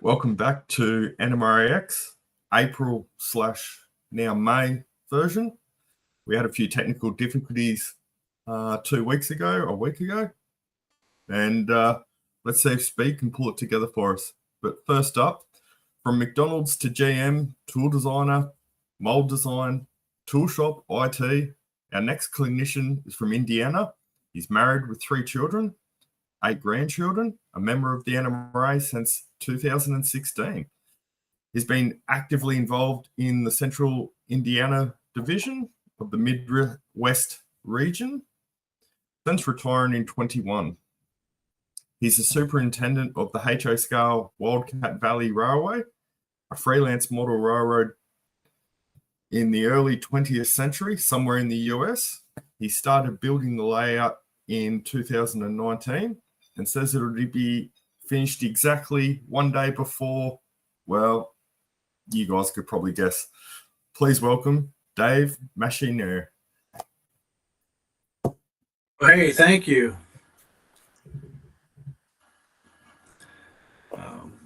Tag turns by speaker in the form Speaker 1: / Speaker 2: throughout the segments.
Speaker 1: Welcome back to NMRAx, April / now May version. We had a few technical difficulties 2 weeks ago, or a week ago, and let's see if Speed can pull it together for us. But first up, from McDonald's to GM, tool designer, mold design, tool shop, IT, our next clinician is from Indiana. He's married with 3 children, 8 grandchildren, a member of the NMRA since 2016. He's been actively involved in the Central Indiana Division of the Midwest region since retiring in 21. He's the superintendent of the HO scale Wildcat Valley Railway, a freelance model railroad in the early 20th century, somewhere in the US. He started building the layout in 2019 and says it'll be finished exactly one day before, well, you guys could probably guess. Please welcome Dave Mashino.
Speaker 2: Hey, thank you.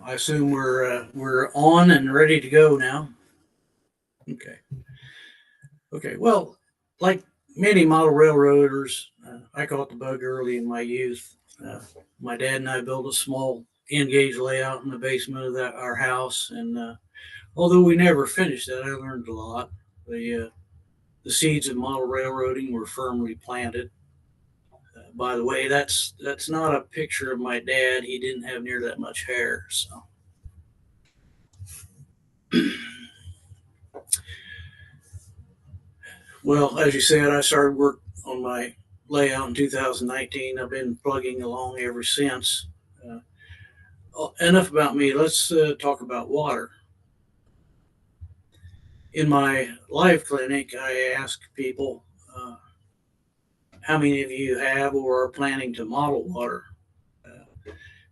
Speaker 2: I assume we're on and ready to go now. Okay. Well, like many model railroaders, I caught the bug early in my youth. My dad and I built a small N-gauge layout in the basement of our house, and although we never finished that, I learned a lot. The seeds of model railroading were firmly planted. By the way, that's not a picture of my dad. He didn't have near that much hair, so. Well, as you said, I started work on my layout in 2019. I've been plugging along ever since. Enough about me. Let's talk about water. In my live clinic, I ask people, how many of you have or are planning to model water?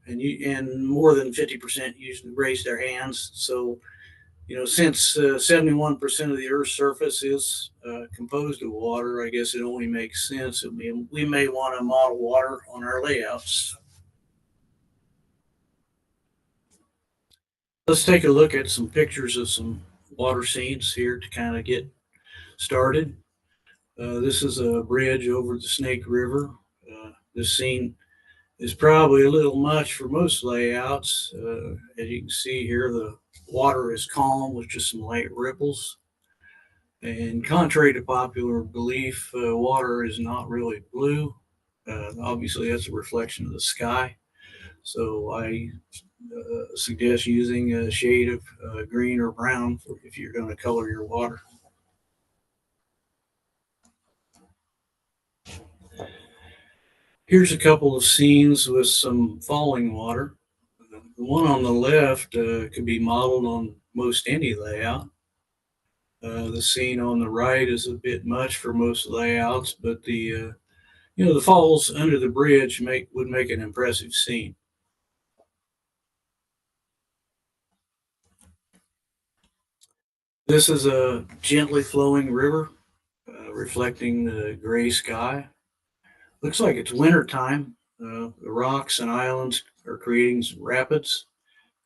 Speaker 2: And more than 50% usually raise their hands. So, since 71% of the Earth's surface is composed of water, I guess it only makes sense that we may want to model water on our layouts. Let's take a look at some pictures of some water scenes here to kind of get started. This is a bridge over the Snake River. This scene is probably a little much for most layouts. As you can see here, the water is calm with just some light ripples. And contrary to popular belief, water is not really blue. Obviously, that's a reflection of the sky. So I suggest using a shade of green or brown if you're going to color your water. Here's a couple of scenes with some falling water. The one on the left could be modeled on most any layout. The scene on the right is a bit much for most layouts, but the falls under the bridge would make an impressive scene. This is a gently flowing river reflecting the gray sky. Looks like it's winter time. The rocks and islands are creating some rapids,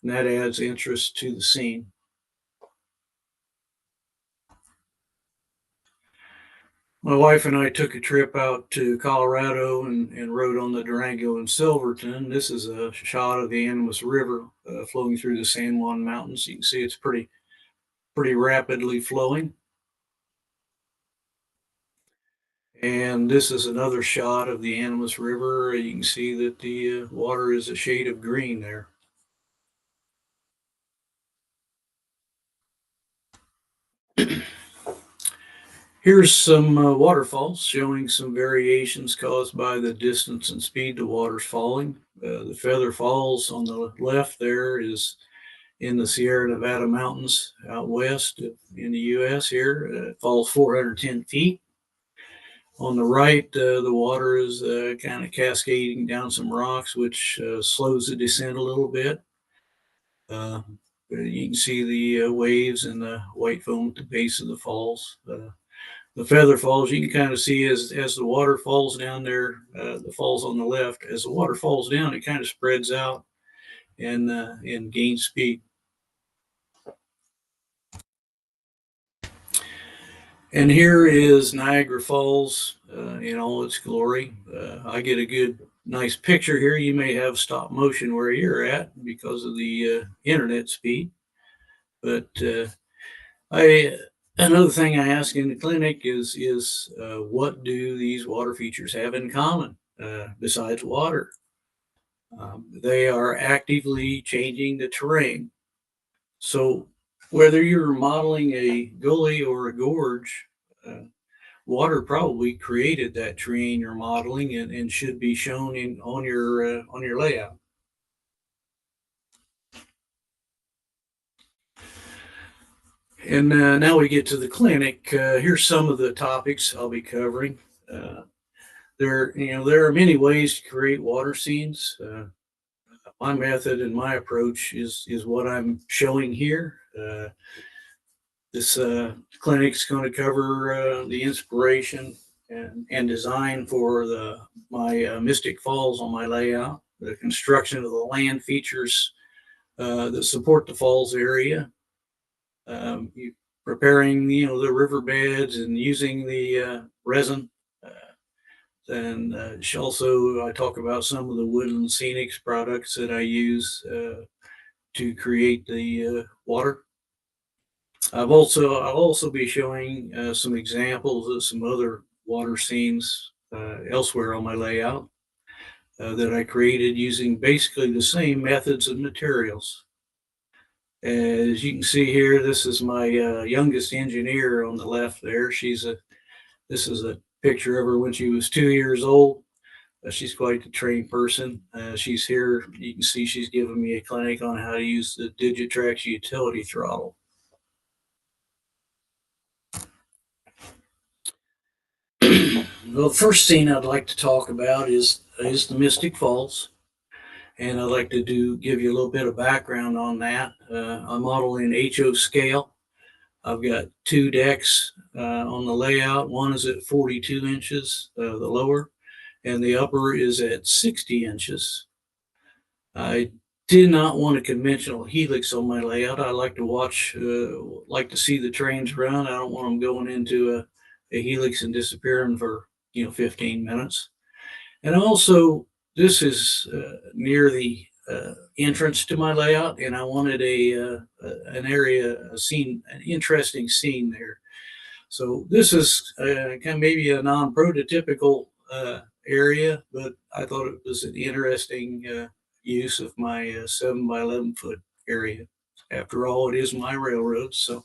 Speaker 2: and that adds interest to the scene. My wife and I took a trip out to Colorado and rode on the Durango and Silverton. This is a shot of the Animas River flowing through the San Juan Mountains. You can see it's pretty rapidly flowing. And this is another shot of the Animas River. You can see that the water is a shade of green there. Here's some waterfalls showing some variations caused by the distance and speed the water's falling. The Feather Falls on the left there is in the Sierra Nevada mountains out west in the U.S. here. It falls 410 feet. On the right, the water is kind of cascading down some rocks, which slows the descent a little bit. You can see the waves and the white foam at the base of the falls. The Feather Falls, you can kind of see as the water falls down there, the falls on the left, as the water falls down, it kind of spreads out and gain speed. And here is Niagara Falls in all its glory. I get a good, nice picture here. You may have stop motion where you're at because of the internet speed. But another thing I ask in the clinic is what do these water features have in common besides water? They are actively changing the terrain. So whether you're modeling a gully or a gorge, water probably created that terrain you're modeling and should be shown on your layout. And now we get to the clinic. Here's some of the topics I'll be covering. There are many ways to create water scenes. My method and my approach is what I'm showing here. This clinic is going to cover the inspiration and design for my Mystic Falls on my layout, the construction of the land features that support the falls area, preparing the riverbeds and using the resin. And also I talk about some of the woodland scenics products that I use to create the water. I'll also be showing some examples of some other water scenes elsewhere on my layout that I created using basically the same methods and materials. As you can see here, this is my youngest engineer on the left there. This is a picture of her when she was 2 years old. She's quite the trained person. She's here. You can see she's giving me a clinic on how to use the Digitrax utility throttle. Well, the first scene I'd like to talk about is the Mystic Falls. And I'd like to give you a little bit of background on that. I model in HO scale. I've got two decks on the layout. One is at 42 inches, the lower, and the upper is at 60 inches. I did not want a conventional helix on my layout. I like to see the trains run. I don't want them going into a helix and disappearing for 15 minutes. And also, this is near the entrance to my layout, and I wanted an interesting scene there. So this is kind of maybe a non-prototypical area, but I thought it was an interesting use of my 7 by 11 foot area. After all, it is my railroad, so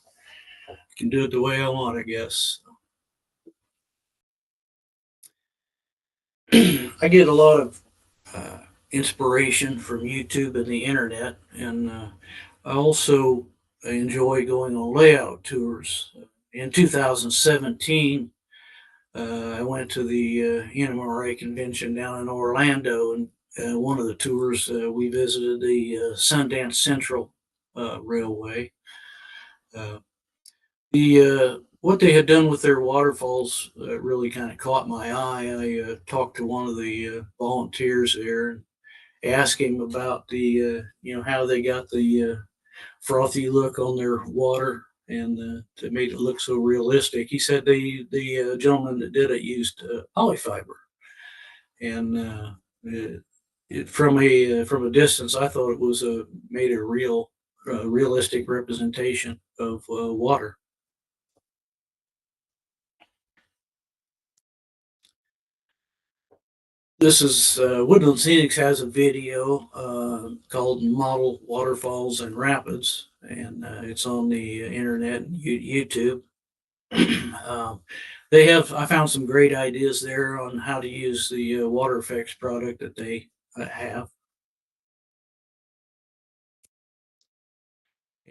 Speaker 2: I can do it the way I want, I guess. I get a lot of inspiration from YouTube and the internet, and I also enjoy going on layout tours. In 2017, I went to the NMRA convention down in Orlando, and one of the tours we visited the Sundance Central Railway. What they had done with their waterfalls really kind of caught my eye. I talked to one of the volunteers there and asked him about how they got the frothy look on their water and that made it look so realistic. He said the gentleman that did it used polyfiber, and from a distance, I thought it was made a realistic representation of water. This is Woodland Scenics has a video called Model Waterfalls and Rapids, and it's on the internet and YouTube. I found some great ideas there on how to use the water effects product that they have.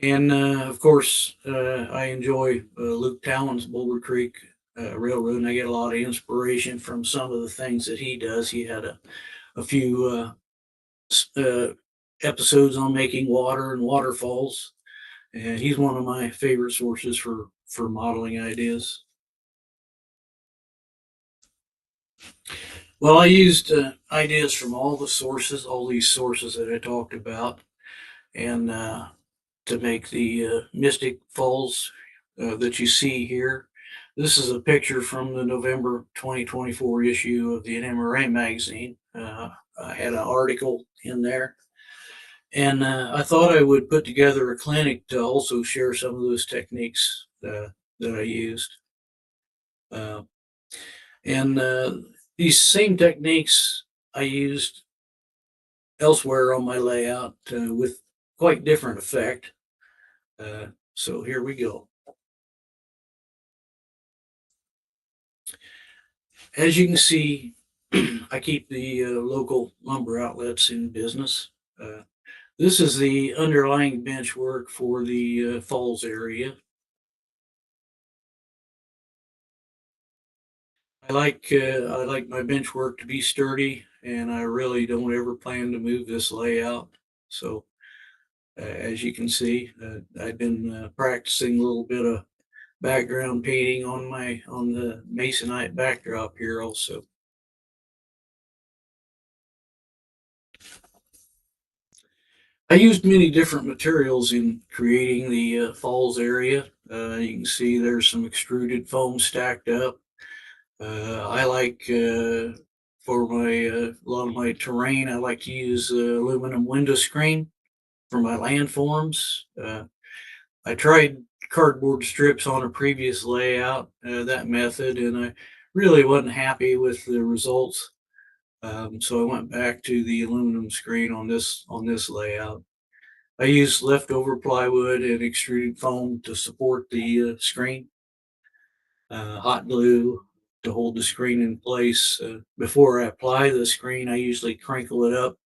Speaker 2: And of course, I enjoy Luke Talon's Boulder Creek Railroad, and I get a lot of inspiration from some of the things that he does. He had a few episodes on making water and waterfalls, and he's one of my favorite sources for modeling ideas. Well, I used ideas from all these sources that I talked about. and to make the Mystic Falls that you see here. This is a picture from the November 2024 issue of the NMRA magazine. I had an article in there, and I thought I would put together a clinic to also share some of those techniques that I used. And these same techniques I used elsewhere on my layout with quite different effect. So here we go. As you can see, I keep the local lumber outlets in business. This is the underlying bench work for the falls area. I like my bench work to be sturdy, and I really don't ever plan to move this layout. So as you can see, I've been practicing a little bit of background painting on the masonite backdrop here also. I used many different materials in creating the falls area. You can see there's some extruded foam stacked up. I like for my a lot of my terrain, I like to use aluminum window screen for my landforms. I tried cardboard strips on a previous layout, that method, and I really wasn't happy with the results. So I went back to the aluminum screen on this layout. I used leftover plywood and extruded foam to support the screen. Hot glue to hold the screen in place. Before I apply the screen, I usually crinkle it up.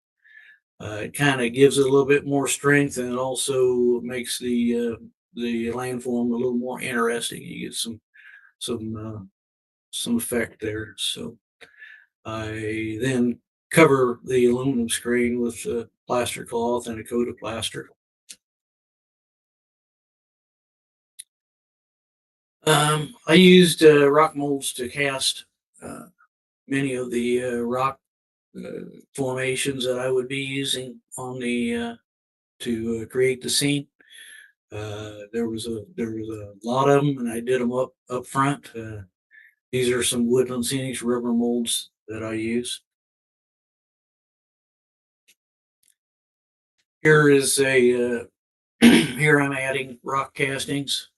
Speaker 2: It kind of gives it a little bit more strength, and it also makes the landform a little more interesting. You get some effect there. So I then cover the aluminum screen with plaster cloth and a coat of plaster. I used rock molds to cast many of the rock formations that I would be using on the to create the scene. There was a lot of them, and I did them up front. These are some Woodland Scenics rubber molds that I use. Here is a here I'm adding rock castings.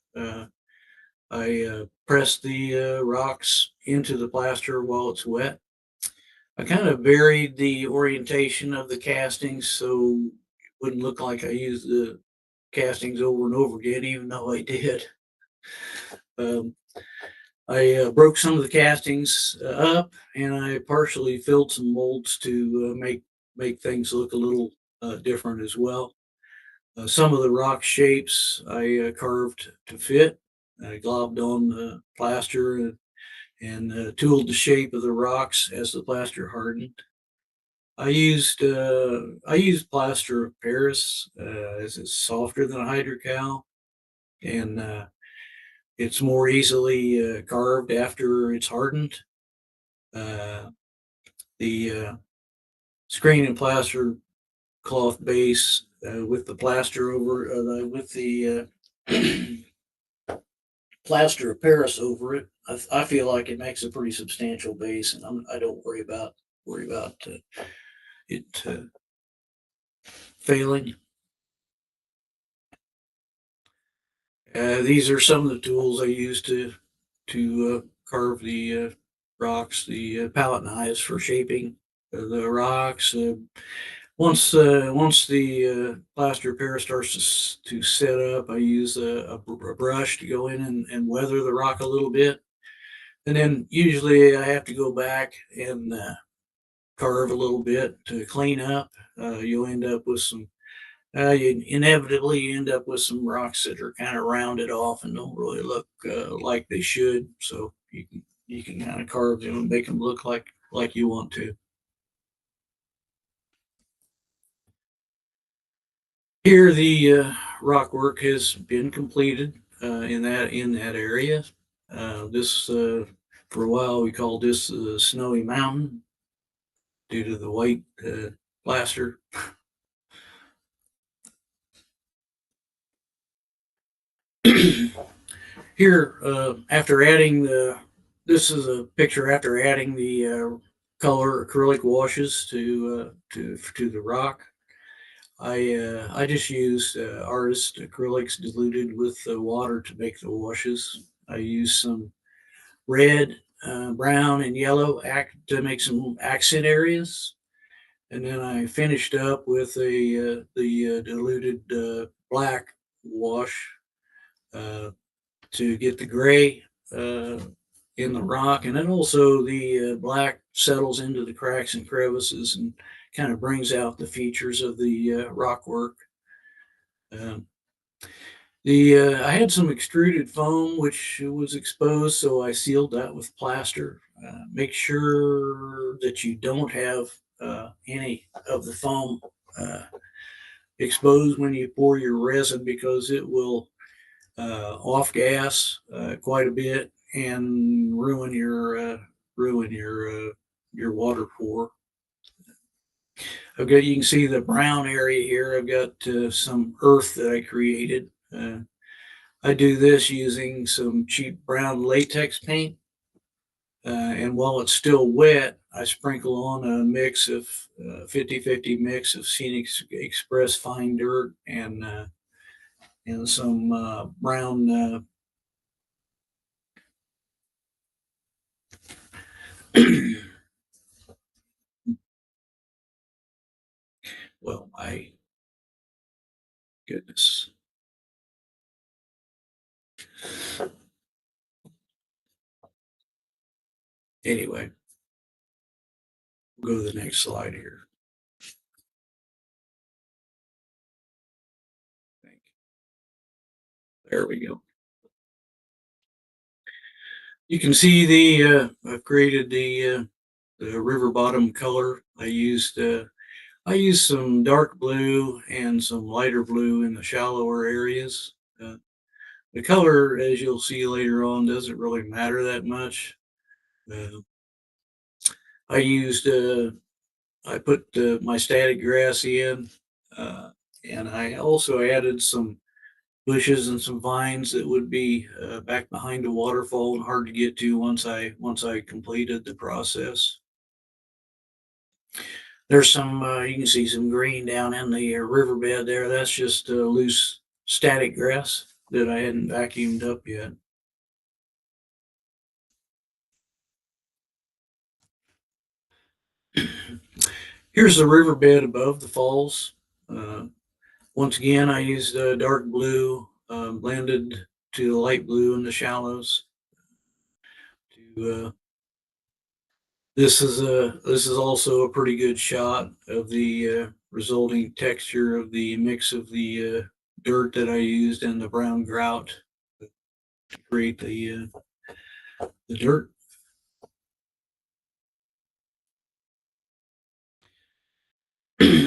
Speaker 2: I press the rocks into the plaster while it's wet. I kind of varied the orientation of the castings so it wouldn't look like I used the castings over and over again, even though I did. I broke some of the castings up, and I partially filled some molds to make things look a little different as well. Some of the rock shapes I carved to fit. I globbed on the plaster and tooled the shape of the rocks as the plaster hardened. I used plaster of Paris as it's softer than a hydrocal, and it's more easily carved after it's hardened. The screen and plaster cloth base with the plaster over with the plaster of Paris over it. I feel like it makes a pretty substantial base, and I don't worry about it failing. These are some of the tools I use to carve the rocks. The palette knives for shaping the rocks. Once the plaster of Paris starts to set up, I use a brush to go in and weather the rock a little bit, and then usually I have to go back and carve a little bit to clean up. You'll end up with some. You inevitably end up with some rocks that are kind of rounded off and don't really look like they should. So you can kind of carve them and make them look like you want to. Here, the rock work has been completed in that area. This for a while we called this the Snowy Mountain due to the white plaster. Here, after adding this is a picture after adding the color acrylic washes to the rock. I just used artist acrylics diluted with the water to make the washes. I used some red, brown, and yellow to make some accent areas, and then I finished up with the diluted black wash to get the gray uh, in the rock, and then also the black settles into the cracks and crevices and kind of brings out the features of the rock work. Um, I had some extruded foam which was exposed, so I sealed that with plaster. Make sure that you don't have any of the foam uh, exposed when you pour your resin, because it will off gas quite a bit and ruin your water pour. You can see the brown area here. I've got some earth that I created. I do this using some cheap brown latex paint. And while it's still wet, I sprinkle on a mix of 50-50 mix of Scenic Express fine dirt and some brown well, my goodness. Anyway, we'll go to the next slide here. There we go. You can see I've created the river bottom color. I used some dark blue and some lighter blue in the shallower areas. The color, as you'll see later on, doesn't really matter that much. Uh, I used I put my static grass in, uh, and I also added some bushes and some vines that would be back behind a waterfall and hard to get to once I completed the process. There's some you can see some green down in the riverbed there. That's just loose static grass that I hadn't vacuumed up yet. Here's the riverbed above the falls. Uh, Once again, I used dark blue blended to the light blue in the shallows. To This is also a pretty good shot of the resulting texture of the mix of the dirt that I used and the brown grout to create the dirt.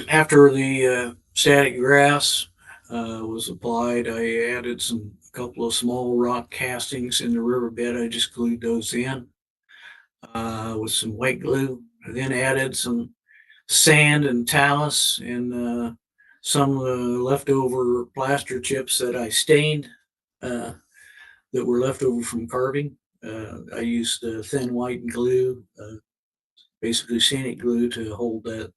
Speaker 2: After the static grass was applied, I added a couple of small rock castings in the riverbed. I just glued those in with some white glue. I then added some sand and talus and some leftover plaster chips that I stained uh, that were left over from carving. I used thin white glue, basically scenic glue, to hold that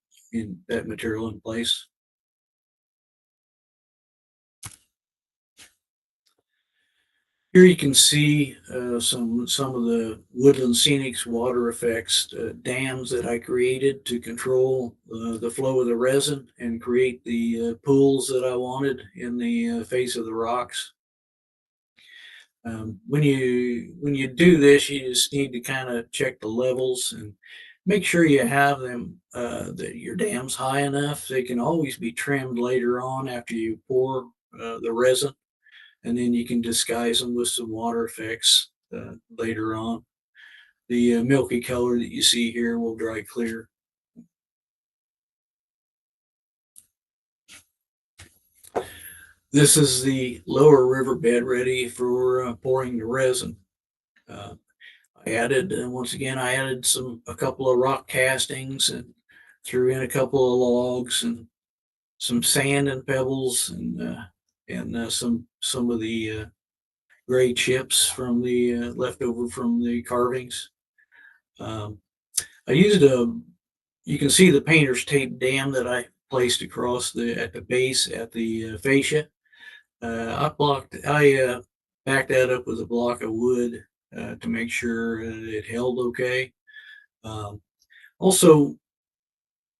Speaker 2: material in place. Here you can see some of the Woodland Scenics water effects dams that I created to control the flow of the resin and create the pools that I wanted in the face of the rocks. When you do this, you just need to kind of check the levels and make sure you have them that your dam's high enough. They can always be trimmed later on after you pour the resin, and then you can disguise them with some water effects later on. The milky color that you see here will dry clear. This is the lower riverbed ready for pouring the resin. I added, once again, I added a couple of rock castings and threw in a couple of logs and some sand and pebbles and some of the gray chips from the leftover from the carvings. I used you can see the painter's tape dam that I placed across at the base at the fascia. I backed that up with a block of wood to make sure it held okay. Also,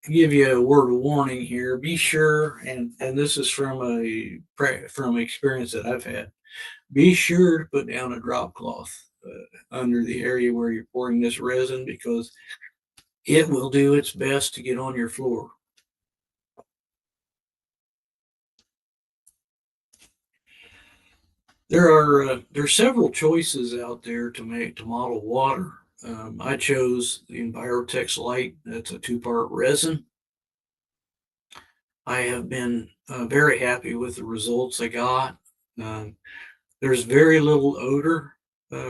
Speaker 2: to give you a word of warning here, be sure, and this is from experience that I've had, be sure to put down a drop cloth under the area where you're pouring this resin, because it will do its best to get on your floor. There's several choices out there to model water. I chose the Envirotex Lite. That's a 2-part resin. I have been very happy with the results I got. There's very little odor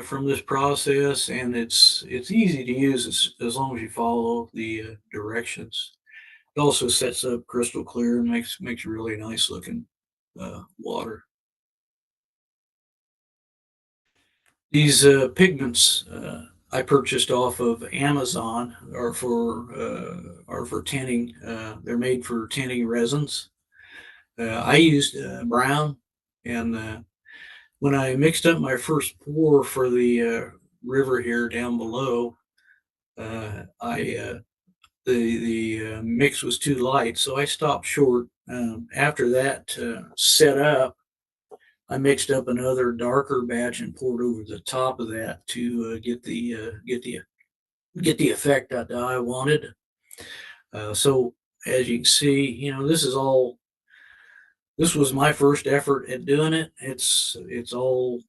Speaker 2: from this process, and it's easy to use as long as you follow the directions. It also sets up crystal clear and makes really nice looking water. These pigments I purchased off of Amazon are for tinting. They're made for tinting resins. I used brown, and when I mixed up my first pour for the river here down below, the mix was too light, so I stopped short. After that set up, I mixed up another darker batch and poured over the top of that to get the effect that I wanted. So as you can see, this was my first effort at doing it. It's all,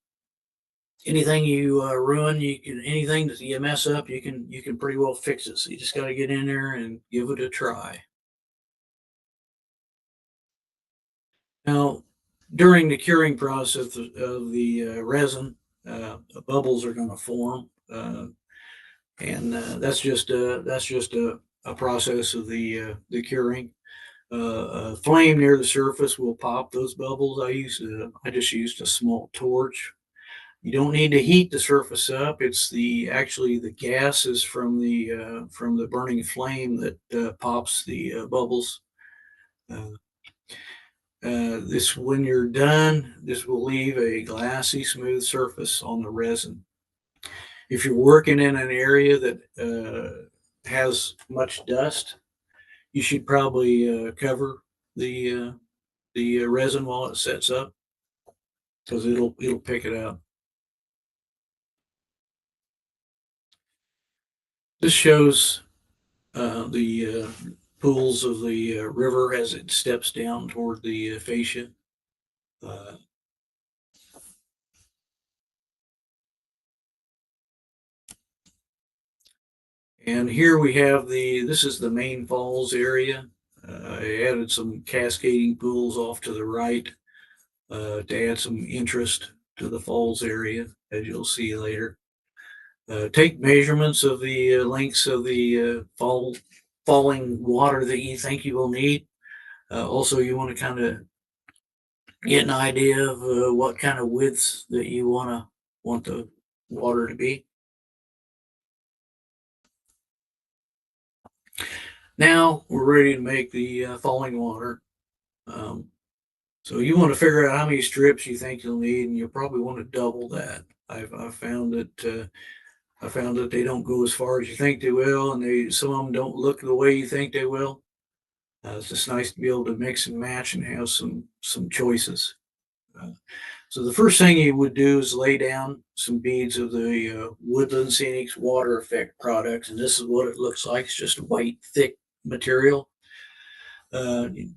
Speaker 2: anything you ruin, anything that you mess up, you can pretty well fix it. So you just got to get in there and give it a try. Now, during the curing process of the resin, bubbles are going to form, and that's just a process of the curing. A flame near the surface will pop those bubbles. I just used a small torch. You don't need to heat the surface up. It's actually the gases from the burning flame that pops the bubbles. When you're done, this will leave a glassy, smooth surface on the resin. If you're working in an area that has much dust, you should probably cover the resin while it sets up, because it'll pick it up. This shows the pools of the river as it steps down toward the fascia. And here we have this is the main falls area. I added some cascading pools off to the right to add some interest to the falls area, as you'll see later. Take measurements of the lengths of the falling water that you think you will need. Also, you want to kind of get an idea of what kind of widths that you want the water to be. Now we're ready to make the falling water. So you want to figure out how many strips you think you'll need, and you'll probably want to double that. I've found that they don't go as far as you think they will, and some of them don't look the way you think they will. It's just nice to be able to mix and match and have some choices. So the first thing you would do is lay down some beads of the Woodland Scenics Water Effect products, and this is what it looks like. It's just white, thick material. You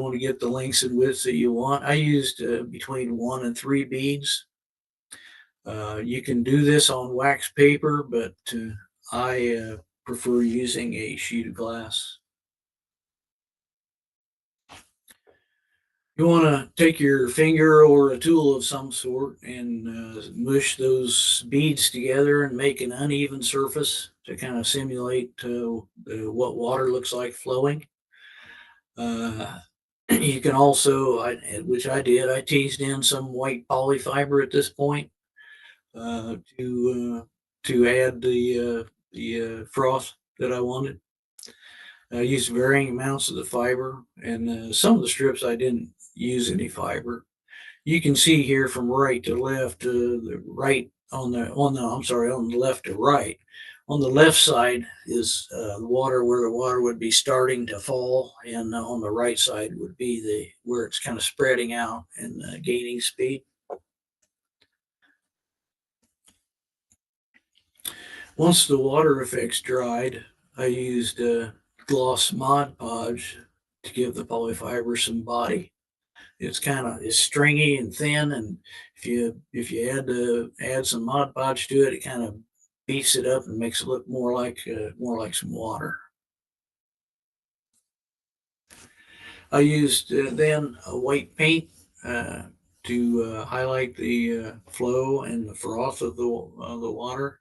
Speaker 2: want to get the lengths and widths that you want. I used between 1 and 3 beads. You can do this on wax paper, but I prefer using a sheet of glass. You want to take your finger or a tool of some sort and mush those beads together and make an uneven surface to kind of simulate what water looks like flowing. You can also, which I did, I teased in some white polyfiber at this point to add the froth that I wanted. I used varying amounts of the fiber, and some of the strips I didn't use any fiber. You can see here from right to left, the right I'm sorry, on the left to right. On the left side is the water where the water would be starting to fall, and on the right side would be the where it's kind of spreading out and gaining speed. Once the water effects dried, I used gloss Mod Podge to give the polyfiber some body. It's stringy and thin, and if you add some Mod Podge to it, it kind of beefs it up and makes it look more like some water. I used then a white paint to highlight the flow and the froth of the water.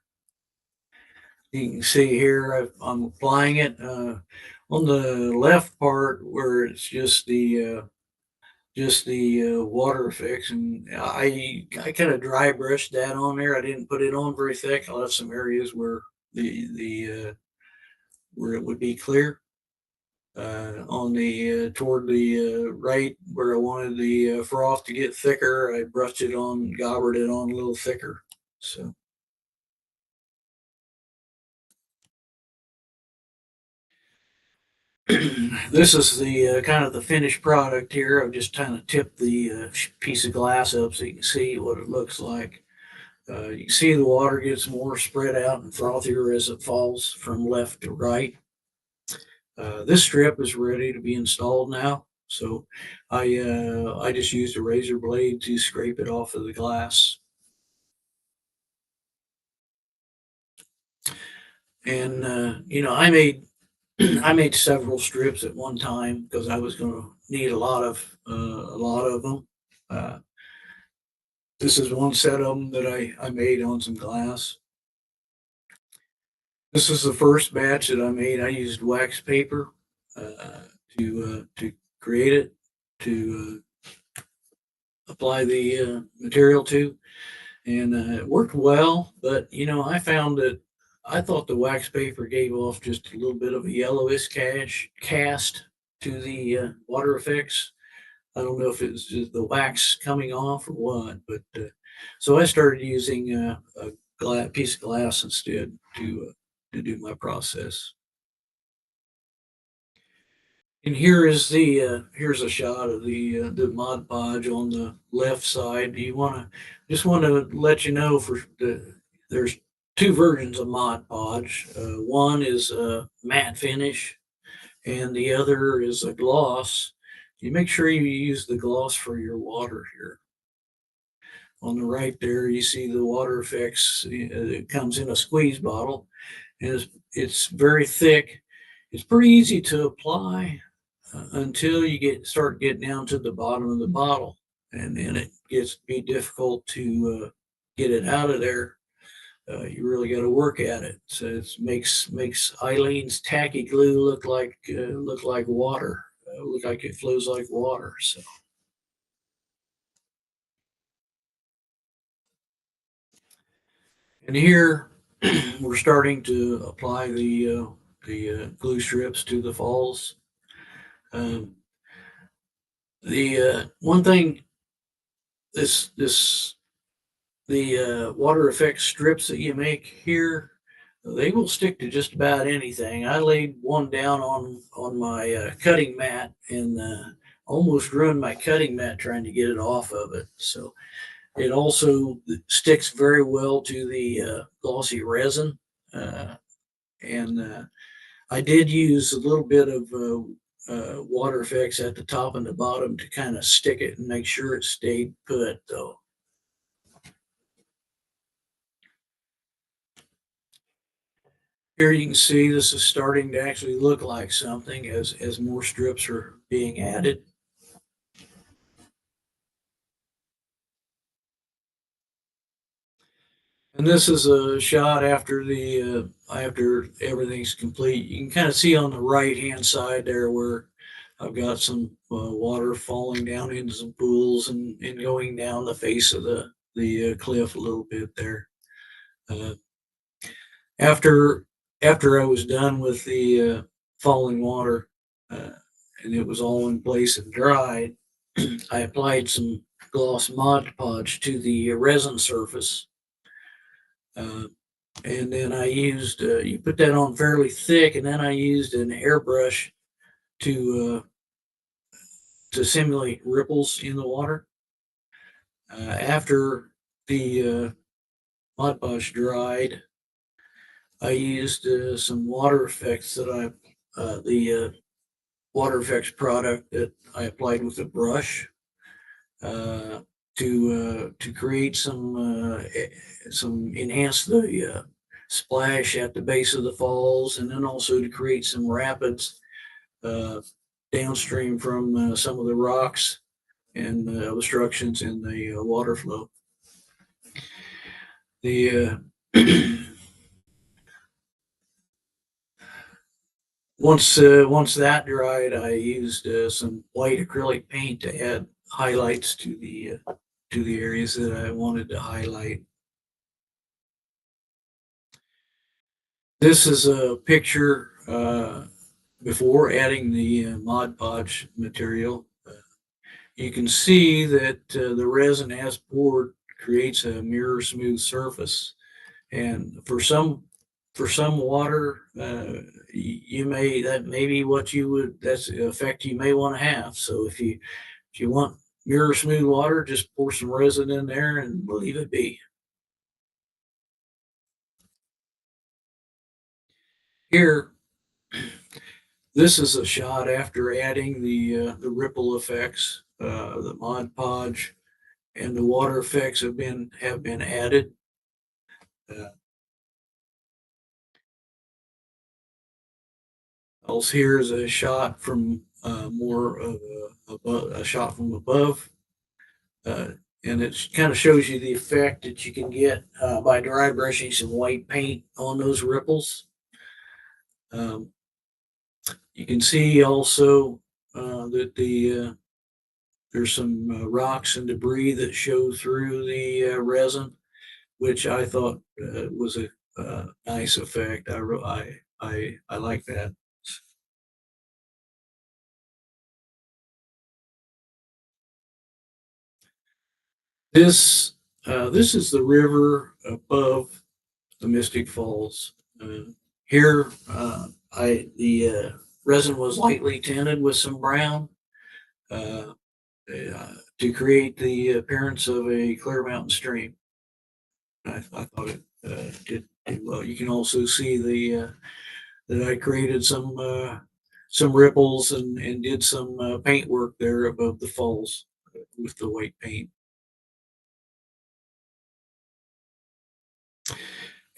Speaker 2: You can see here I'm applying it on the left part where it's just the water effects, and I kind of dry brushed that on there. I didn't put it on very thick. I left some areas where where it would be clear. On the toward the right where I wanted the froth to get thicker, I brushed it on, gobbled it on a little thicker. So. This is the kind of the finished product here. I've just kind of tipped the piece of glass up so you can see what it looks like. You can see the water gets more spread out and frothier as it falls from left to right. This strip is ready to be installed now, so I just used a razor blade to scrape it off of the glass. And I made I made several strips at one time because I was going to need a lot of them. Uh, this is one set of them that I made on some glass. This is the first batch that I made. I used wax paper to create it, to apply the material to, and it worked well. But I found that I thought the wax paper gave off just a little bit of a yellowish cast to the water effects. I don't know if it's just the wax coming off or what, but so I started using a piece of glass instead to do my process. And here's a shot of the Mod Podge on the left side. Just want to let you know there's two versions of Mod Podge. One is a matte finish, and the other is a gloss. You make sure you use the gloss for your water here. On the right there, you see the water effects. It comes in a squeeze bottle, and it's very thick. It's pretty easy to apply until you start getting down to the bottom of the bottle, and then it gets to be difficult to get it out of there. You really got to work at it. So it makes Eileen's tacky glue look like water. Look like it flows like water. So. And here we're starting to apply the glue strips to the falls. The one thing, the water effect strips that you make here, they will stick to just about anything. I laid one down on my cutting mat and almost ruined my cutting mat trying to get it off of it. So it also sticks very well to the glossy resin. And I did use a little bit of water effects at the top and the bottom to kind of stick it and make sure it stayed put, though. Here you can see this is starting to actually look like something as more strips are being added. And this is a shot after after everything's complete. You can kind of see on the right hand side there where I've got some water falling down into some pools and going down the face of the cliff a little bit there. Uh, after I was done with the falling water, and it was all in place and dried, I applied some gloss Mod Podge to the resin surface. And then I used, you put that on fairly thick, and then I used an airbrush to simulate ripples in the water. After the Mod Podge dried, I used some water effects that the water effects product that I applied with a brush to create some enhance the splash at the base of the falls, and then also to create some rapids downstream from some of the rocks and obstructions in the water flow. The once that dried, I used some white acrylic paint to add highlights to the areas that I wanted to highlight. This is a picture before adding the Mod Podge material. You can see that the resin as poured creates a mirror smooth surface, and for some water, that's the effect you may want to have. So if you want mirror smooth water, just pour some resin in there and leave it be. Here, this is a shot after adding the ripple effects. The Mod Podge and the water effects have been added. Else here is a shot from more of a shot from above, and it kind of shows you the effect that you can get by dry brushing some white paint on those ripples. You can see also that there's some rocks and debris that show through the resin, which I thought was a nice effect. I like that. This is the river above the Mystic Falls. Here, the resin was lightly tinted with some brown to create the appearance of a clear mountain stream. I thought it did well. You can also see that I created some ripples and did some paint work there above the falls with the white paint.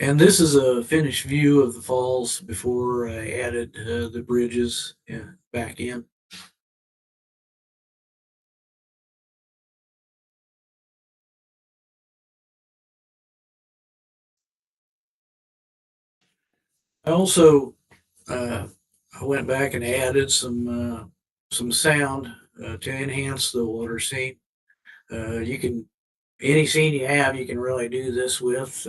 Speaker 2: And this is a finished view of the falls before I added the bridges back in. I also I went back and added some sound to enhance the water scene. You can any scene you have, you can really do this with.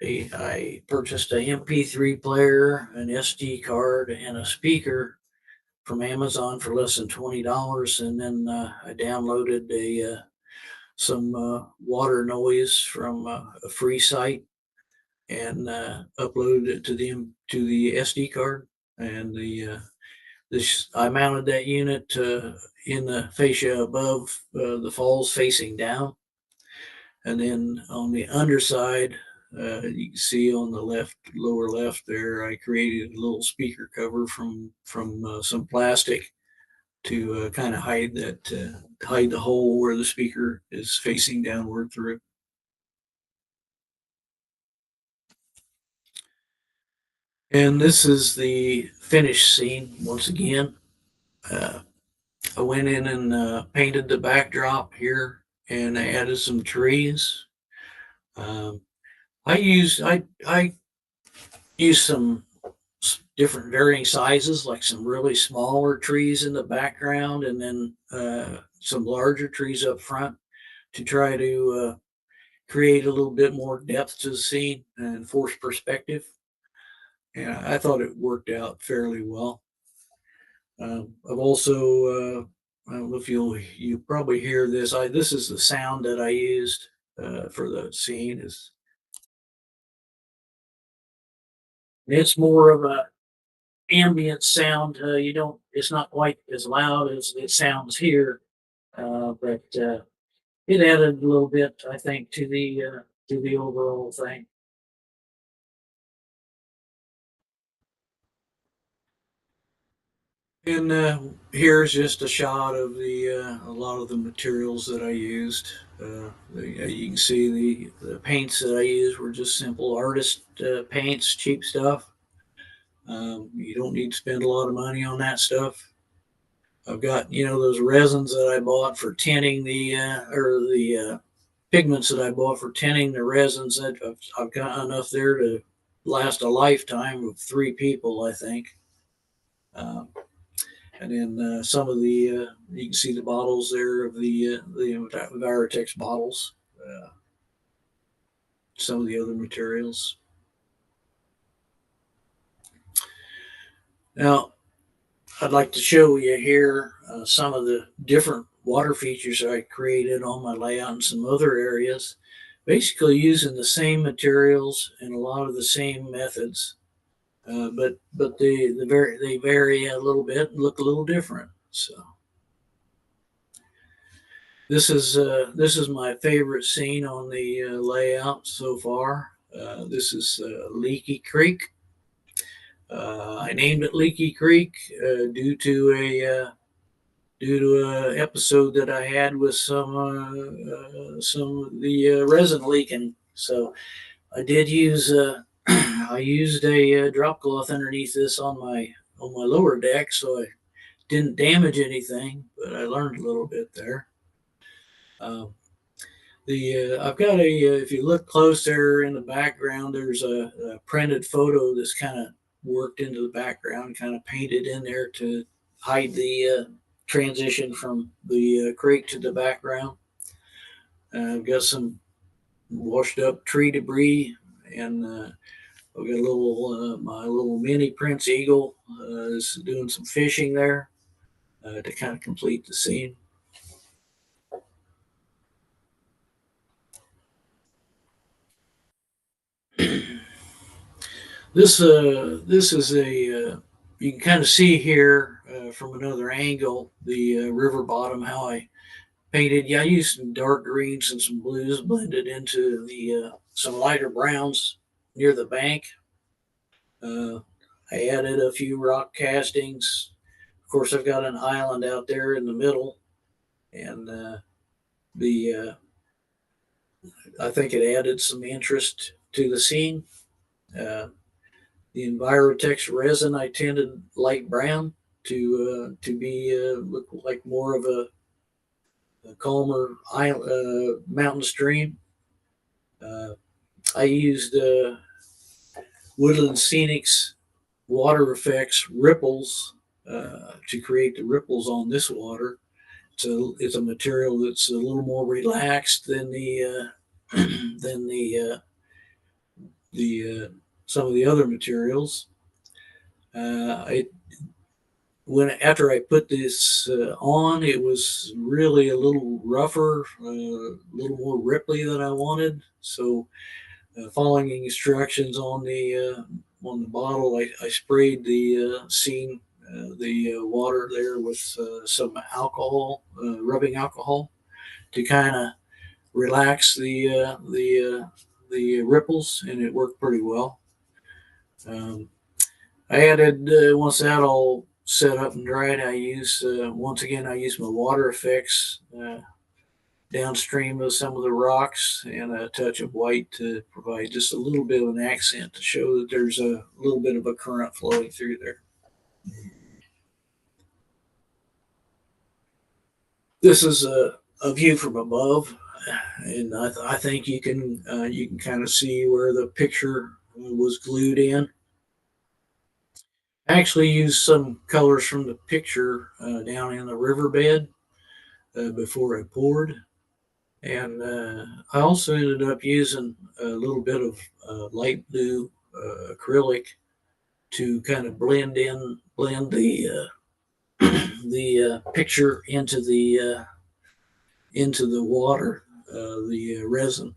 Speaker 2: I purchased a MP3 player, an SD card, and a speaker from Amazon for less than $20, and then I downloaded some water noise from a free site and uploaded it to the SD card. And I mounted that unit in the fascia above the falls, facing down, and then on the underside, you can see on the lower left there, I created a little speaker cover from some plastic to kind of hide the hole where the speaker is facing downward through. And this is the finished scene once again. I went in and painted the backdrop here, and I added some trees. I used some different varying sizes, like some really smaller trees in the background, and then some larger trees up front to try to create a little bit more depth to the scene and force perspective. And I thought it worked out fairly well. I've also, I don't know if you probably hear this. This is the sound that I used for the scene. It's more of a ambient sound. You don't. It's not quite as loud as it sounds here, but it added a little bit, I think, to the overall thing. And here's just a shot of a lot of the materials that I used. You can see the paints that I used were just simple artist paints, cheap stuff. You don't need to spend a lot of money on that stuff. I've got those resins that I bought for tinting the pigments that I bought for tinting the resins. That I've got enough there to last a lifetime of 3 people, I think. And then some of the you can see the bottles there of the Viratex bottles. Some of the other materials. Now, I'd like to show you here some of the different water features I created on my layout in some other areas, basically using the same materials and a lot of the same methods, but they vary a little bit and look a little different. So this is my favorite scene on the layout so far. This is Leaky Creek. I named it Leaky Creek due to a episode that I had with some of the resin leaking. So I did use I used a drop cloth underneath this on my lower deck, so I didn't damage anything, but I learned a little bit there. I've got if you look close there in the background, there's a printed photo that's kind of worked into the background, kind of painted in there to hide the transition from the creek to the background. I've got some washed up tree debris, and I've got a little my little mini Prince Eagle is doing some fishing there to kind of complete the scene. This is a you can kind of see here from another angle the river bottom, how I painted. Yeah, I used some dark greens and some blues blended into the some lighter browns near the bank. I added a few rock castings. Of course, I've got an island out there in the middle, and I think it added some interest to the scene. The Envirotex resin I tinted light brown to be look like more of a calmer mountain stream. I used Woodland Scenics water effects ripples to create the ripples on this water. It's a material that's a little more relaxed than the than the some of the other materials. After I put this on, it was really a little rougher, a little more ripply than I wanted. So, following instructions on the bottle, I sprayed the scene, the water there with some alcohol, rubbing alcohol, to kind of relax the ripples, and it worked pretty well. I added once that all set up and dried, I used once again I used my water effects downstream of some of the rocks, and a touch of white to provide just a little bit of an accent to show that there's a little bit of a current flowing through there. This is a view from above, and I think you can kind of see where the picture was glued in. I actually used some colors from the picture down in the riverbed before I poured. And I also ended up using a little bit of light blue acrylic to kind of blend the the picture into the water, the resin.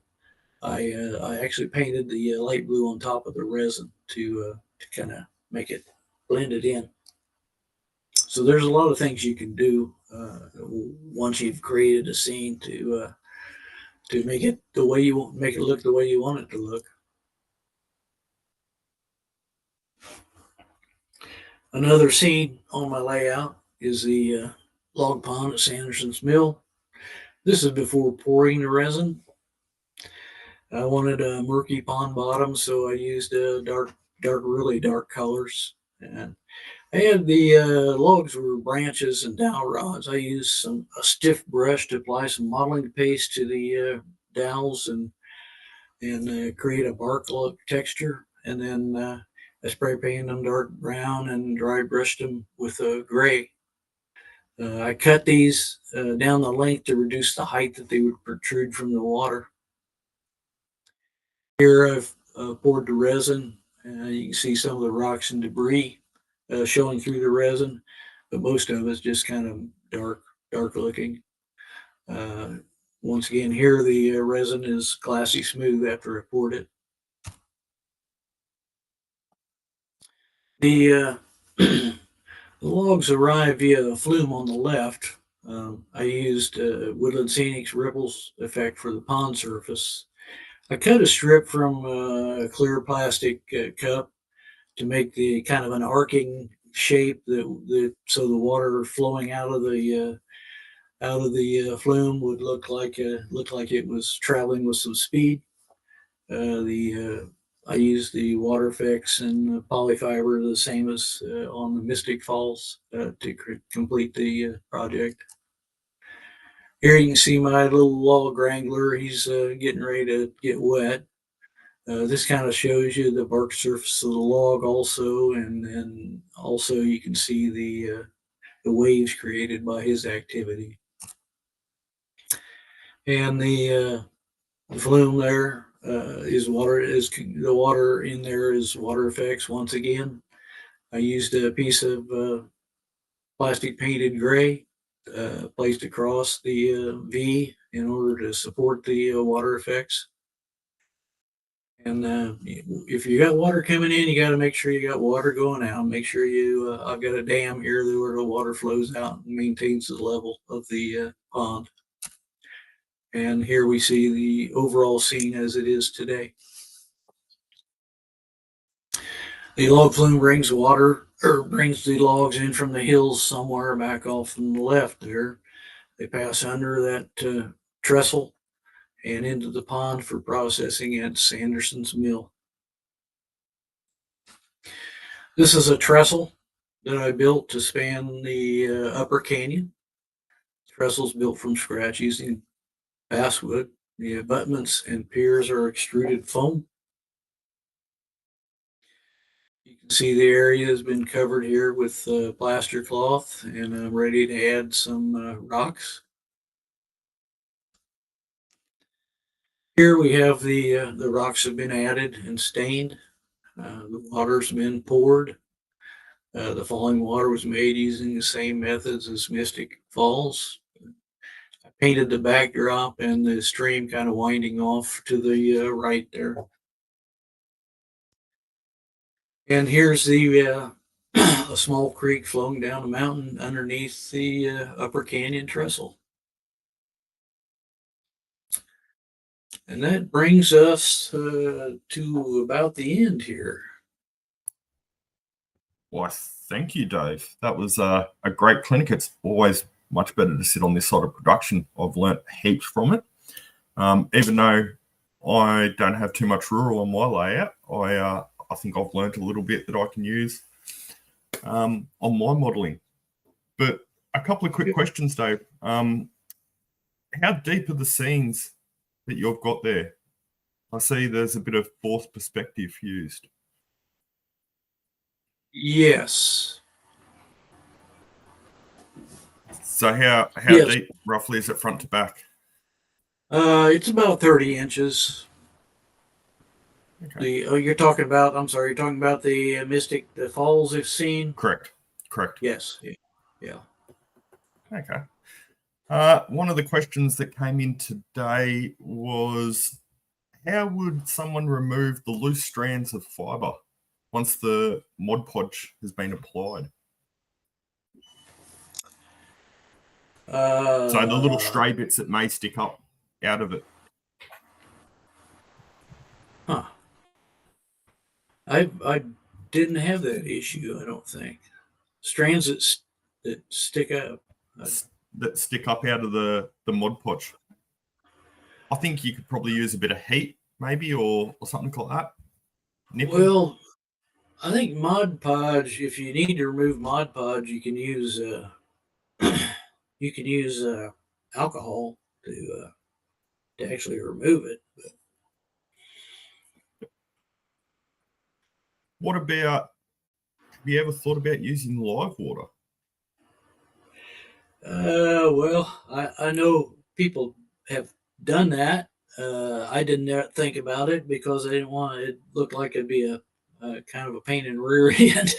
Speaker 2: I actually painted the light blue on top of the resin to kind of make it blend it in. So there's a lot of things you can do once you've created a scene to make it the way you want, make it look the way you want it to look. Another scene on my layout is the log pond at Sanderson's Mill. This is before pouring the resin. I wanted a murky pond bottom, so I used really dark colors. And I had the logs were branches and dowel rods. I used a stiff brush to apply some modeling paste to the dowels and create a bark look texture. And then I spray painted them dark brown and dry brushed them with gray. I cut these down the length to reduce the height that they would protrude from the water. Here I've poured the resin. You can see some of the rocks and debris showing through the resin, but most of it's just kind of dark looking. Once again, here the resin is glassy smooth after I poured it. The logs arrive via flume on the left. I used Woodland Scenic's ripples effect for the pond surface. I cut a strip from a clear plastic cup to make the kind of an arcing shape so the water flowing out of the flume would look like it was traveling with some speed. I used the water effects and polyfiber the same as on the Mystic Falls to complete the project. Here you can see my little log wrangler. He's getting ready to get wet. This kind of shows you the bark surface of the log also, and then also you can see the waves created by his activity. And the flume there is water. The water in there is water effects once again. I used a piece of plastic painted gray placed across the V in order to support the water effects. And if you got water coming in, you got to make sure you got water going out. Make sure I've got a dam here where the water flows out and maintains the level of the pond. And here we see the overall scene as it is today. The log flume brings the logs in from the hills somewhere back off from the left there. They pass under that trestle and into the pond for processing at Sanderson's Mill. This is a trestle that I built to span the upper canyon. The trestle's built from scratch using basswood. The abutments and piers are extruded foam. You can see the area has been covered here with plaster cloth, and I'm ready to add some rocks. Here we have the rocks have been added and stained. The water's been poured. The falling water was made using the same methods as Mystic Falls. I painted the backdrop and the stream kind of winding off to the right there. And here's the a small creek flowing down the mountain underneath the upper canyon trestle. And that brings us to about the end here.
Speaker 1: Well, thank you, Dave. That was a great clinic. It's always much better to sit on this side of production. I've learnt heaps from it. Even though I don't have too much rural on my layout, I think I've learnt a little bit that I can use on my modelling. But a couple of quick questions, Dave. How deep are the scenes that you've got there? I see there's a bit of fourth perspective used.
Speaker 2: Yes.
Speaker 1: So how
Speaker 2: Yes.
Speaker 1: deep roughly is it front to back?
Speaker 2: It's about 30 inches.
Speaker 1: Okay.
Speaker 2: You're talking about, I'm sorry, you're talking about the Mystic, the falls they've seen?
Speaker 1: Correct.
Speaker 2: Yes. Yeah.
Speaker 1: Okay. One of the questions that came in today was, how would someone remove the loose strands of fiber once the Mod Podge has been applied? So the little stray bits that may stick up out of it.
Speaker 2: Huh. I didn't have that issue, I don't think. Strands that stick up.
Speaker 1: That stick up out of the Mod Podge. I think you could probably use a bit of heat, maybe, or something like that. Nipping.
Speaker 2: Well, I think Mod Podge, if you need to remove Mod Podge, you can use alcohol to actually remove it.
Speaker 1: What about, have you ever thought about using live water?
Speaker 2: Well, I know people have done that. I didn't think about it because I didn't want it looked like it'd be a kind of a pain in the rear end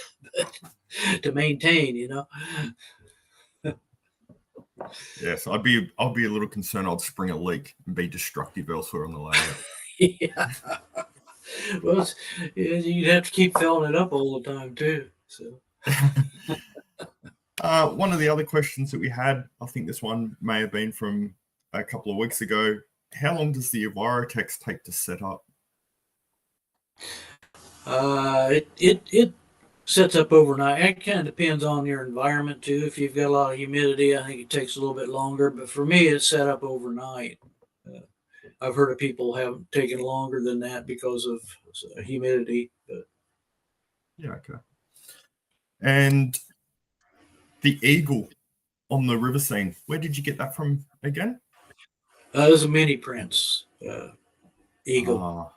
Speaker 2: to maintain, you know.
Speaker 1: Yes, I'll be a little concerned I'd spring a leak and be destructive elsewhere on the layout.
Speaker 2: Yeah. Well, you'd have to keep filling it up all the time too. So.
Speaker 1: One of the other questions that we had, I think this one may have been from a couple of weeks ago. How long does the Envirotex take to set up?
Speaker 2: It sets up overnight. It kind of depends on your environment too. If you've got a lot of humidity, I think it takes a little bit longer. But for me, it's set up overnight. I've heard of people have taken longer than that because of humidity. But
Speaker 1: Yeah, okay. And the eagle on the river scene, where did you get that from again?
Speaker 2: There's a mini prints eagle.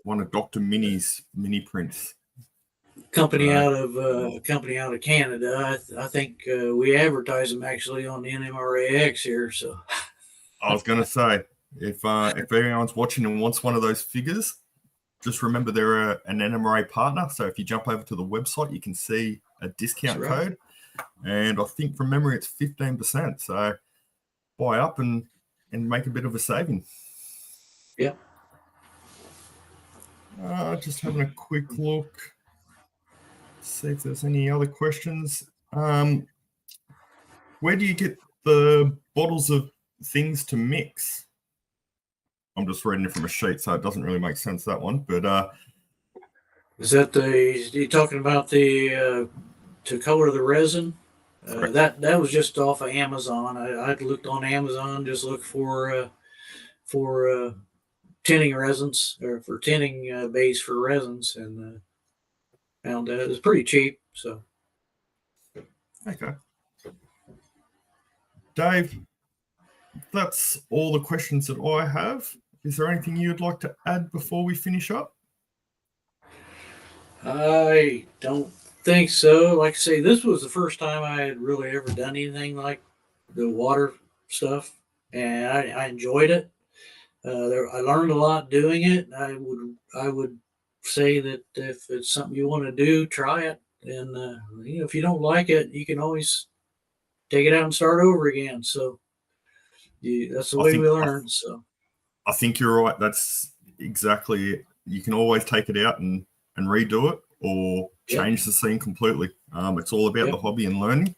Speaker 1: One of Dr. Minnie's mini prints.
Speaker 2: Company out of Canada. I think we advertise them actually on the NMRAx here. So
Speaker 1: I was going to say, if anyone's watching and wants one of those figures, just remember they're an NMRA partner. So if you jump over to the website, you can see a discount code. And I think from memory, it's 15%. So buy up and make a bit of a saving.
Speaker 2: Yeah.
Speaker 1: Just having a quick look. See if there's any other questions. Where do you get the bottles of things to mix? I'm just reading it from a sheet, so it doesn't really make sense, that one. But
Speaker 2: is that you talking about the to color the resin? That was just off of Amazon. I looked on Amazon, just looked for tinning resins or for tinning base for resins, and found that it was pretty cheap. So
Speaker 1: okay, Dave, that's all the questions that I have. Is there anything you'd like to add before we finish up?
Speaker 2: I don't think so. Like I say, this was the first time I had really ever done anything like the water stuff, and I enjoyed it. I learned a lot doing it. I would say that if it's something you want to do, try it. And if you don't like it, you can always take it out and start over again. So that's the way we learn. So
Speaker 1: I think you're right. That's exactly it. You can always take it out and redo it or change the scene completely. It's all about the hobby and learning.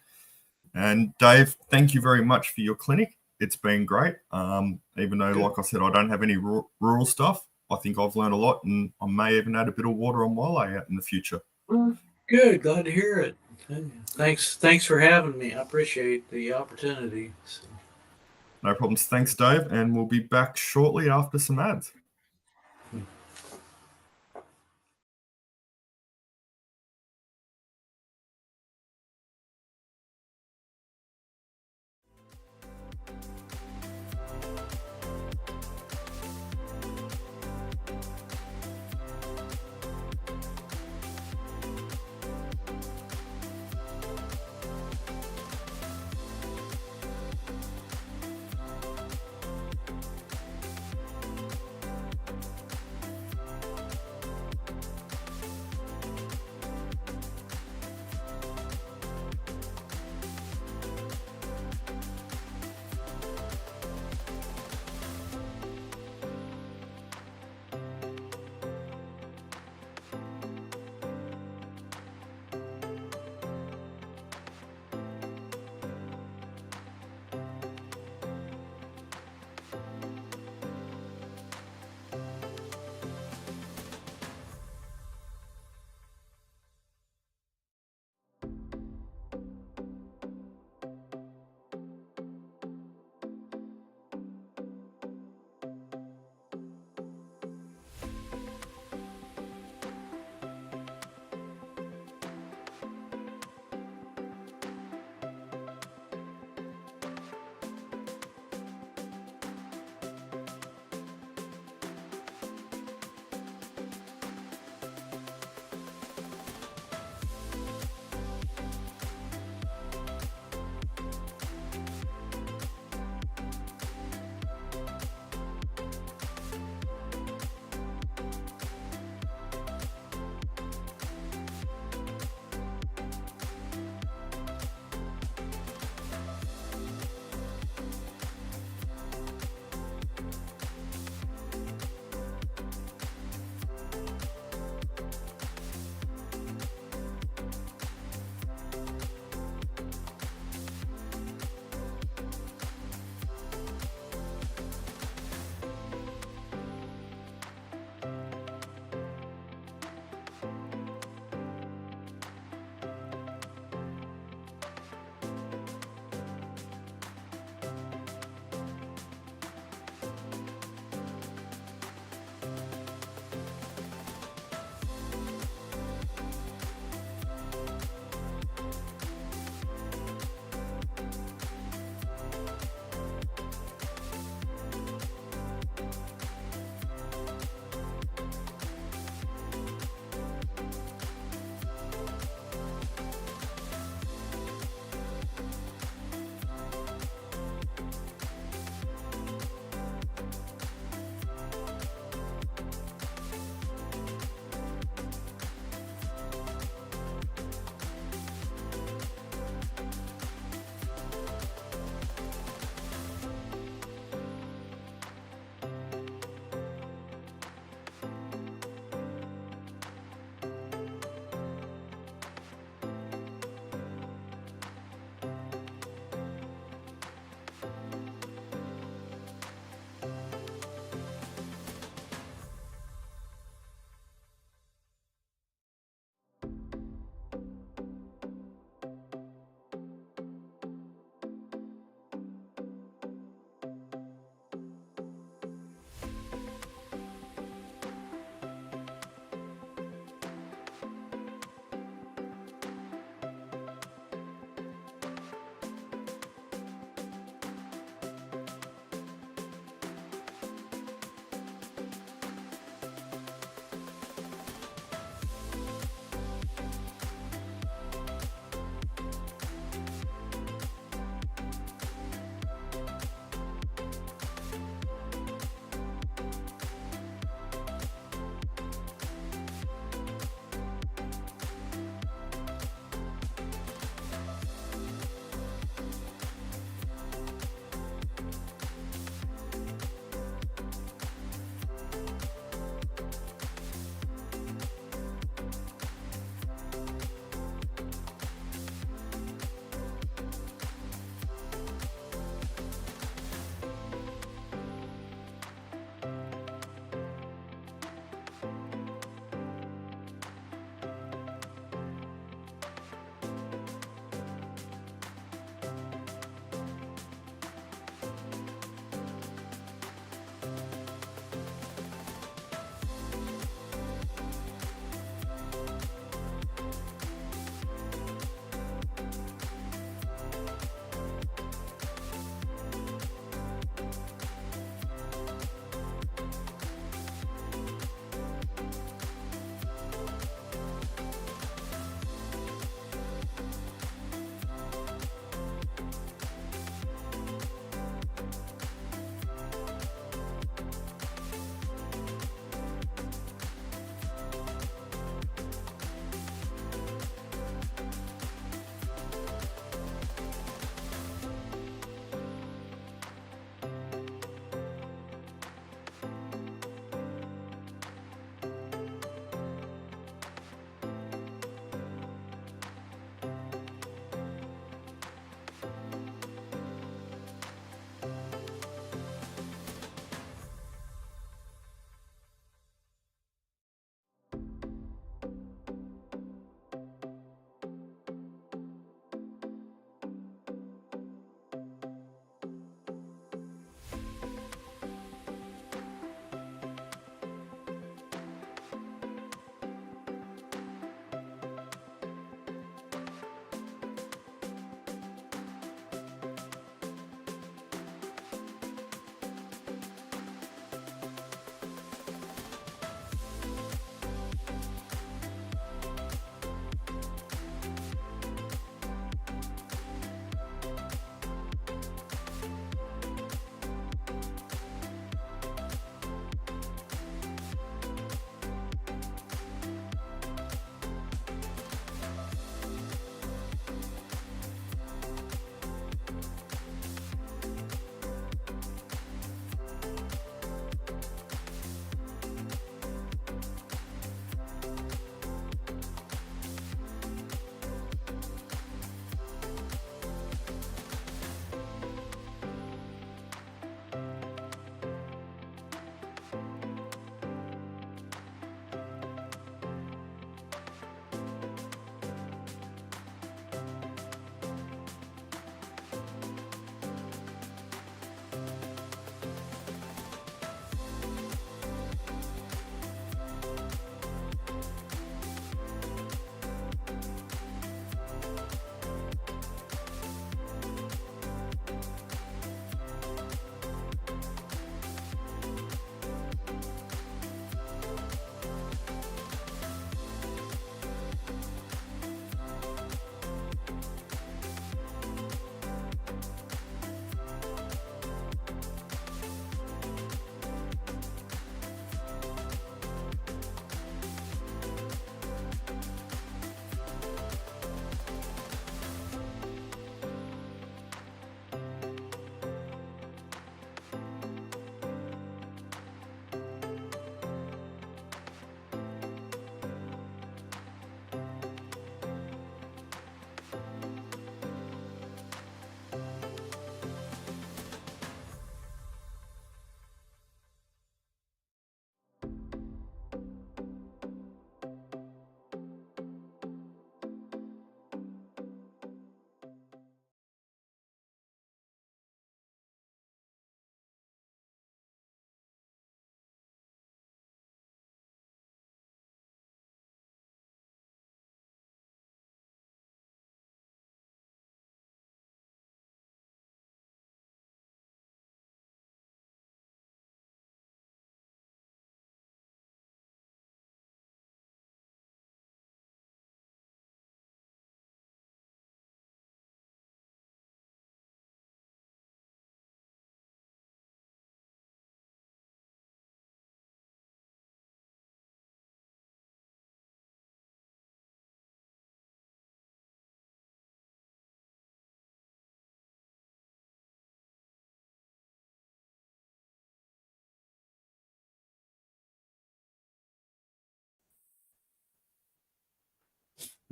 Speaker 1: And Dave, thank you very much for your clinic. It's been great. Even though, like I said, I don't have any rural stuff, I think I've learned a lot, and I may even add a bit of water on my layout in the future.
Speaker 2: Good. Glad to hear it. Thanks for having me. I appreciate the opportunity. So.
Speaker 1: No problems. Thanks, Dave. And we'll be back shortly after some ads.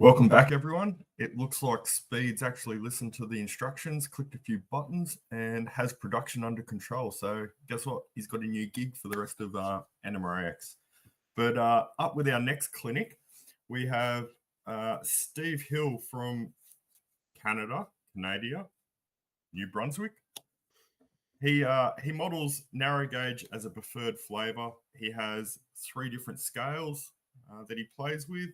Speaker 1: Welcome back, everyone. It looks like Speed's actually listened to the instructions, clicked a few buttons, and has production under control. So guess what? He's got a new gig for the rest of NMRAx. But up with our next clinic, we have Steve Hill from Canada, New Brunswick. He models narrow gauge as a preferred flavor. He has 3 different scales that he plays with.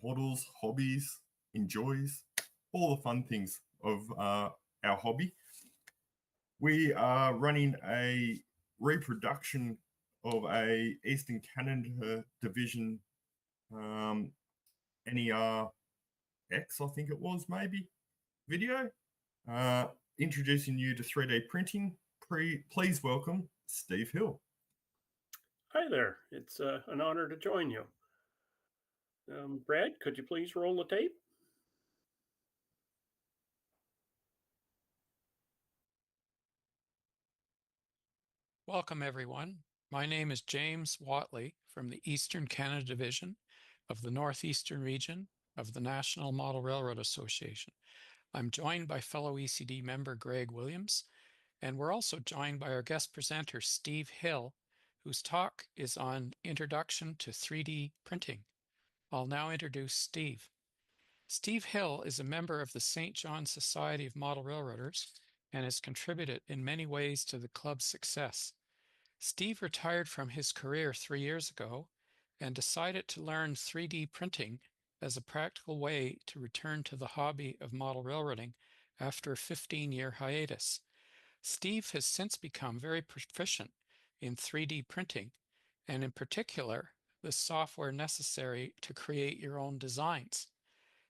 Speaker 1: Models, hobbies, enjoys, all the fun things of our hobby. We are running a reproduction of a Eastern Canada Division NERX, I think it was, maybe, video. Introducing you to 3D printing. Please welcome Steve Hill.
Speaker 3: Hi there. It's an honor to join you. Brad, could you please roll the tape?
Speaker 4: Welcome, everyone. My name is James Watley from the Eastern Canada Division of the Northeastern Region of the National Model Railroad Association. I'm joined by fellow ECD member Greg Williams, and we're also joined by our guest presenter, Steve Hill, whose talk is on Introduction to 3D Printing. I'll now introduce Steve. Steve Hill is a member of the St. John Society of Model Railroaders and has contributed in many ways to the club's success. Steve retired from his career 3 years ago and decided to learn 3D printing as a practical way to return to the hobby of model railroading after a 15-year hiatus. Steve has since become very proficient in 3D printing, and in particular, the software necessary to create your own designs.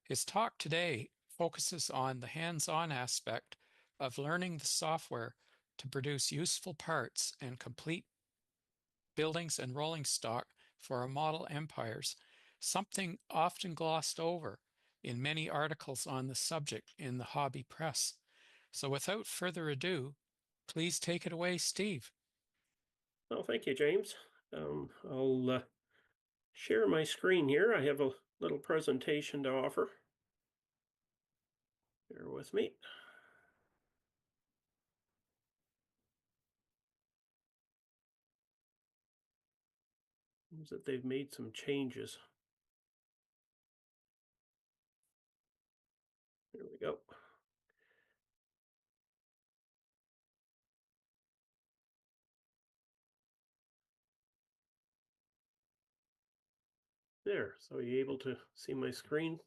Speaker 4: His talk today focuses on the hands-on aspect of learning the software to produce useful parts and complete buildings and rolling stock for our model empires, something often glossed over in many articles on the subject in the hobby press. So without further ado, please take it away, Steve.
Speaker 3: Well, thank you, James. I'll share my screen here. I have a little presentation to offer. Bear with me. Seems that they've made some changes. There we go. There, so are you able to see my screen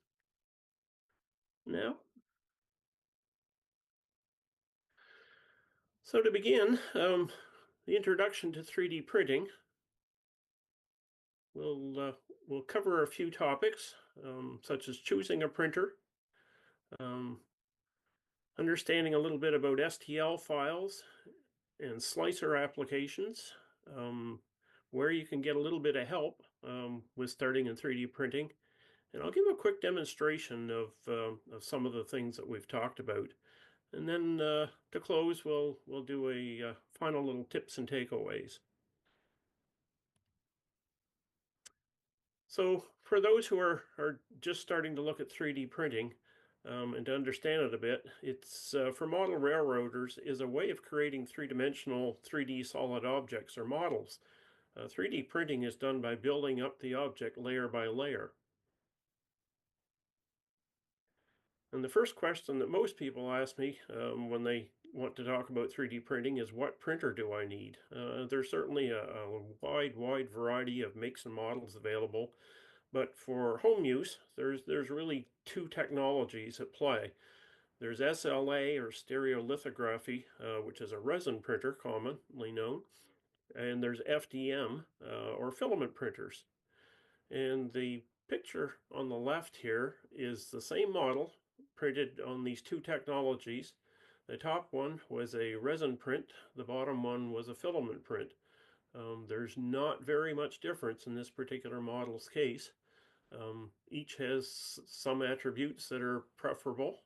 Speaker 3: now? So to begin, the introduction to 3D printing. We'll cover a few topics, such as choosing a printer, understanding a little bit about STL files and slicer applications, where you can get a little bit of help with starting in 3D printing. And I'll give a quick demonstration of some of the things that we've talked about. And then to close, we'll do a final little tips and takeaways. So for those who are just starting to look at 3D printing and to understand it a bit, it's for model railroaders is a way of creating three-dimensional 3D solid objects or models. 3D printing is done by building up the object layer by layer. And the first question that most people ask me when they want to talk about 3D printing is, what printer do I need? There's certainly a wide variety of makes and models available, but for home use, there's really 2 technologies at play. There's SLA, or stereolithography, which is a resin printer commonly known, and there's FDM, or filament printers. And the picture on the left here is the same model printed on these 2 technologies. The top one was a resin print, the bottom one was a filament print. There's not very much difference in this particular model's case. Each has some attributes that are preferable,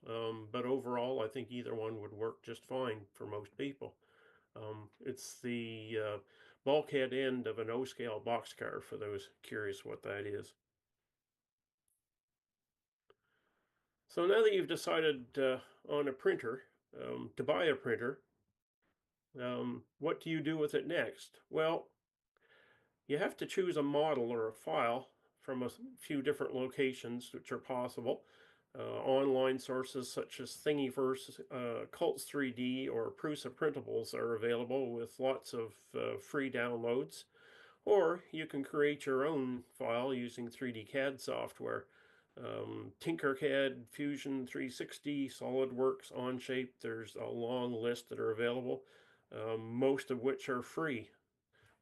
Speaker 3: but overall I think either one would work just fine for most people. It's the bulkhead end of an O-scale boxcar, for those curious what that is. So now that you've decided on a printer, to buy a printer, what do you do with it next? Well, you have to choose a model or a file from a few different locations, which are possible. Online sources such as Thingiverse, Cults 3D, or Prusa Printables are available with lots of free downloads. Or you can create your own file using 3D CAD software. Tinkercad, Fusion 360, SolidWorks, Onshape, there's a long list that are available, most of which are free,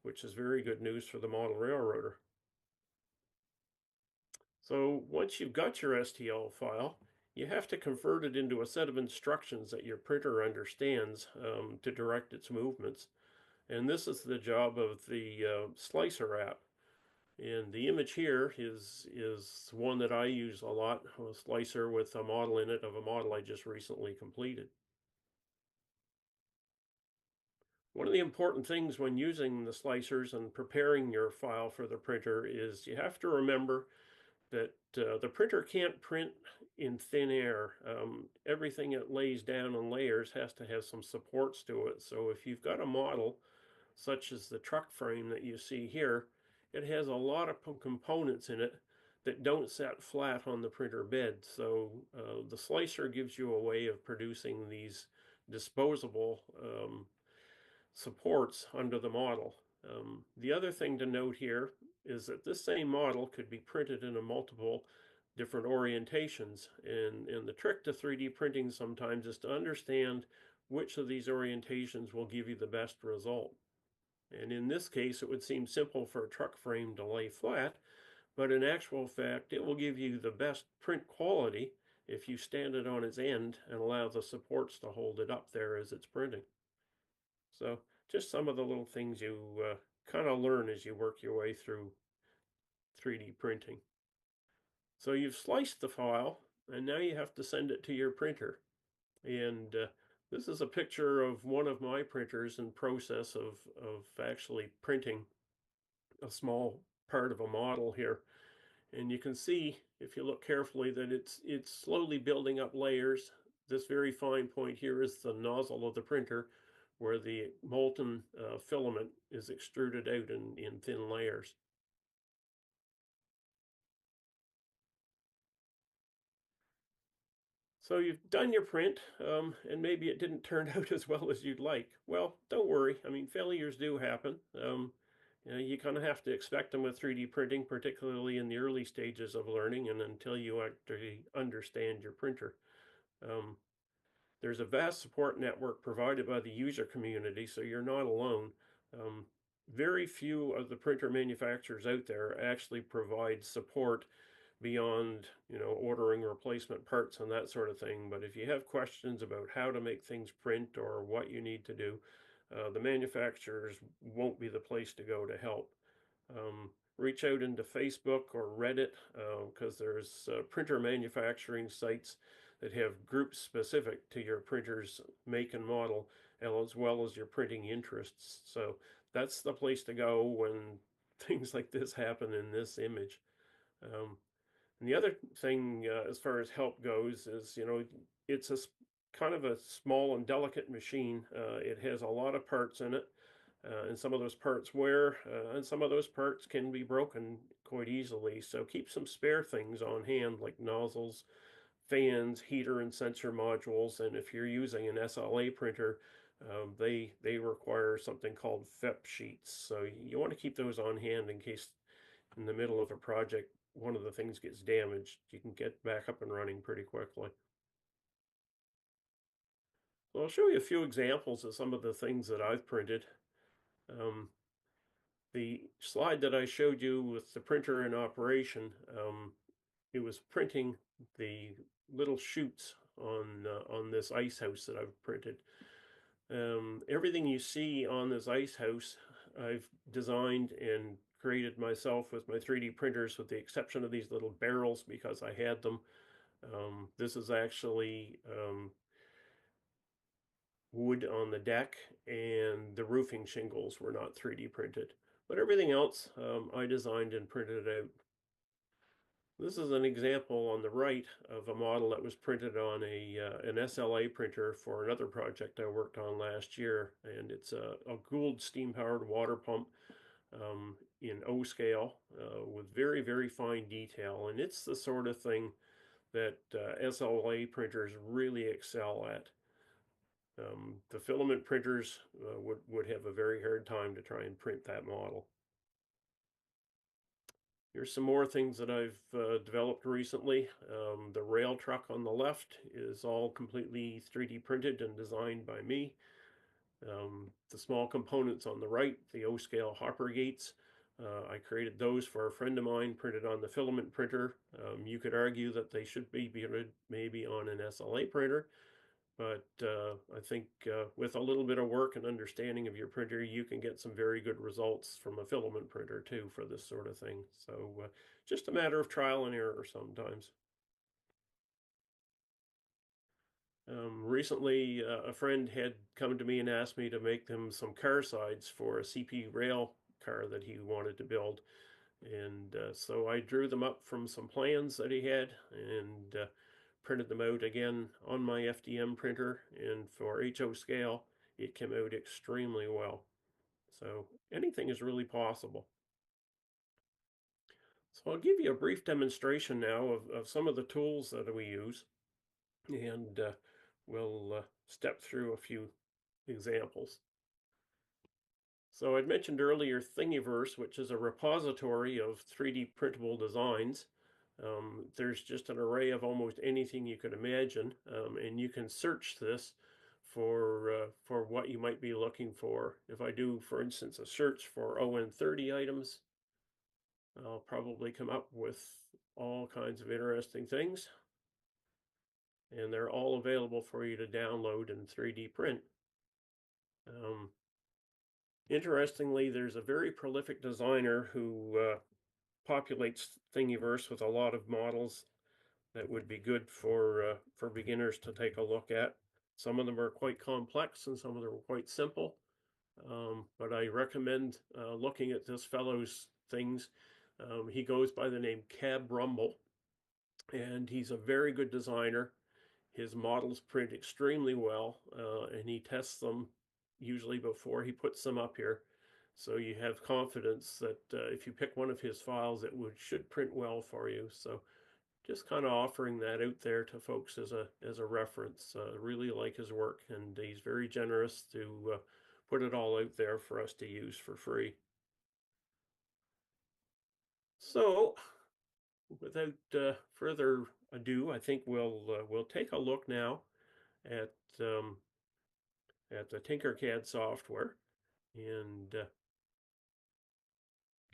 Speaker 3: which is very good news for the model railroader. So once you've got your STL file, you have to convert it into a set of instructions that your printer understands to direct its movements. And this is the job of the Slicer app. And the image here is one that I use a lot, a slicer with a model in it of a model I just recently completed. One of the important things when using the slicers and preparing your file for the printer is you have to remember that the printer can't print in thin air. Everything it lays down in layers has to have some supports to it. So if you've got a model such as the truck frame that you see here, it has a lot of components in it that don't set flat on the printer bed. So the slicer gives you a way of producing these disposable supports under the model. The other thing to note here is that this same model could be printed in a multiple different orientations. And the trick to 3D printing sometimes is to understand which of these orientations will give you the best result. And in this case, it would seem simple for a truck frame to lay flat, but in actual fact, it will give you the best print quality if you stand it on its end and allow the supports to hold it up there as it's printing. So just some of the little things you kind of learn as you work your way through 3D printing. So you've sliced the file, and now you have to send it to your printer. And this is a picture of one of my printers in process of actually printing a small part of a model here. And you can see, if you look carefully, that it's slowly building up layers. This very fine point here is the nozzle of the printer, where the molten filament is extruded out in thin layers. So you've done your print, and maybe it didn't turn out as well as you'd like. Well, don't worry. I mean, failures do happen. You kind of have to expect them with 3D printing, particularly in the early stages of learning and until you actually understand your printer. There's a vast support network provided by the user community, so you're not alone. Very few of the printer manufacturers out there actually provide support beyond, ordering replacement parts and that sort of thing. But if you have questions about how to make things print or what you need to do, the manufacturers won't be the place to go to help. Reach out into Facebook or Reddit, because there's printer manufacturing sites that have groups specific to your printer's make and model, as well as your printing interests. So that's the place to go when things like this happen in this image. And the other thing, as far as help goes, is, it's a kind of a small and delicate machine. It has a lot of parts in it, and some of those parts wear, and some of those parts can be broken quite easily. So keep some spare things on hand, like nozzles, fans, heater and sensor modules. And if you're using an SLA printer, they require something called FEP sheets. So you want to keep those on hand in case in the middle of a project one of the things gets damaged. You can get back up and running pretty quickly. So I'll show you a few examples of some of the things that I've printed. The slide that I showed you with the printer in operation, it was printing the little chutes on this ice house that I've printed. Everything you see on this ice house, I've designed and created myself with my 3D printers, with the exception of these little barrels because I had them. This is actually wood on the deck, and the roofing shingles were not 3D printed. But everything else I designed and printed out. This is an example on the right of a model that was printed on an SLA printer for another project I worked on last year, and it's a Gould steam-powered water pump in O scale with very, very fine detail, and it's the sort of thing that SLA printers really excel at. The filament printers would have a very hard time to try and print that model. Here's some more things that I've developed recently. The rail truck on the left is all completely 3D printed and designed by me. The small components on the right, the O-scale hopper gates, I created those for a friend of mine, printed on the filament printer. You could argue that they should be printed maybe on an SLA printer, but I think with a little bit of work and understanding of your printer, you can get some very good results from a filament printer too for this sort of thing. So just a matter of trial and error sometimes. Recently, a friend had come to me and asked me to make them some car sides for a CP rail car that he wanted to build. And so I drew them up from some plans that he had and printed them out again on my FDM printer. And for HO scale, it came out extremely well. So anything is really possible. So I'll give you a brief demonstration now of some of the tools that we use. And we'll step through a few examples. So I'd mentioned earlier Thingiverse, which is a repository of 3D printable designs. There's just an array of almost anything you could imagine, and you can search this for what you might be looking for. If I do, for instance, a search for ON30 items, I'll probably come up with all kinds of interesting things. And they're all available for you to download and 3D print. Interestingly, there's a very prolific designer who populates Thingiverse with a lot of models that would be good for beginners to take a look at. Some of them are quite complex and some of them are quite simple. But I recommend looking at this fellow's things. He goes by the name Cab Rumble, and he's a very good designer. His models print extremely well, and he tests them usually before he puts them up here. So you have confidence that if you pick one of his files, it should print well for you. So just kind of offering that out there to folks as a reference. Really like his work, and he's very generous to put it all out there for us to use for free. So without further ado, I think we'll take a look now at the Tinkercad software and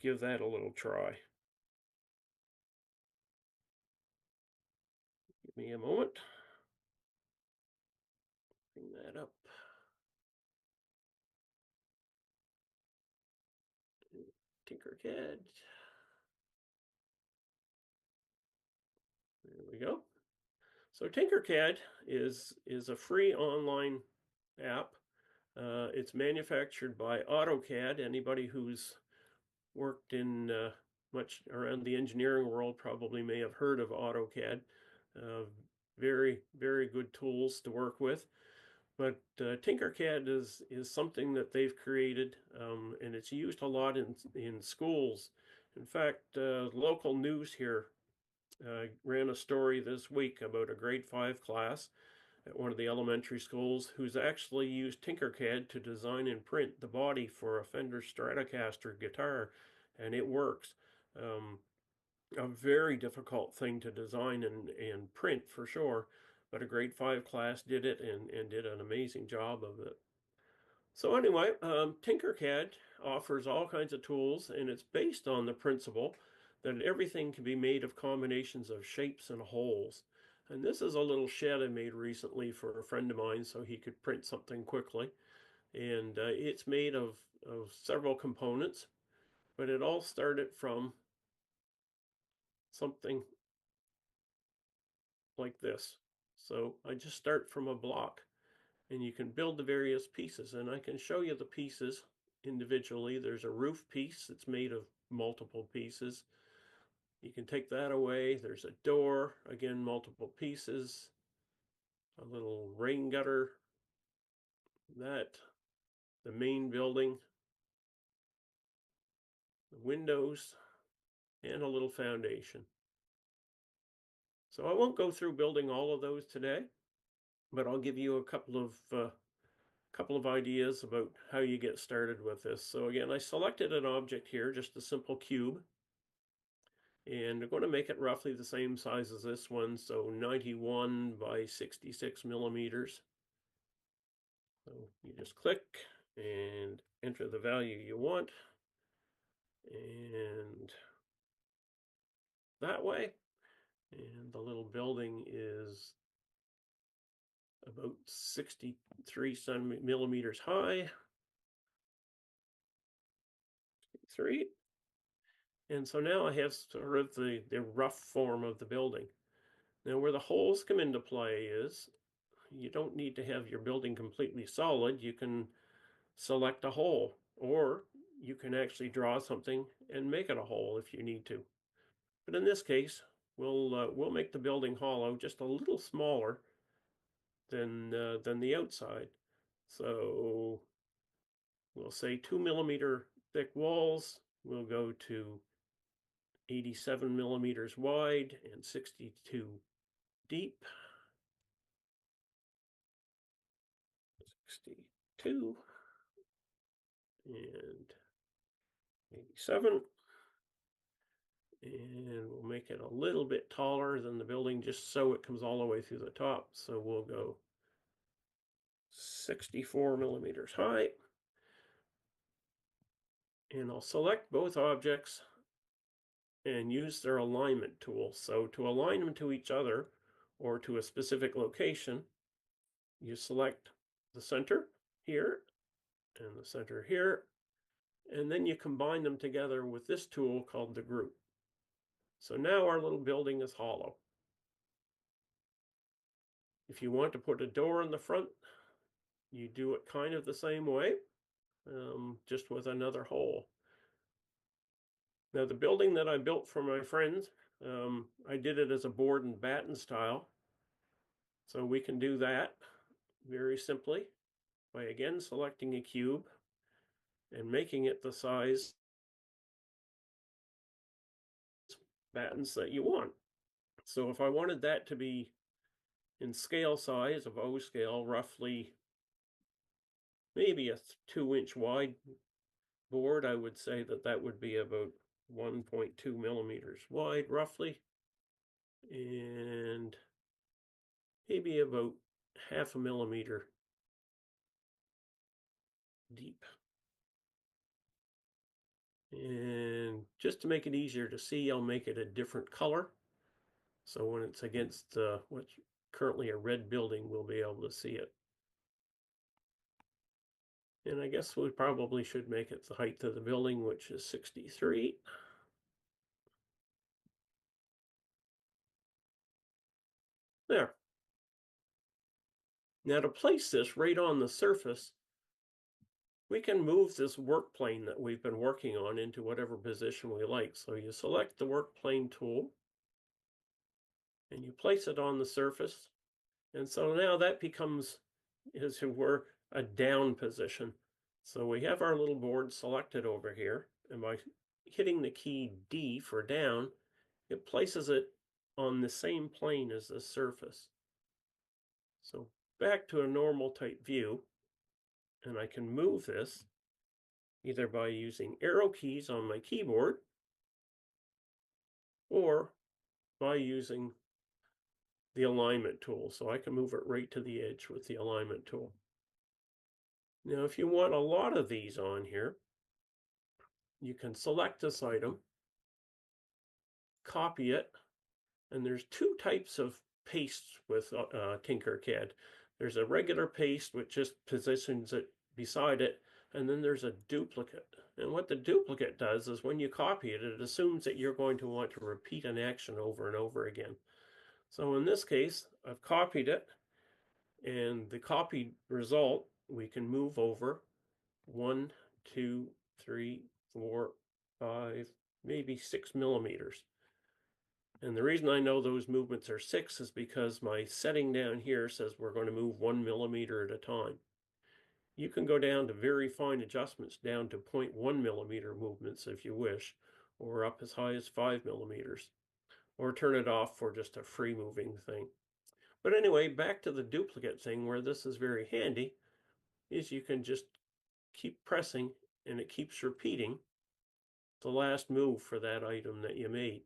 Speaker 3: give that a little try. Give me a moment. Bring that up. Tinkercad. There we go. So Tinkercad is a free online app. It's manufactured by AutoCAD. Anybody who's worked in much around the engineering world probably may have heard of AutoCAD. Very, very good tools to work with. But Tinkercad is something that they've created, and it's used a lot in schools. In fact, local news here ran a story this week about a grade 5 class at one of the elementary schools who's actually used Tinkercad to design and print the body for a Fender Stratocaster guitar, and it works. A very difficult thing to design and print for sure, but a grade 5 class did it and did an amazing job of it. So anyway, Tinkercad offers all kinds of tools, and it's based on the principle that everything can be made of combinations of shapes and holes. And this is a little shed I made recently for a friend of mine so he could print something quickly. And it's made of several components, but it all started from something like this. So I just start from a block, and you can build the various pieces, and I can show you the pieces individually. There's a roof piece that's made of multiple pieces. You can take that away. There's a door, again, multiple pieces, a little rain gutter, that, the main building, the windows, and a little foundation. So I won't go through building all of those today, but I'll give you a couple of ideas about how you get started with this. So again, I selected an object here, just a simple cube, and I'm going to make it roughly the same size as this one, so 91 by 66 millimeters. So you just click and enter the value you want, and that way. And the little building is about 63 millimeters high. 3. And so now I have sort of the rough form of the building. Now where the holes come into play is you don't need to have your building completely solid. You can select a hole, or you can actually draw something and make it a hole if you need to. But in this case, we'll make the building hollow just a little smaller than the outside. So we'll say 2 millimeter thick walls. We'll go to 87 millimeters wide and 62 deep. 62 and 87. And we'll make it a little bit taller than the building just so it comes all the way through the top. So we'll go 64 millimeters high. And I'll select both objects and use their alignment tool. So to align them to each other or to a specific location, you select the center here and the center here, and then you combine them together with this tool called the group. So now our little building is hollow. If you want to put a door in the front, you do it kind of the same way, just with another hole. Now the building that I built for my friends, I did it as a board and batten style. So we can do that very simply by again selecting a cube and making it the size battens that you want. So if I wanted that to be in scale size of O scale, roughly maybe a 2-inch wide board, I would say that would be about 1.2 millimeters wide roughly, and maybe about 0.5 millimeter deep. And just to make it easier to see, I'll make it a different color. So when it's against what's currently a red building, we'll be able to see it. And I guess we probably should make it the height of the building, which is 63. There. Now to place this right on the surface, we can move this work plane that we've been working on into whatever position we like. So you select the work plane tool and you place it on the surface. And so now that becomes, as it were, a down position. So we have our little board selected over here, and by hitting the key D for down, it places it on the same plane as the surface. So back to a normal type view, and I can move this either by using arrow keys on my keyboard or by using the alignment tool. So I can move it right to the edge with the alignment tool. Now, if you want a lot of these on here, you can select this item, copy it, and there's 2 types of pastes with Tinkercad. There's a regular paste which just positions it beside it, and then there's a duplicate. And what the duplicate does is when you copy it, it assumes that you're going to want to repeat an action over and over again. So in this case, I've copied it, and the copied result we can move over 1, 2, 3, 4, 5, maybe 6 millimeters. And the reason I know those movements are 6 is because my setting down here says we're going to move 1 millimeter at a time. You can go down to very fine adjustments, down to 0.1 millimeter movements if you wish, or up as high as 5 millimeters, or turn it off for just a free moving thing. But anyway, back to the duplicate thing, where this is very handy, is you can just keep pressing and it keeps repeating the last move for that item that you made.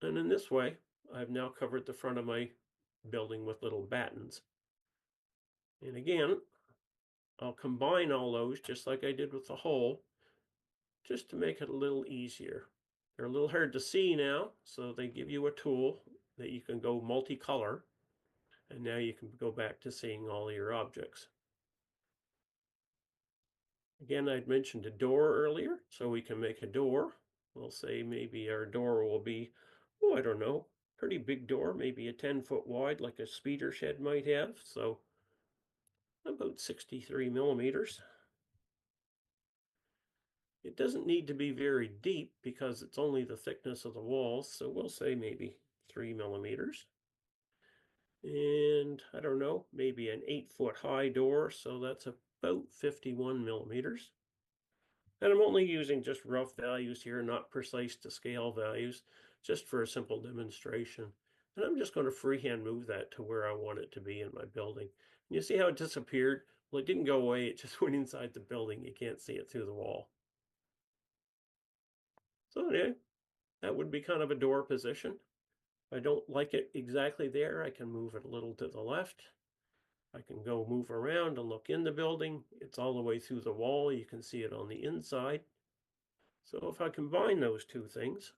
Speaker 3: And in this way, I've now covered the front of my building with little battens. And again, I'll combine all those just like I did with the hole, just to make it a little easier. They're a little hard to see now, so they give you a tool that you can go multicolor, and now you can go back to seeing all your objects. Again, I'd mentioned a door earlier, so we can make a door. We'll say maybe our door will be, oh, I don't know, pretty big door, maybe a 10-foot wide like a speeder shed might have, so about 63 millimeters. It doesn't need to be very deep because it's only the thickness of the walls, so we'll say maybe 3 millimeters. And I don't know, maybe an 8-foot high door, so that's about 51 millimeters. And I'm only using just rough values here, not precise to scale values, just for a simple demonstration. And I'm just going to freehand move that to where I want it to be in my building. And you see how it disappeared? Well, it didn't go away, it just went inside the building. You can't see it through the wall. So anyway, that would be kind of a door position. If I don't like it exactly there, I can move it a little to the left. I can go move around and look in the building. It's all the way through the wall. You can see it on the inside. So if I combine those two things,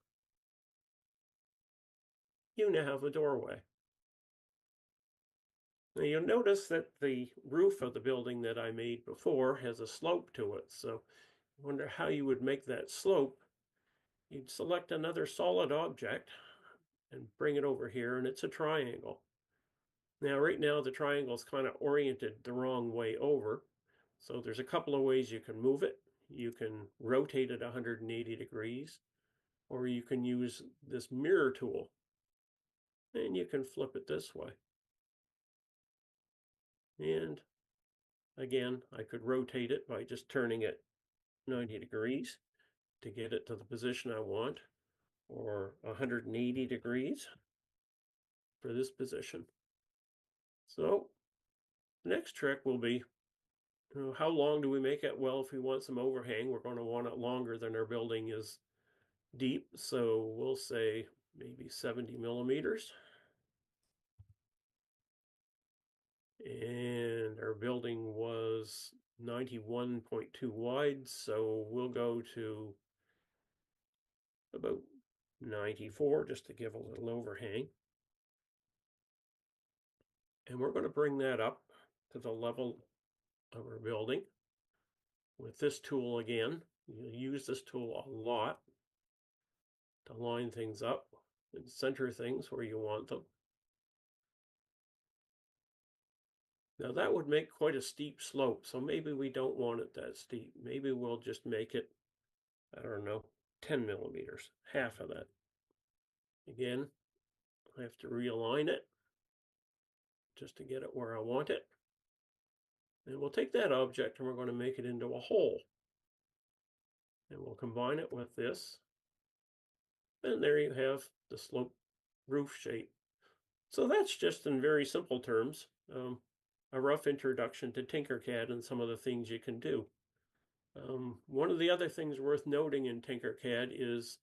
Speaker 3: you now have a doorway. Now you'll notice that the roof of the building that I made before has a slope to it. So I wonder how you would make that slope. You'd select another solid object and bring it over here, and it's a triangle. Now, right now, the triangle is kind of oriented the wrong way over. So there's a couple of ways you can move it. You can rotate it 180 degrees, or you can use this mirror tool, and you can flip it this way. And again, I could rotate it by just turning it 90 degrees to get it to the position I want, or 180 degrees for this position. So the next trick will be, how long do we make it? Well, if we want some overhang, we're going to want it longer than our building is deep. So we'll say maybe 70 millimeters. And our building was 91.2 wide, so we'll go to about 94 just to give a little overhang. And we're going to bring that up to the level of our building with this tool again. You'll use this tool a lot to line things up and center things where you want them. Now that would make quite a steep slope, so maybe we don't want it that steep. Maybe we'll just make it, I don't know, 10 millimeters, half of that. Again, I have to realign it just to get it where I want it. And we'll take that object and we're going to make it into a hole. And we'll combine it with this. And there you have the slope roof shape. So that's just in very simple terms, a rough introduction to Tinkercad and some of the things you can do. One of the other things worth noting in Tinkercad is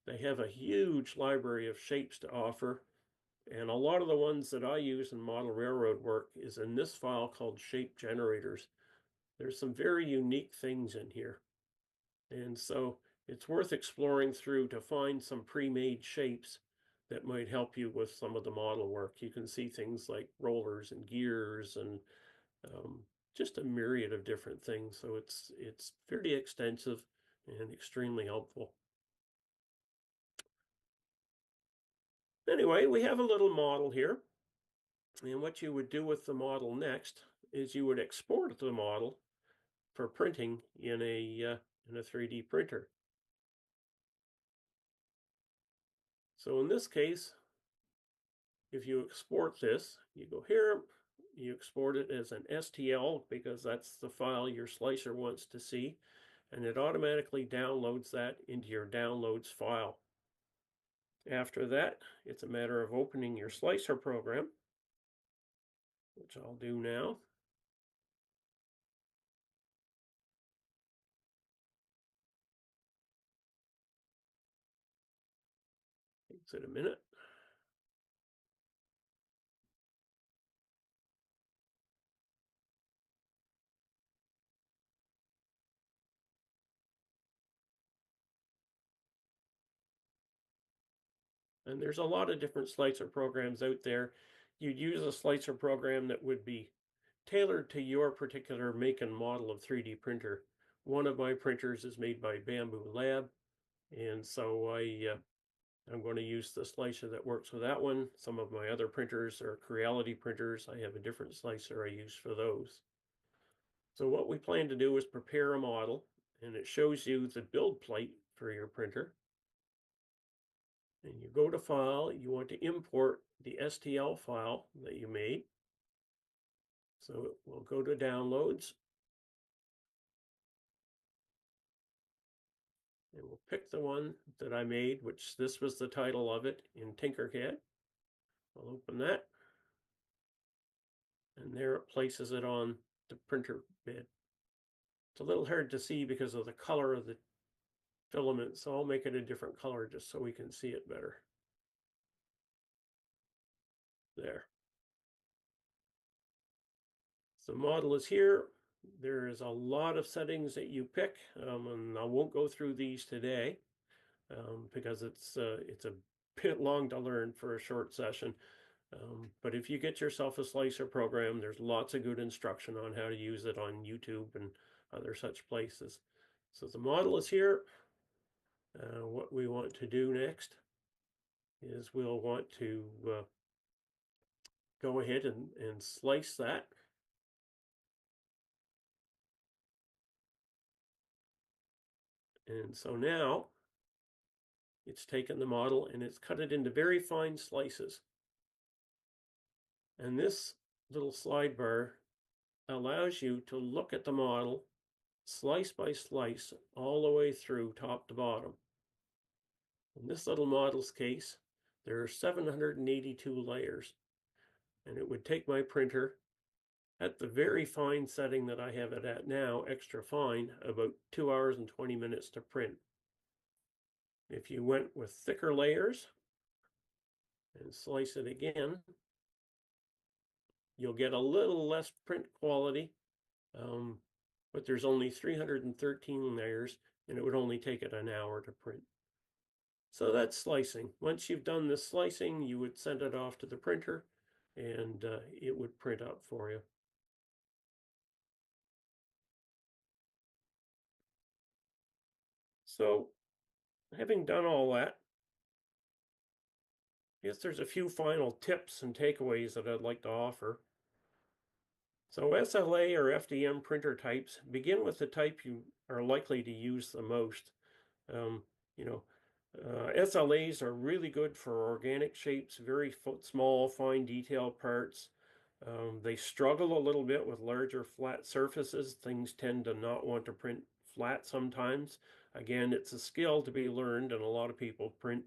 Speaker 3: they have a huge library of shapes to offer. And a lot of the ones that I use in model railroad work is in this file called shape generators. There's some very unique things in here. And so it's worth exploring through to find some pre-made shapes that might help you with some of the model work. You can see things like rollers and gears and just a myriad of different things. So it's pretty extensive and extremely helpful. Anyway, we have a little model here. And what you would do with the model next is you would export the model for printing in a 3D printer. So in this case, if you export this, you go here, you export it as an STL because that's the file your slicer wants to see, and it automatically downloads that into your downloads file. After that, it's a matter of opening your slicer program, which I'll do now. Takes it a minute. And there's a lot of different slicer programs out there. You'd use a slicer program that would be tailored to your particular make and model of 3D printer. One of my printers is made by Bamboo Lab, and so I'm going to use the slicer that works with that one. Some of my other printers are Creality printers. I have a different slicer I use for those. So what we plan to do is prepare a model, and it shows you the build plate for your printer. And you go to File, you want to import the STL file that you made. So we'll go to Downloads. And we'll pick the one that I made, which this was the title of it in Tinkercad. I'll open that. And there it places it on the printer bed. It's a little hard to see because of the color of the filament, so I'll make it a different color just so we can see it better. There. The model is here. There is a lot of settings that you pick, and I won't go through these today because it's a bit long to learn for a short session. But if you get yourself a slicer program, there's lots of good instruction on how to use it on YouTube and other such places. So the model is here. What we want to do next is we'll want to go ahead and slice that. And so now it's taken the model and it's cut it into very fine slices. And this little slide bar allows you to look at the model slice by slice all the way through top to bottom. In this little model's case, there are 782 layers, and it would take my printer at the very fine setting that I have it at now, extra fine, about 2 hours and 20 minutes to print. If you went with thicker layers and slice it again, you'll get a little less print quality, but there's only 313 layers, and it would only take it an hour to print. So that's slicing. Once you've done this slicing, you would send it off to the printer, and it would print up for you. So, having done all that, I guess there's a few final tips and takeaways that I'd like to offer. So SLA or FDM printer types, begin with the type you are likely to use the most. SLAs are really good for organic shapes, very small, fine detail parts. They struggle a little bit with larger flat surfaces. Things tend to not want to print flat sometimes. Again, it's a skill to be learned, and a lot of people print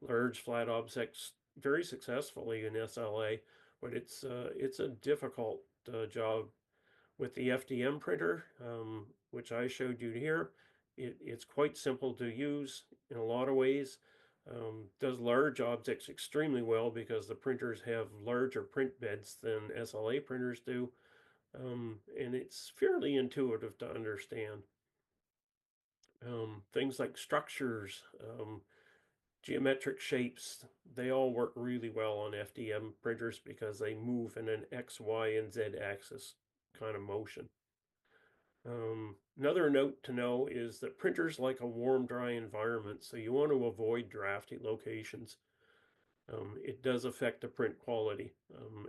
Speaker 3: large flat objects very successfully in SLA, but it's a difficult job. With the FDM printer, which I showed you here, it's quite simple to use in a lot of ways. Does large objects extremely well because the printers have larger print beds than SLA printers do, and it's fairly intuitive to understand. Things like structures, geometric shapes, they all work really well on FDM printers because they move in an X, Y, and Z axis kind of motion. Another note to know is that printers like a warm, dry environment, so you want to avoid drafty locations. It does affect the print quality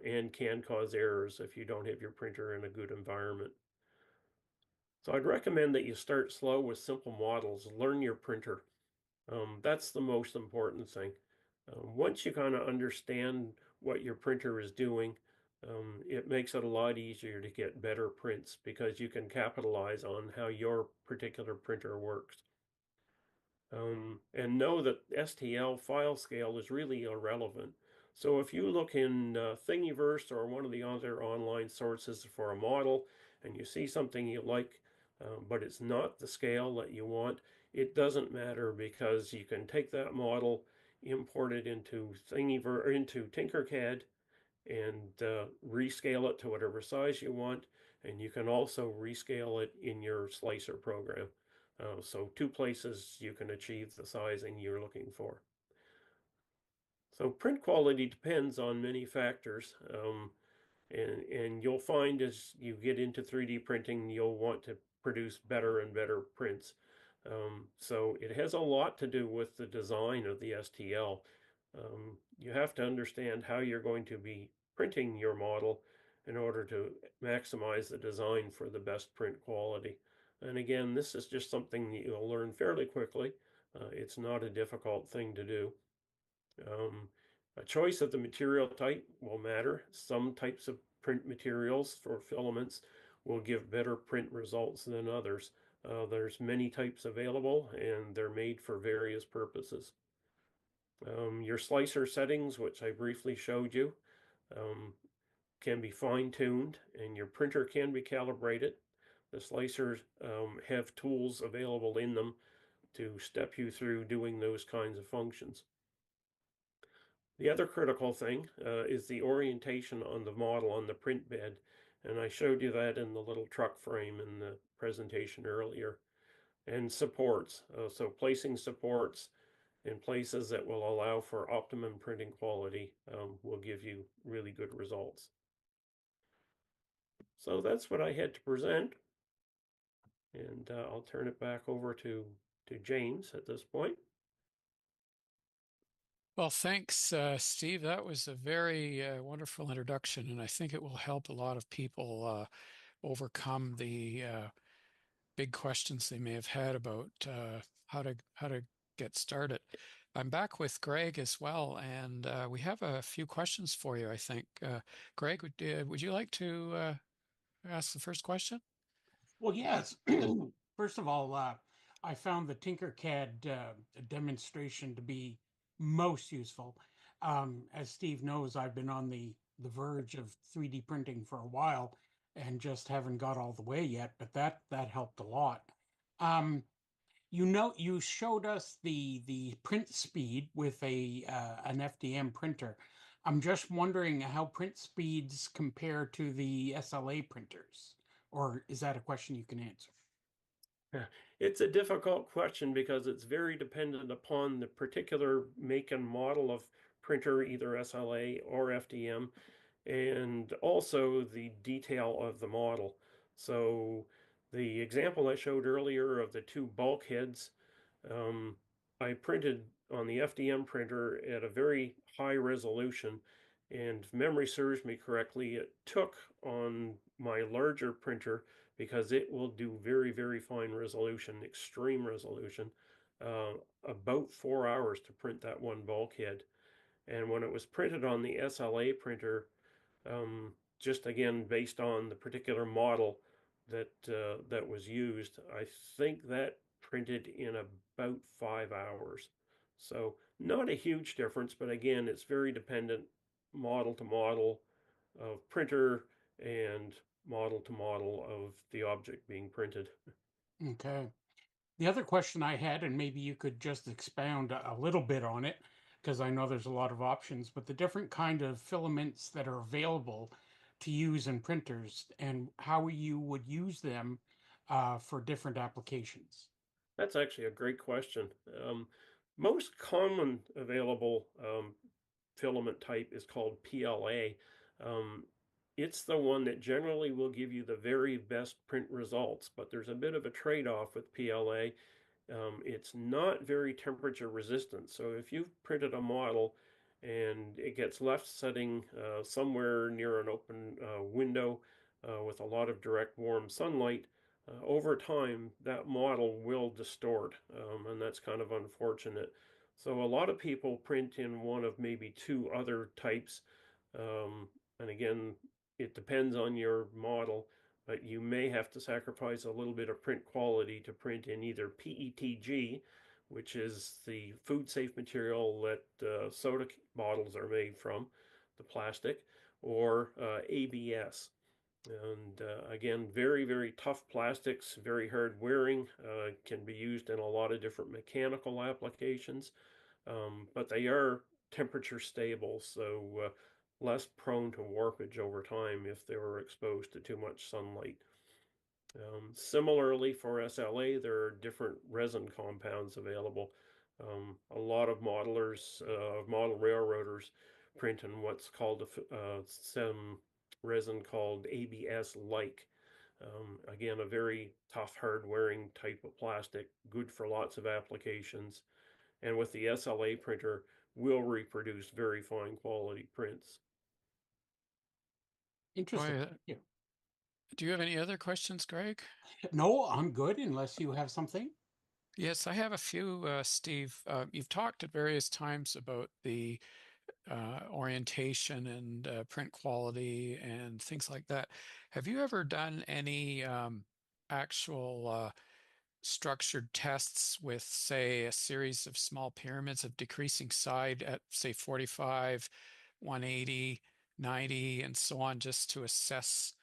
Speaker 3: and can cause errors if you don't have your printer in a good environment. So I'd recommend that you start slow with simple models. Learn your printer. That's the most important thing. Once you kind of understand what your printer is doing, it makes it a lot easier to get better prints because you can capitalize on how your particular printer works. And know that STL file scale is really irrelevant. So if you look in Thingiverse or one of the other online sources for a model and you see something you like, but it's not the scale that you want, it doesn't matter because you can take that model, import it into Tinkercad, and rescale it to whatever size you want. And you can also rescale it in your slicer program. So two places you can achieve the sizing you're looking for. So print quality depends on many factors. And you'll find as you get into 3D printing, you'll want to produce better and better prints. So it has a lot to do with the design of the STL. You have to understand how you're going to be printing your model in order to maximize the design for the best print quality. And again, this is just something that you'll learn fairly quickly. It's not a difficult thing to do. A choice of the material type will matter. Some types of print materials for filaments will give better print results than others. There's many types available and they're made for various purposes. Your slicer settings, which I briefly showed you, can be fine-tuned and your printer can be calibrated. The slicers have tools available in them to step you through doing those kinds of functions. The other critical thing is the orientation on the model on the print bed, and I showed you that in the little truck frame in the presentation earlier. And supports, so placing supports in places that will allow for optimum printing quality will give you really good results. So that's what I had to present, and I'll turn it back over to James at this point.
Speaker 4: Well, thanks, Steve. That was a very wonderful introduction, and I think it will help a lot of people overcome the big questions they may have had about how to get started. I'm back with Greg as well, and we have a few questions for you, I think. Greg, would you like to ask the first question?
Speaker 5: Well, yes. First of all, I found the Tinkercad demonstration to be most useful. As Steve knows, I've been on the verge of 3D printing for a while and just haven't got all the way yet, but that helped a lot. You showed us the print speed with an FDM printer. I'm just wondering how print speeds compare to the SLA printers, or is that a question you can answer?
Speaker 3: It's a difficult question because it's very dependent upon the particular make and model of printer, either SLA or FDM, and also the detail of the model. So the example I showed earlier of the two bulkheads, I printed on the FDM printer at a very high resolution, and if memory serves me correctly, it took on my larger printer, because it will do very, very fine resolution, extreme resolution, about 4 hours to print that one bulkhead. And when it was printed on the SLA printer, just again based on the particular model that was used, I think that printed in about 5 hours. So not a huge difference, but again, it's very dependent model to model of printer and model to model of the object being printed.
Speaker 5: Okay. The other question I had, and maybe you could just expound a little bit on it, because I know there's a lot of options, but the different kind of filaments that are available to use in printers and how you would use them for different applications.
Speaker 3: That's actually a great question. Most common available filament type is called PLA. It's the one that generally will give you the very best print results, but there's a bit of a trade-off with PLA. It's not very temperature resistant. So if you've printed a model and it gets left sitting somewhere near an open window with a lot of direct warm sunlight, over time that model will distort, and that's kind of unfortunate. So a lot of people print in one of maybe two other types. And again, it depends on your model, but you may have to sacrifice a little bit of print quality to print in either PETG, which is the food safe material that soda bottles are made from, the plastic, or ABS. And again, very, very tough plastics, very hard wearing, can be used in a lot of different mechanical applications, but they are temperature stable, so less prone to warpage over time if they were exposed to too much sunlight. Similarly, for SLA, there are different resin compounds available. A lot of modelers, model railroaders, print in what's called some resin called ABS-like. Again, a very tough, hard-wearing type of plastic, good for lots of applications. And with the SLA printer, will reproduce very fine quality prints.
Speaker 5: Interesting.
Speaker 4: Boy,
Speaker 5: Thank you.
Speaker 4: do you have any other questions, Greg?
Speaker 5: No, I'm good unless you have something.
Speaker 4: Yes, I have a few, Steve. You've talked at various times about the orientation and print quality and things like that. Have you ever done any actual structured tests with, say, a series of small pyramids of decreasing side at, say, 45, 180, 90, and so on, just to assess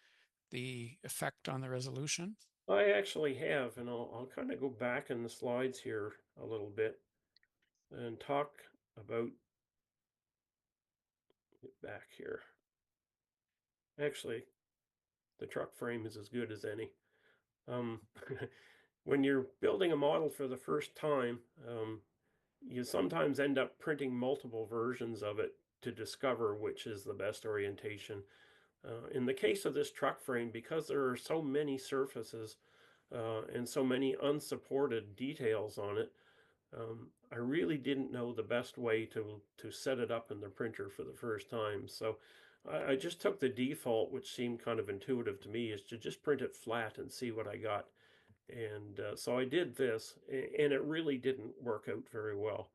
Speaker 4: the effect on the resolution?
Speaker 3: I actually have, and I'll kind of go back in the slides here a little bit and talk about back here. Actually, the truck frame is as good as any. When you're building a model for the first time, you sometimes end up printing multiple versions of it to discover which is the best orientation. In the case of this truck frame, because there are so many surfaces and so many unsupported details on it, I really didn't know the best way to set it up in the printer for the first time. So I just took the default, which seemed kind of intuitive to me, is to just print it flat and see what I got. And so I did this, and it really didn't work out very well.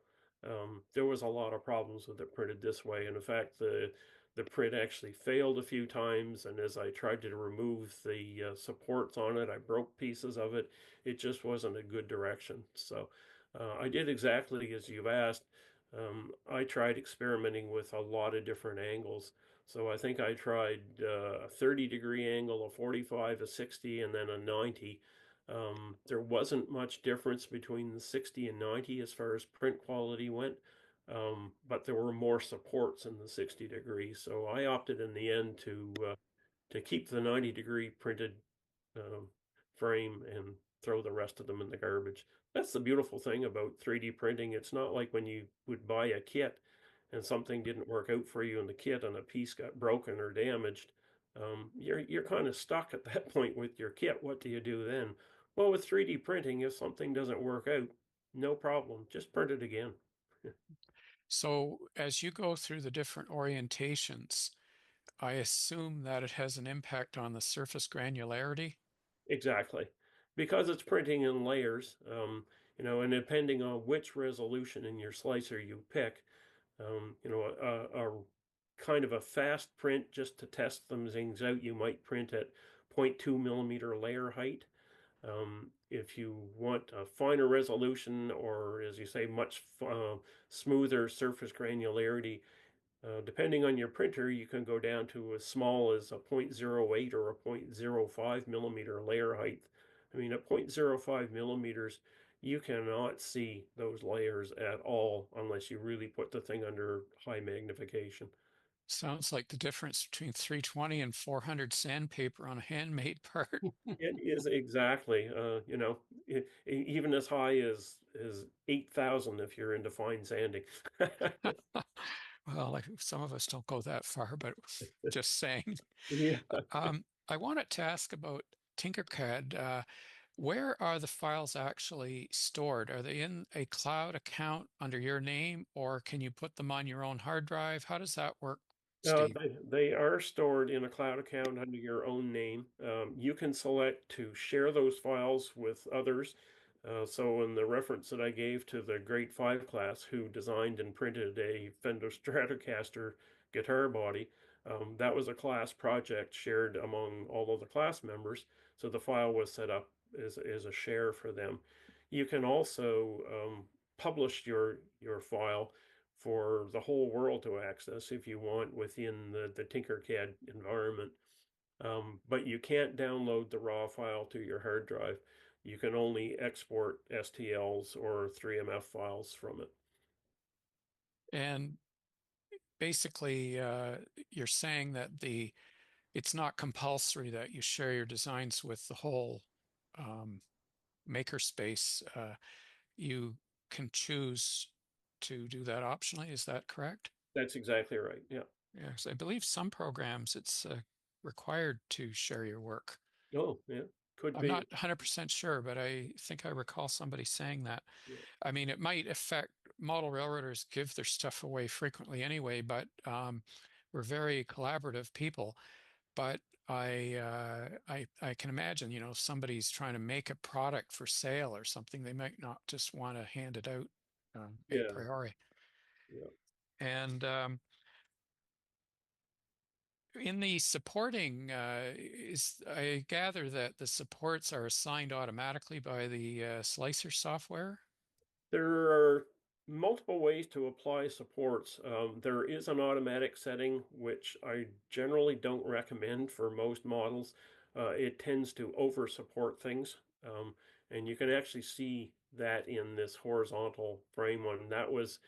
Speaker 3: There was a lot of problems with it printed this way. And in fact, the print actually failed a few times. And as I tried to remove the supports on it, I broke pieces of it. It just wasn't a good direction. So I did exactly as you've asked. I tried experimenting with a lot of different angles. So I think I tried a 30-degree angle, a 45, a 60, and then a 90. There wasn't much difference between the 60 and 90 as far as print quality went, but there were more supports in the 60 degree. So I opted in the end to keep the 90-degree printed frame and throw the rest of them in the garbage. That's the beautiful thing about 3D printing. It's not like when you would buy a kit and something didn't work out for you in the kit and a piece got broken or damaged. You're kind of stuck at that point with your kit. What do you do then? Well, with 3D printing, if something doesn't work out, no problem. Just print it again.
Speaker 4: So as you go through the different orientations, I assume that it has an impact on the surface granularity.
Speaker 3: Exactly. Because it's printing in layers, and depending on which resolution in your slicer you pick, a kind of a fast print just to test some things out, you might print at 0.2 millimeter layer height. If you want a finer resolution, or as you say, much smoother surface granularity, depending on your printer, you can go down to as small as a 0.08 or a 0.05 millimeter layer height. I mean, at 0.05 millimeters, you cannot see those layers at all unless you really put the thing under high magnification.
Speaker 4: Sounds like the difference between 320 and 400 sandpaper on a handmade part.
Speaker 3: It is exactly, even as high as 8,000 if you're into fine sanding.
Speaker 4: Well, some of us don't go that far, but just saying.
Speaker 3: Yeah.
Speaker 4: I wanted to ask about Tinkercad. Where are the files actually stored? Are they in a cloud account under your name, or can you put them on your own hard drive? How does that work, Steve?
Speaker 3: They are stored in a cloud account under your own name. You can select to share those files with others. So in the reference that I gave to the grade 5 class who designed and printed a Fender Stratocaster guitar body, that was a class project shared among all of the class members. So the file was set up as a share for them. You can also publish your file for the whole world to access if you want within the Tinkercad environment. But you can't download the raw file to your hard drive. You can only export STLs or 3MF files from it.
Speaker 4: And basically, you're saying that it's not compulsory that you share your designs with the whole makerspace. You can choose to do that optionally. Is that correct?
Speaker 3: That's exactly right. Yeah.
Speaker 4: Yes, I believe some programs it's required to share your work.
Speaker 3: Oh, yeah. Could
Speaker 4: I'm
Speaker 3: be.
Speaker 4: not 100% sure, but I think I recall somebody saying that.
Speaker 3: Yeah.
Speaker 4: I mean, it might affect model railroaders give their stuff away frequently anyway, but we're very collaborative people. But I can imagine, you know, if somebody's trying to make a product for sale or something, they might not just want to hand it out a
Speaker 3: Yeah.
Speaker 4: priori.
Speaker 3: Yeah.
Speaker 4: And in the supporting, I gather that the supports are assigned automatically by the slicer software.
Speaker 3: There are multiple ways to apply supports. There is an automatic setting, which I generally don't recommend for most models. It tends to over support things. And you can actually see that in this horizontal frame one. That was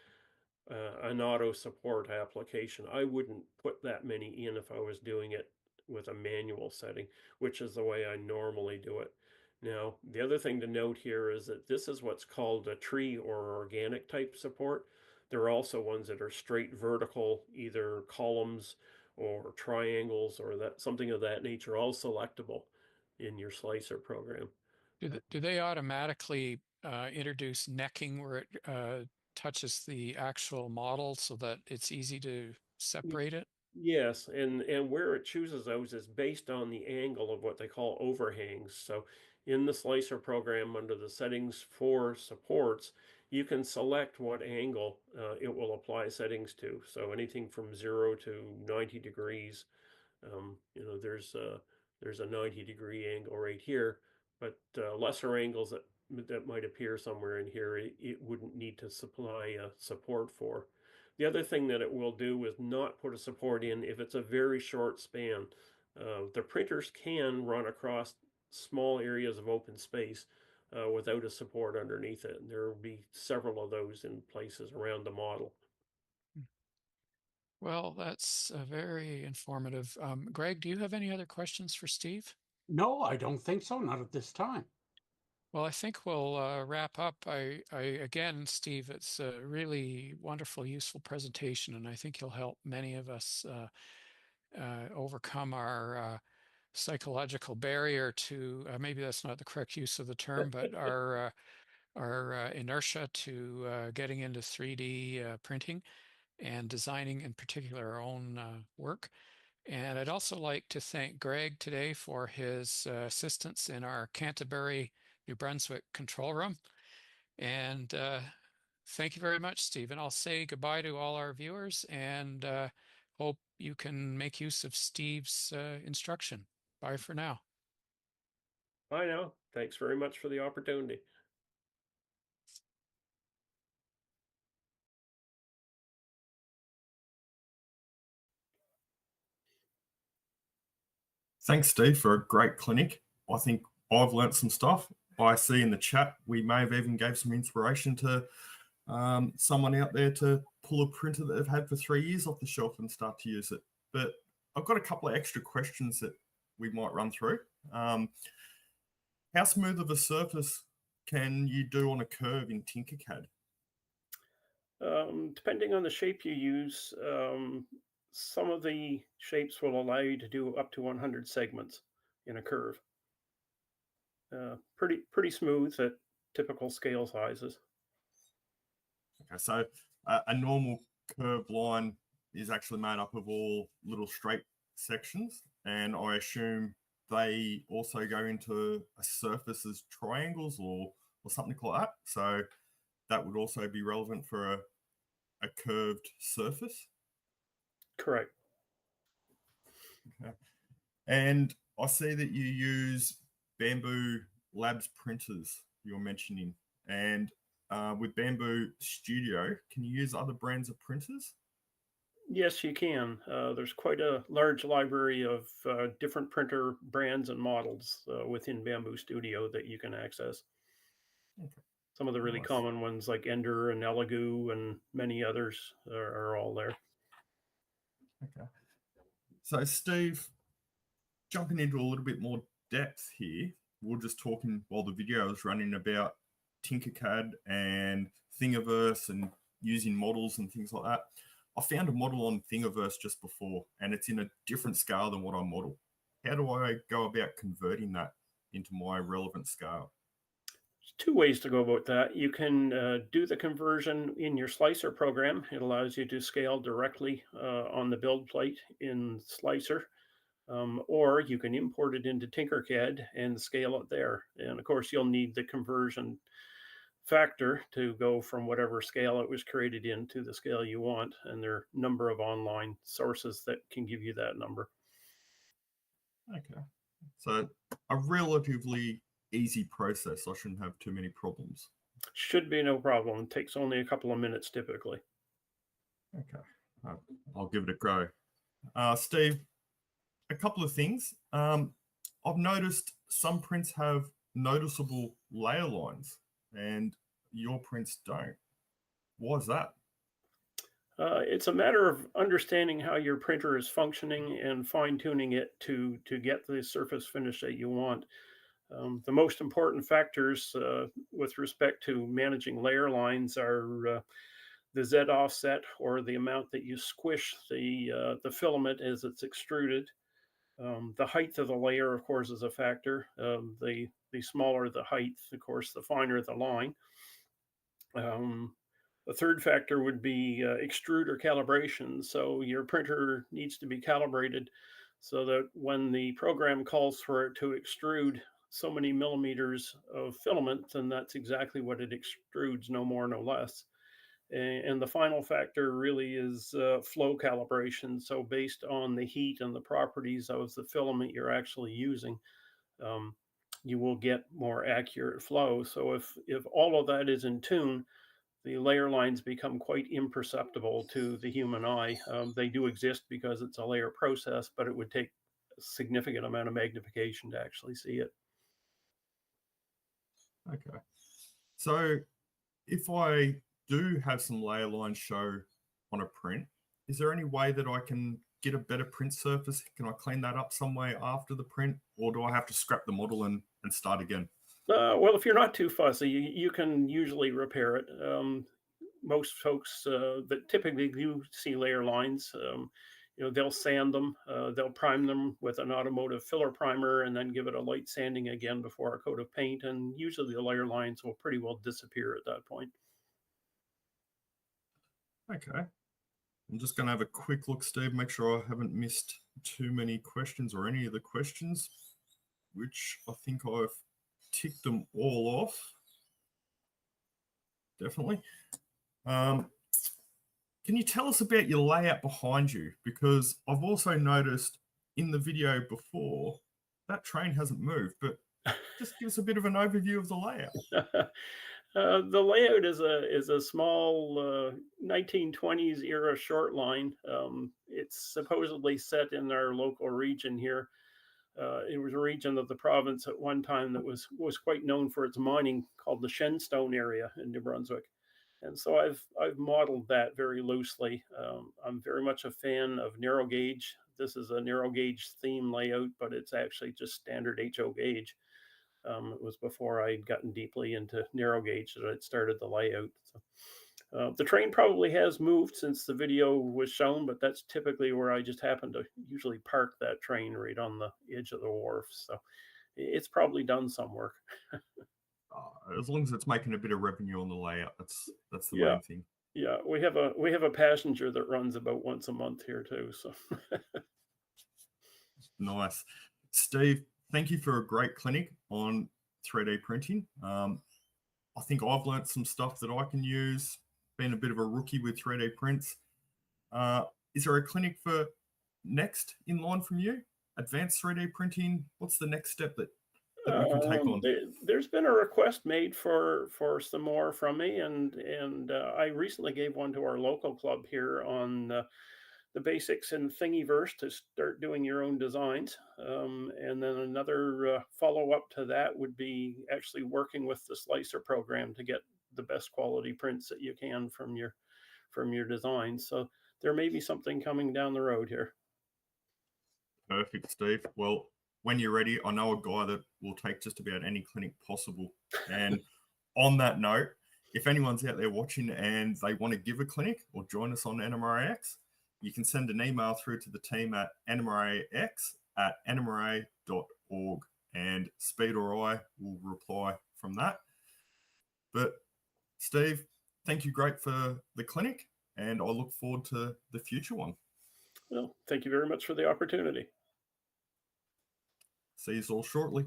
Speaker 3: an auto support application. I wouldn't put that many in if I was doing it with a manual setting, which is the way I normally do it. Now, the other thing to note here is that this is what's called a tree or organic type support. There are also ones that are straight vertical, either columns or triangles or that something of that nature, all selectable in your slicer program.
Speaker 4: Do they automatically introduce necking where it touches the actual model so that it's easy to separate it?
Speaker 3: Yes, and where it chooses those is based on the angle of what they call overhangs. So in the slicer program under the settings for supports, you can select what angle it will apply settings to. So anything from 0 to 90 degrees. You know, there's a 90-degree angle right here, but lesser angles that might appear somewhere in here, it wouldn't need to supply support for. The other thing that it will do is not put a support in if it's a very short span. The printers can run across small areas of open space without a support underneath it. And there will be several of those in places around the model.
Speaker 4: Well, that's very informative. Greg, do you have any other questions for Steve?
Speaker 5: No, I don't think so. Not at this time.
Speaker 4: Well, I think we'll wrap up. Again, Steve, it's a really wonderful, useful presentation, and I think you'll help many of us overcome our psychological barrier to maybe that's not the correct use of the term, but our inertia to getting into 3D printing and designing, in particular, our own work. And I'd also like to thank Greg today for his assistance in our Canterbury, New Brunswick control room. And thank you very much, Stephen. I'll say goodbye to all our viewers and hope you can make use of Steve's instruction. Bye for now.
Speaker 3: Bye now. Thanks very much for the opportunity.
Speaker 1: Thanks, Steve, for a great clinic. I think I've learnt some stuff. I see in the chat we may have even gave some inspiration to someone out there to pull a printer that they've had for 3 years off the shelf and start to use it. But I've got a couple of extra questions that we might run through. How smooth of a surface can you do on a curve in Tinkercad?
Speaker 3: Depending on the shape you use, some of the shapes will allow you to do up to 100 segments in a curve. Pretty smooth at typical scale sizes.
Speaker 1: Okay, so a normal curved line is actually made up of all little straight sections, and I assume they also go into a surface as triangles, or or something like that. So that would also be relevant for a curved surface.
Speaker 3: Correct.
Speaker 1: Okay. And I see that you use Bamboo Labs printers you're mentioning. And with Bamboo Studio, can you use other brands of printers?
Speaker 3: Yes, you can. There's quite a large library of different printer brands and models within Bamboo Studio that you can access.
Speaker 1: Okay.
Speaker 3: Some of the really common ones like Ender and Elegoo and many others are all there.
Speaker 1: Okay. So Steve, jumping into a little bit more depth here, we we're just talking while the video was running about Tinkercad and Thingiverse and using models and things like that. I found a model on Thingiverse just before, and it's in a different scale than what I model. How do I go about converting that into my relevant scale?
Speaker 3: There's two ways to go about that. You can do the conversion in your slicer program. It allows you to scale directly on the build plate in Slicer. Or you can import it into Tinkercad and scale it there. And of course, you'll need the conversion factor to go from whatever scale it was created in to the scale you want. And there are a number of online sources that can give you that number.
Speaker 1: Okay. So a relatively easy process. I shouldn't have too many problems.
Speaker 3: Should be no problem. It takes only a couple of minutes typically.
Speaker 1: Okay. I'll give it a go. Steve, a couple of things. I've noticed some prints have noticeable layer lines and your prints don't. Why is that?
Speaker 3: It's a matter of understanding how your printer is functioning and fine-tuning it to get the surface finish that you want. The most important factors with respect to managing layer lines are the Z offset, or the amount that you squish the filament as it's extruded. The height of the layer, of course, is a factor. The smaller the height, of course, the finer the line. The third factor would be extruder calibration. So your printer needs to be calibrated so that when the program calls for it to extrude so many millimeters of filament, then that's exactly what it extrudes, no more, no less. And the final factor really is flow calibration. So based on the heat and the properties of the filament you're actually using, you will get more accurate flow. So if all of that is in tune, the layer lines become quite imperceptible to the human eye. They do exist because it's a layer process, but it would take a significant amount of magnification to actually see it.
Speaker 1: Okay. So if I do have some layer lines show on a print, is there any way that I can get a better print surface? Can I clean that up some way after the print, or do I have to scrap the model and start again?
Speaker 3: Well, if you're not too fussy, you can usually repair it. Most folks that typically do see layer lines, they'll sand them, they'll prime them with an automotive filler primer, and then give it a light sanding again before a coat of paint. And usually the layer lines will pretty well disappear at that point.
Speaker 1: Okay. I'm just going to have a quick look, Steve, make sure I haven't missed too many questions or any of the questions, which I think I've ticked them all off. Definitely. Can you tell us about your layout behind you? Because I've also noticed in the video before that train hasn't moved, but just give us a bit of an overview of the layout.
Speaker 3: The layout is a small 1920s era short line. It's supposedly set in our local region here. It was a region of the province at one time that was quite known for its mining, called the Shenstone area in New Brunswick. And so I've modeled that very loosely. I'm very much a fan of narrow gauge. This is a narrow gauge theme layout, but it's actually just standard HO gauge. It was before I'd gotten deeply into narrow gauge that I'd started the layout. So, the train probably has moved since the video was shown, but that's typically where I just happen to usually park that train right on the edge of the wharf. So it's probably done some work.
Speaker 1: As long as it's making a bit of revenue on the layout, that's the main thing.
Speaker 3: Yeah, we have a passenger that runs about once a month here too. So
Speaker 1: nice. Steve, thank you for a great clinic on 3D printing. I think I've learnt some stuff that I can use, been a bit of a rookie with 3D prints. Is there a clinic for next in line from you? Advanced 3D printing? What's the next step that we can take on?
Speaker 3: There's been a request made for some more from me, and I recently gave one to our local club here on the basics in Thingiverse to start doing your own designs. And then another follow-up to that would be actually working with the slicer program to get the best quality prints that you can from your designs. So there may be something coming down the road here.
Speaker 1: Perfect, Steve. Well, when you're ready, I know a guy that will take just about any clinic possible. And on that note, if anyone's out there watching and they want to give a clinic or join us on NMRAx, you can send an email through to the team at nmrax@nmra.org, and Speed or I will reply from that. But Steve, thank you great for the clinic, and I look forward to the future one.
Speaker 3: Well, thank you very much for the opportunity.
Speaker 1: See you all shortly.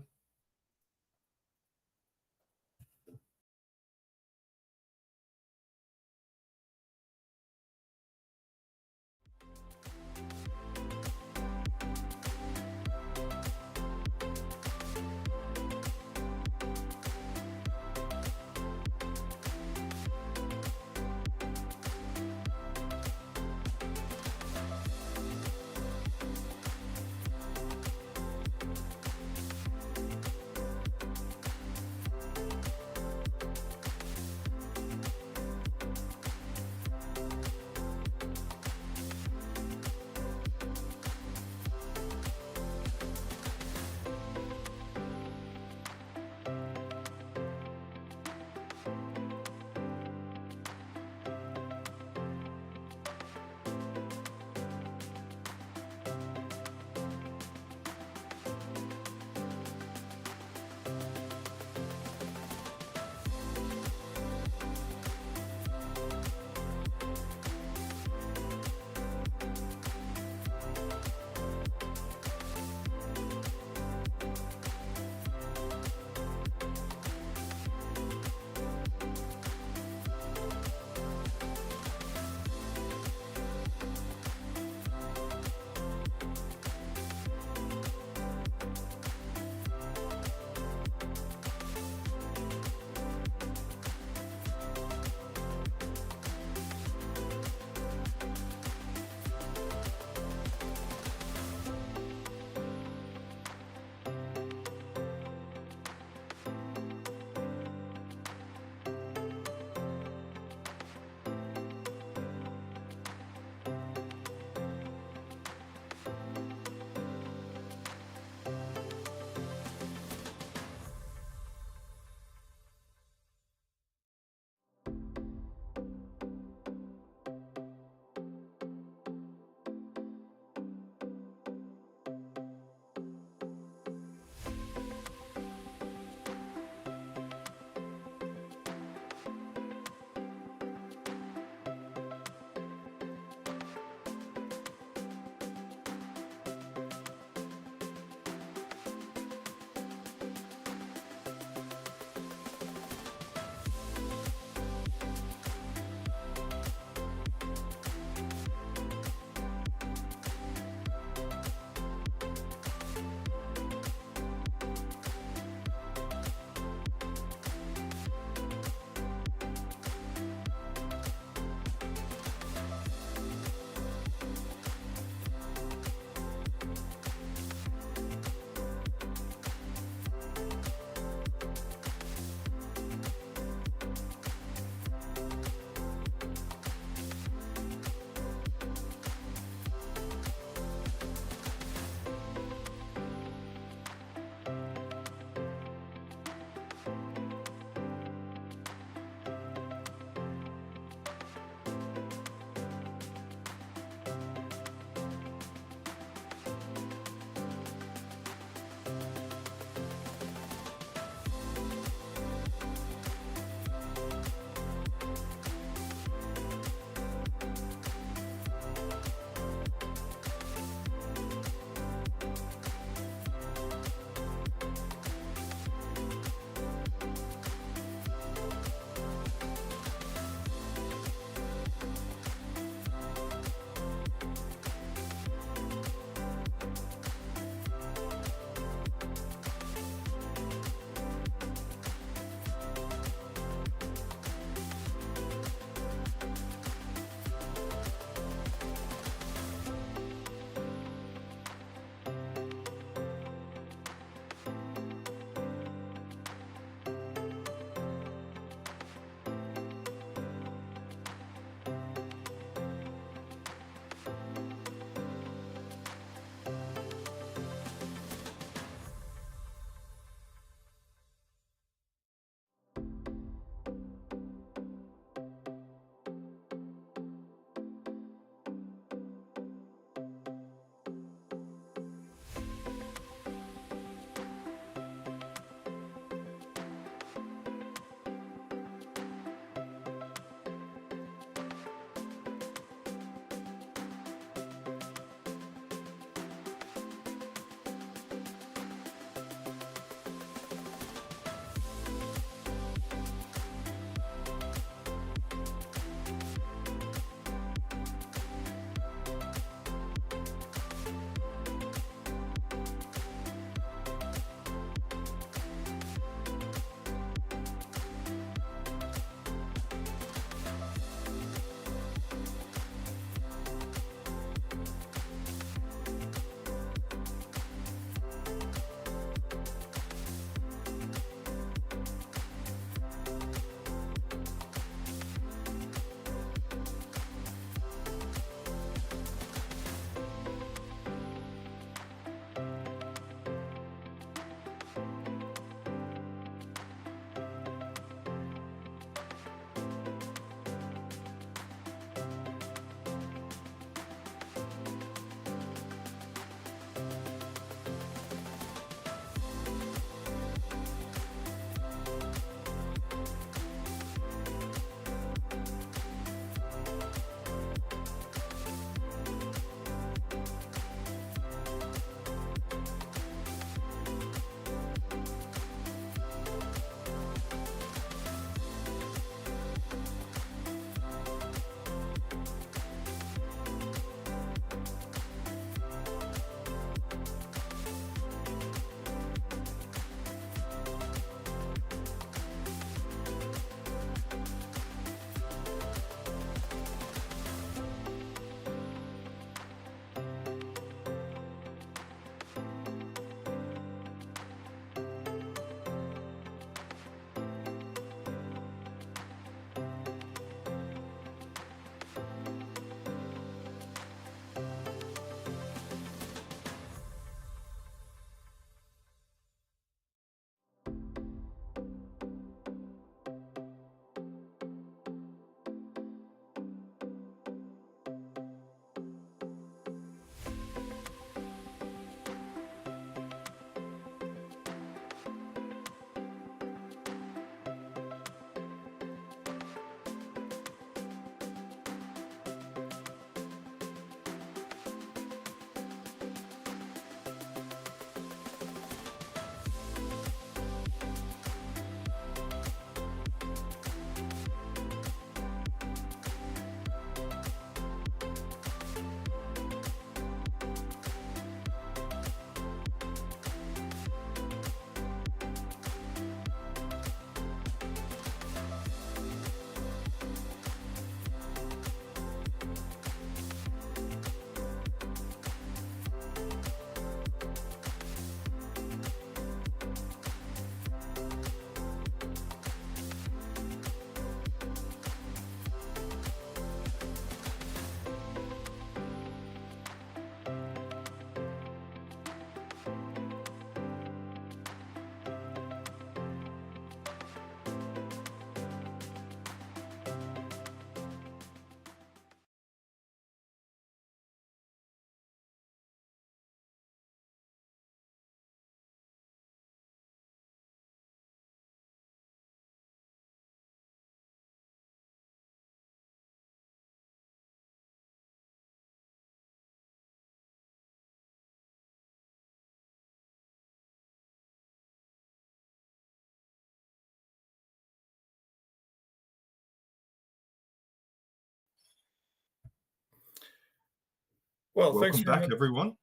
Speaker 6: Well, thanks
Speaker 1: Welcome
Speaker 6: very
Speaker 1: back,
Speaker 6: much.
Speaker 1: everyone.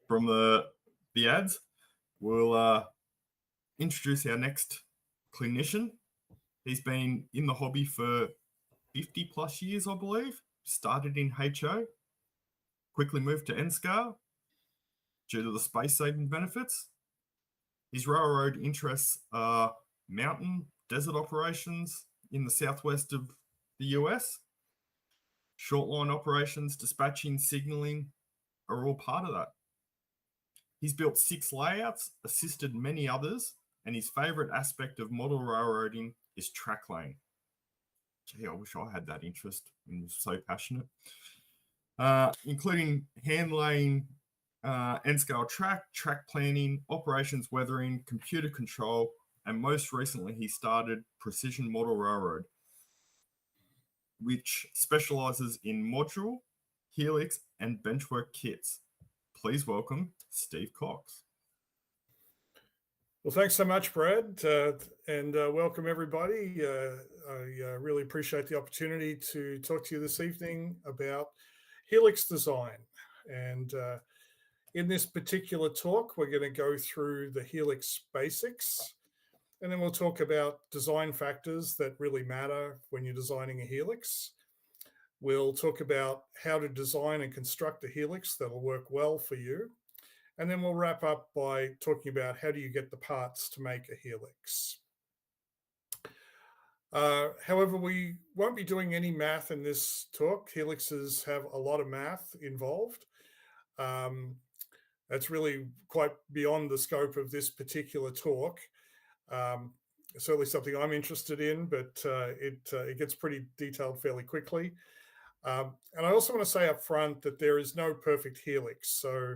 Speaker 1: From the ads, we'll introduce our next clinician. He's been in the hobby for 50 plus years, I believe. Started in HO, quickly moved to NSCAR due to the space saving benefits. His railroad interests are mountain, desert operations in the southwest of the US. Short line operations, dispatching, signaling are all part of that. He's built 6 layouts, assisted many others, and his favorite aspect of model railroading is track lane. Gee, I wish I had that interest and was so passionate. Including hand laying, N-scale track planning, operations weathering, computer control, and most recently he started Precision Model Railroad, which specializes in module, helix, and benchwork kits. Please welcome Steve Cox.
Speaker 6: Well, thanks so much, Brad, and welcome everybody. I really appreciate the opportunity to talk to you this evening about helix design. And in this particular talk, we're going to go through the helix basics, and then we'll talk about design factors that really matter when you're designing a helix. We'll talk about how to design and construct a helix that'll work well for you. And then we'll wrap up by talking about how do you get the parts to make a helix. However, we won't be doing any math in this talk. Helixes have a lot of math involved. That's really quite beyond the scope of this particular talk. Certainly something I'm interested in, but it gets pretty detailed fairly quickly. And I also want to say up front that there is no perfect helix. So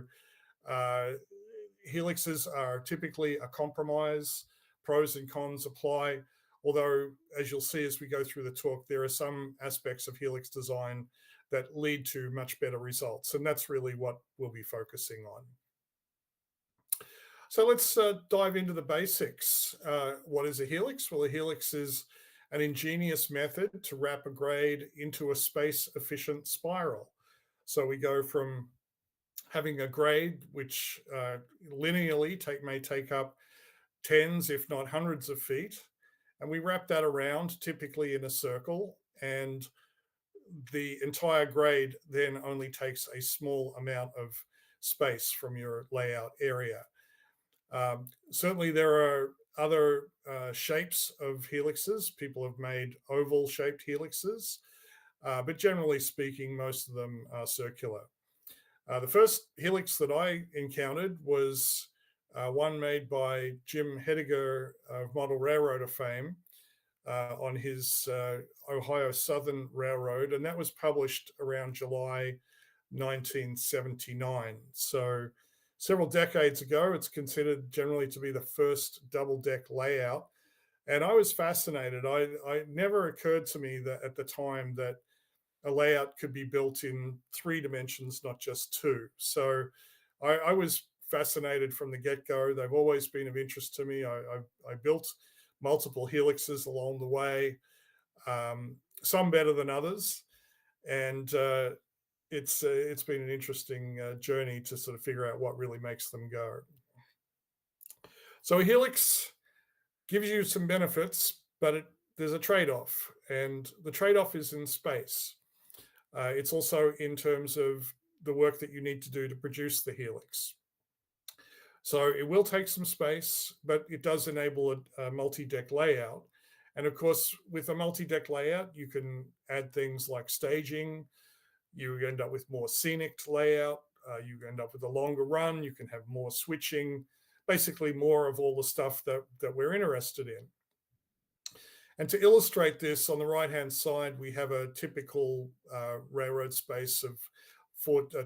Speaker 6: helixes are typically a compromise. Pros and cons apply. Although, as you'll see as we go through the talk, there are some aspects of helix design that lead to much better results. And that's really what we'll be focusing on. So let's dive into the basics. What is a helix? Well, a helix is an ingenious method to wrap a grade into a space-efficient spiral. So we go from having a grade which linearly may take up tens, if not hundreds of feet, and we wrap that around typically in a circle, and the entire grade then only takes a small amount of space from your layout area. Certainly there are other shapes of helixes. People have made oval-shaped helixes, but generally speaking, most of them are circular. The first helix that I encountered was one made by Jim Hediger of Model Railroader fame on his Ohio Southern Railroad, and that was published around July 1979. So several decades ago. It's considered generally to be the first double-deck layout, and I was fascinated. It never occurred to me that at the time that a layout could be built in 3 dimensions, not just 2. So I was fascinated from the get-go. They've always been of interest to me. I built multiple helixes along the way, some better than others. And it's been an interesting journey to sort of figure out what really makes them go. So a helix gives you some benefits, but there's a trade-off, and the trade-off is in space. It's also in terms of the work that you need to do to produce the helix. So it will take some space, but it does enable a multi-deck layout. And of course, with a multi-deck layout, you can add things like staging. You end up with more scenic layout. You end up with a longer run. You can have more switching, basically more of all the stuff that we're interested in. And to illustrate this, on the right-hand side, we have a typical railroad space of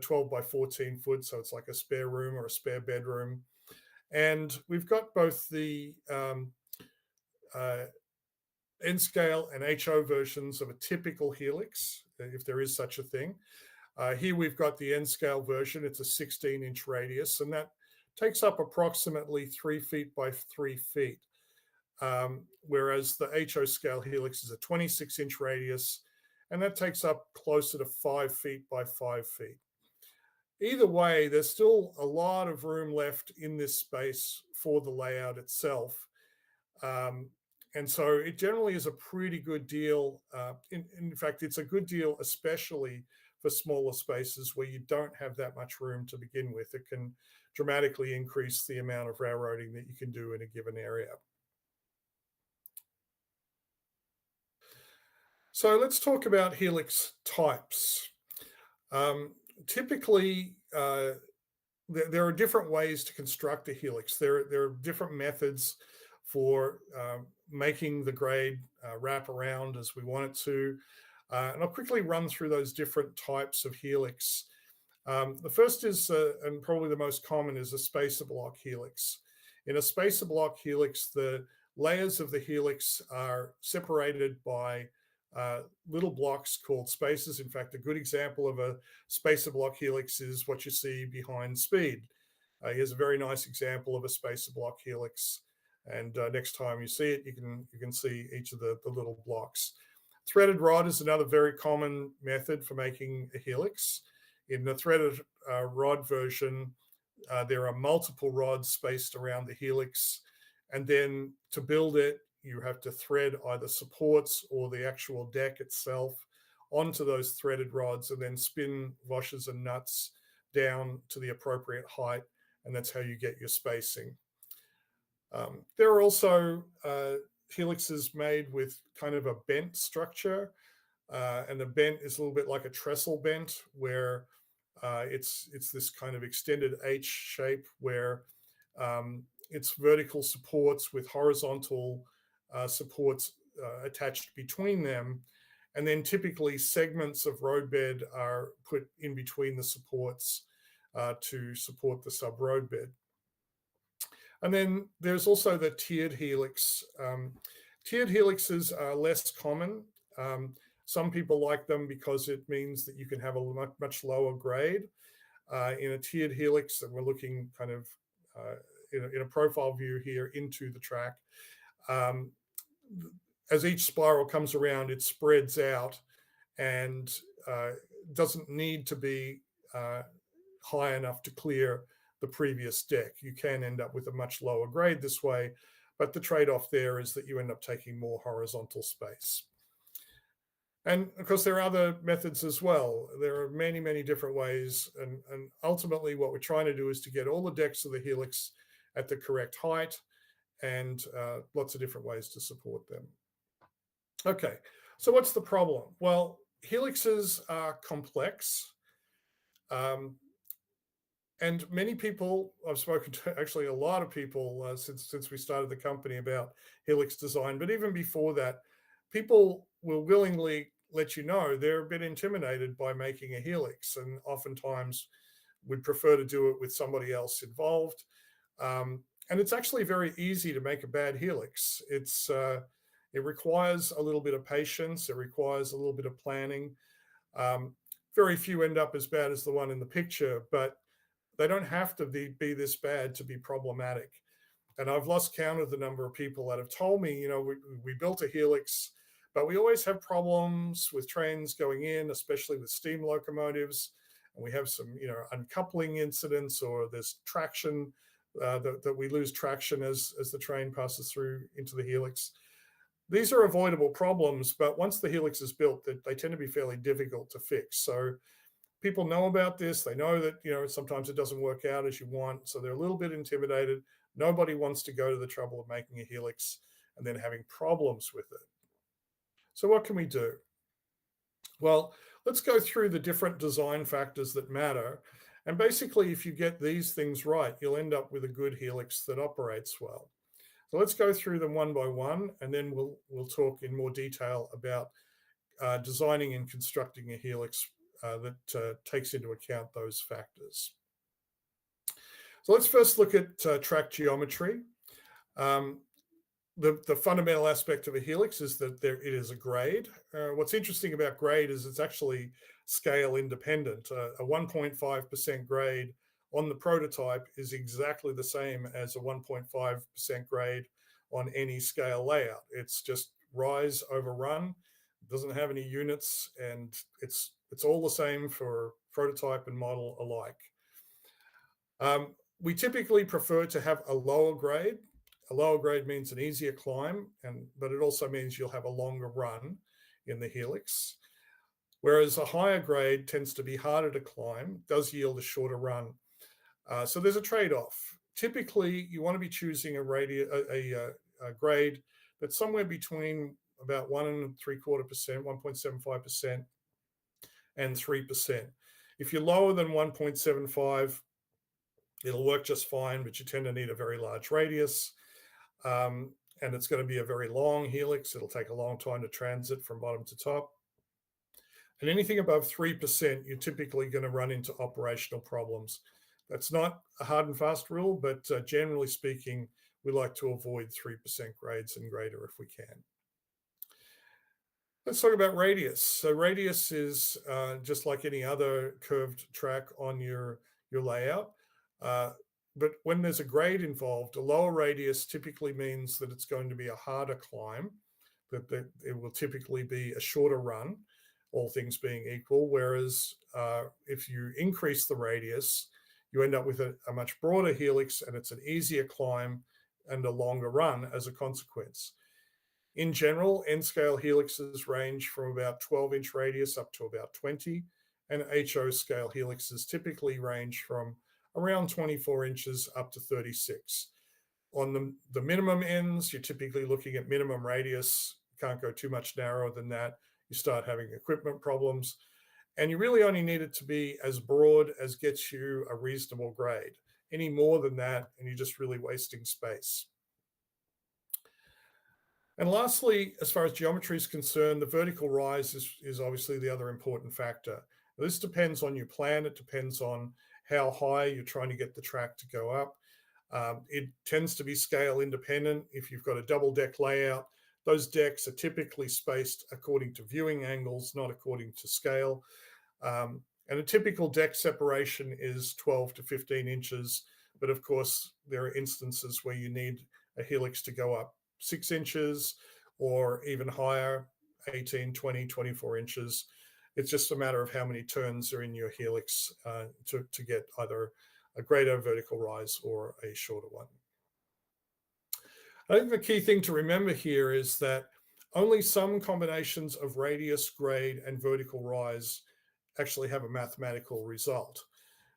Speaker 6: 12 by 14 foot. So it's like a spare room or a spare bedroom. And we've got both the N-scale and HO versions of a typical helix, if there is such a thing. Here we've got the N-scale version. It's a 16-inch radius, and that takes up approximately 3 feet by 3 feet. Whereas the HO scale helix is a 26-inch radius, and that takes up closer to 5 feet by 5 feet. Either way, there's still a lot of room left in this space for the layout itself. And so it generally is a pretty good deal. In fact, it's a good deal, especially for smaller spaces where you don't have that much room to begin with. It can dramatically increase the amount of railroading that you can do in a given area. So let's talk about helix types. Typically, there are different ways to construct a helix. There are different methods for making the grade wrap around as we want it to. And I'll quickly run through those different types of helix. The first is, and probably the most common, is a spacer block helix. In a spacer block helix, the layers of the helix are separated by little blocks called spacers. In fact, a good example of a spacer block helix is what you see behind Speed. Here's a very nice example of a spacer block helix. And next time you see it, you can see each of the little blocks. Threaded rod is another very common method for making a helix. In the threaded rod version, there are multiple rods spaced around the helix. And then to build it, you have to thread either supports or the actual deck itself onto those threaded rods and then spin washers and nuts down to the appropriate height. And that's how you get your spacing. There are also helixes made with kind of a bent structure. And the bent is a little bit like a trestle bent, where it's this kind of extended H shape where it's vertical supports with horizontal supports attached between them. And then typically segments of roadbed are put in between the supports to support the sub-roadbed. And then there's also the tiered helix. Tiered helixes are less common. Some people like them because it means that you can have a much lower grade. In a tiered helix, and we're looking kind of in a profile view here into the track, as each spiral comes around, it spreads out and doesn't need to be high enough to clear the previous deck. You can end up with a much lower grade this way, but the trade-off there is that you end up taking more horizontal space. And of course, there are other methods as well. There are many, many different ways. And ultimately, what we're trying to do is to get all the decks of the helix at the correct height, and lots of different ways to support them. Okay, so what's the problem? Well, helixes are complex. And many people, I've spoken to actually a lot of people since we started the company about helix design, but even before that, people will willingly let you know they're a bit intimidated by making a helix, and oftentimes would prefer to do it with somebody else involved. And it's actually very easy to make a bad helix. It requires a little bit of patience. It requires a little bit of planning. Very few end up as bad as the one in the picture, but they don't have to be this bad to be problematic. And I've lost count of the number of people that have told me, you know, we built a helix, but we always have problems with trains going in, especially with steam locomotives. And we have some, uncoupling incidents, or there's traction, that we lose traction as the train passes through into the helix. These are avoidable problems, but once the helix is built, they tend to be fairly difficult to fix. So people know about this. They know that, sometimes it doesn't work out as you want. So they're a little bit intimidated. Nobody wants to go to the trouble of making a helix and then having problems with it. So what can we do? Well, let's go through the different design factors that matter. And basically, if you get these things right, you'll end up with a good helix that operates well. So let's go through them one by one, and then we'll talk in more detail about designing and constructing a helix that takes into account those factors. So let's first look at track geometry. The fundamental aspect of a helix is that it is a grade. What's interesting about grade is it's actually scale independent. A 1.5% grade on the prototype is exactly the same as a 1.5% grade on any scale layout. It's just rise over run. doesn't have any units, and it's all the same for prototype and model alike. We typically prefer to have a lower grade. A lower grade means an easier climb, but it also means you'll have a longer run in the Helix. Whereas a higher grade tends to be harder to climb, does yield a shorter run. So there's a trade-off. Typically, you want to be choosing a grade that's somewhere between about 1.75%, 1.75%, and 3%. If you're lower than 1.75, it'll work just fine, but you tend to need a very large radius. And it's going to be a very long Helix. It'll take a long time to transit from bottom to top. And anything above 3%, you're typically going to run into operational problems. That's not a hard and fast rule, but generally speaking, we like to avoid 3% grades and greater if we can. Let's talk about radius. So radius is just like any other curved track on your layout. But when there's a grade involved, a lower radius typically means that it's going to be a harder climb, that it will typically be a shorter run, all things being equal. Whereas if you increase the radius, you end up with a much broader Helix, and it's an easier climb and a longer run as a consequence. In general, N-scale helixes range from about 12-inch radius up to about 20, and HO scale helixes typically range from around 24 inches up to 36. On the minimum ends, you're typically looking at minimum radius. You can't go too much narrower than that. You start having equipment problems. And you really only need it to be as broad as gets you a reasonable grade. Any more than that, and you're just really wasting space. And lastly, as far as geometry is concerned, the vertical rise is obviously the other important factor. Now, this depends on your plan. It depends on how high you're trying to get the track to go up. It tends to be scale independent. If you've got a double deck layout, those decks are typically spaced according to viewing angles, not according to scale. And a typical deck separation is 12 to 15 inches. But of course, there are instances where you need a Helix to go up 6 inches or even higher, 18, 20, 24 inches. It's just a matter of how many turns are in your Helix to get either a greater vertical rise or a shorter one. I think the key thing to remember here is that only some combinations of radius, grade, and vertical rise actually have a mathematical result.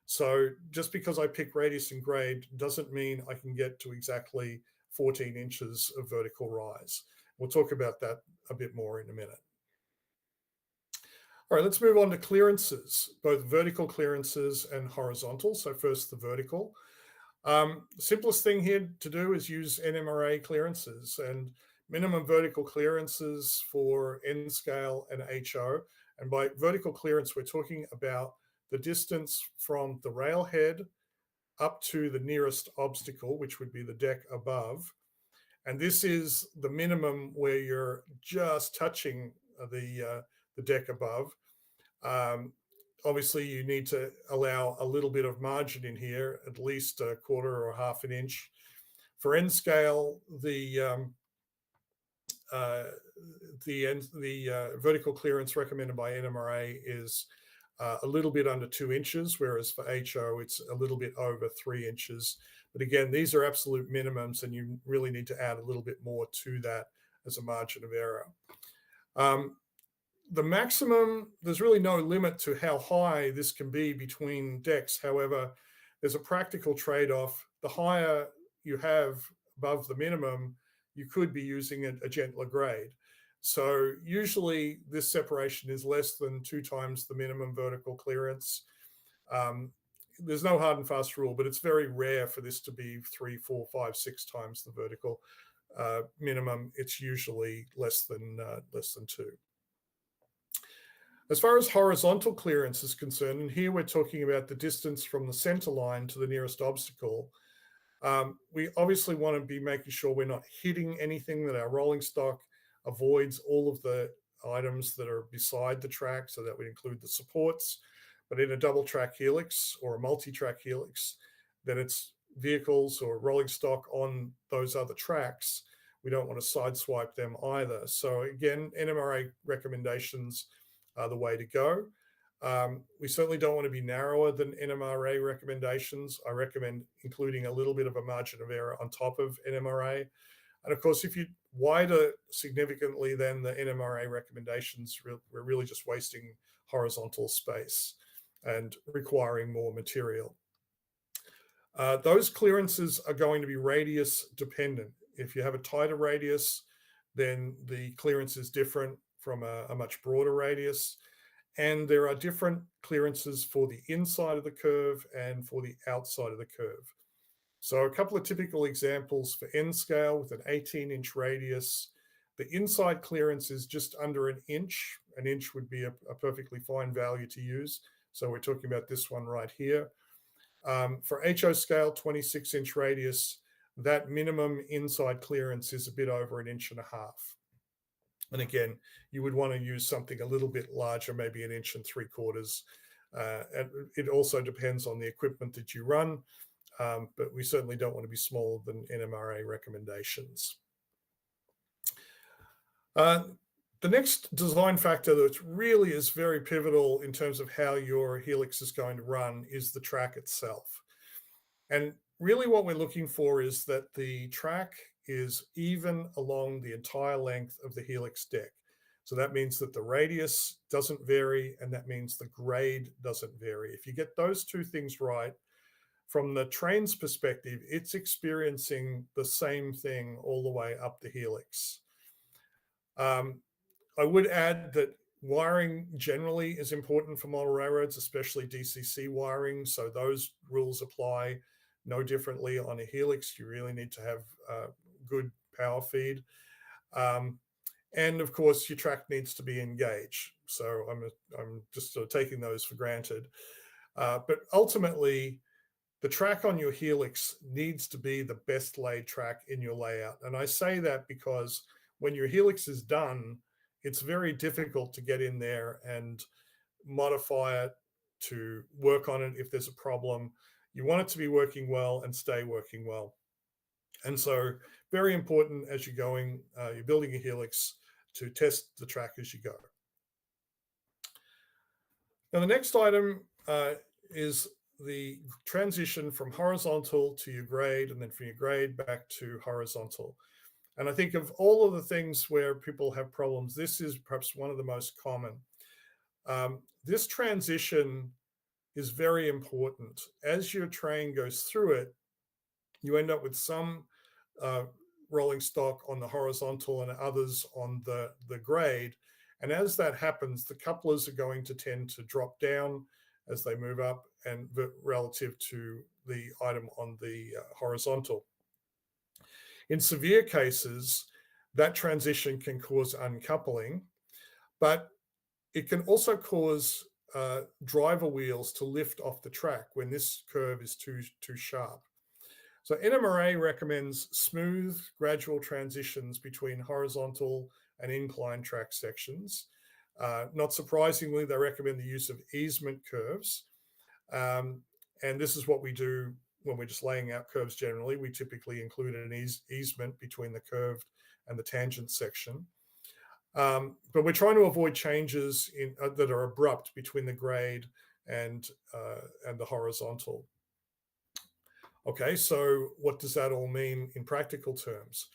Speaker 6: So just because I pick radius and grade doesn't mean I can get to exactly 14 inches of vertical rise. We'll talk about that a bit more in a minute. All right, let's move on to clearances, both vertical clearances and horizontal. So first, the vertical. Simplest thing here to do is use NMRA clearances, and minimum vertical clearances for N-scale and HO. And by vertical clearance, we're talking about the distance from the railhead up to the nearest obstacle, which would be the deck above. And this is the minimum where you're just touching the deck above. Obviously, you need to allow a little bit of margin in here, at least a quarter or half an inch. For N-scale, the vertical clearance recommended by NMRA is a little bit under 2 inches, whereas for HO, it's a little bit over 3 inches. But again, these are absolute minimums, and you really need to add a little bit more to that as a margin of error. The maximum, there's really no limit to how high this can be between decks. However, there's a practical trade-off. The higher you have above the minimum, you could be using a gentler grade. So usually this separation is less than 2 times the minimum vertical clearance. There's no hard and fast rule, but it's very rare for this to be 3, 4, 5, 6 times the vertical minimum. It's usually less than 2. As far as horizontal clearance is concerned, and here we're talking about the distance from the center line to the nearest obstacle, we obviously want to be making sure we're not hitting anything, that our rolling stock avoids all of the items that are beside the track, so that would include the supports. But in a double track Helix or a multi-track Helix, then it's vehicles or rolling stock on those other tracks we don't want to sideswipe them either. So again, NMRA recommendations are the way to go. We certainly don't want to be narrower than NMRA recommendations. I recommend including a little bit of a margin of error on top of NMRA. And of course, if you wider significantly than the NMRA recommendations, we're really just wasting horizontal space and requiring more material. Those clearances are going to be radius dependent. If you have a tighter radius, then the clearance is different from a much broader radius. And there are different clearances for the inside of the curve and for the outside of the curve. So a couple of typical examples for N scale with an 18-inch radius. The inside clearance is just under an inch. An inch would be a perfectly fine value to use. So we're talking about this one right here. For HO scale, 26-inch radius, that minimum inside clearance is a bit over 1.5 inches. And again, you would want to use something a little bit larger, maybe 1.75 inches. And it also depends on the equipment that you run, but we certainly don't want to be smaller than NMRA recommendations. The next design factor that really is very pivotal in terms of how your Helix is going to run is the track itself. And really what we're looking for is that the track is even along the entire length of the Helix deck. So that means that the radius doesn't vary, and that means the grade doesn't vary. If you get those two things right, from the train's perspective, it's experiencing the same thing all the way up the Helix. I would add that wiring generally is important for model railroads, especially DCC wiring. So those rules apply no differently on a Helix. You really need to have good power feed. And of course, your track needs to be engaged. So I'm just sort of taking those for granted. But ultimately, the track on your Helix needs to be the best laid track in your layout. And I say that because when your Helix is done, it's very difficult to get in there and modify it, to work on it if there's a problem. You want it to be working well and stay working well. And so very important as you're going, you're building a Helix, to test the track as you go. Now the next item is the transition from horizontal to your grade, and then from your grade back to horizontal. And I think of all of the things where people have problems, this is perhaps one of the most common. This transition is very important. As your train goes through it, you end up with some rolling stock on the horizontal and others on the grade. And as that happens, the couplers are going to tend to drop down as they move up and relative to the item on the horizontal. In severe cases, that transition can cause uncoupling, but it can also cause driver wheels to lift off the track when this curve is too sharp. So NMRA recommends smooth, gradual transitions between horizontal and incline track sections. Not surprisingly, they recommend the use of easement curves. And this is what we do when we're just laying out curves generally. We typically include an easement between the curved and the tangent section. But we're trying to avoid changes that are abrupt between the grade and the horizontal. Okay, so what does that all mean in practical terms?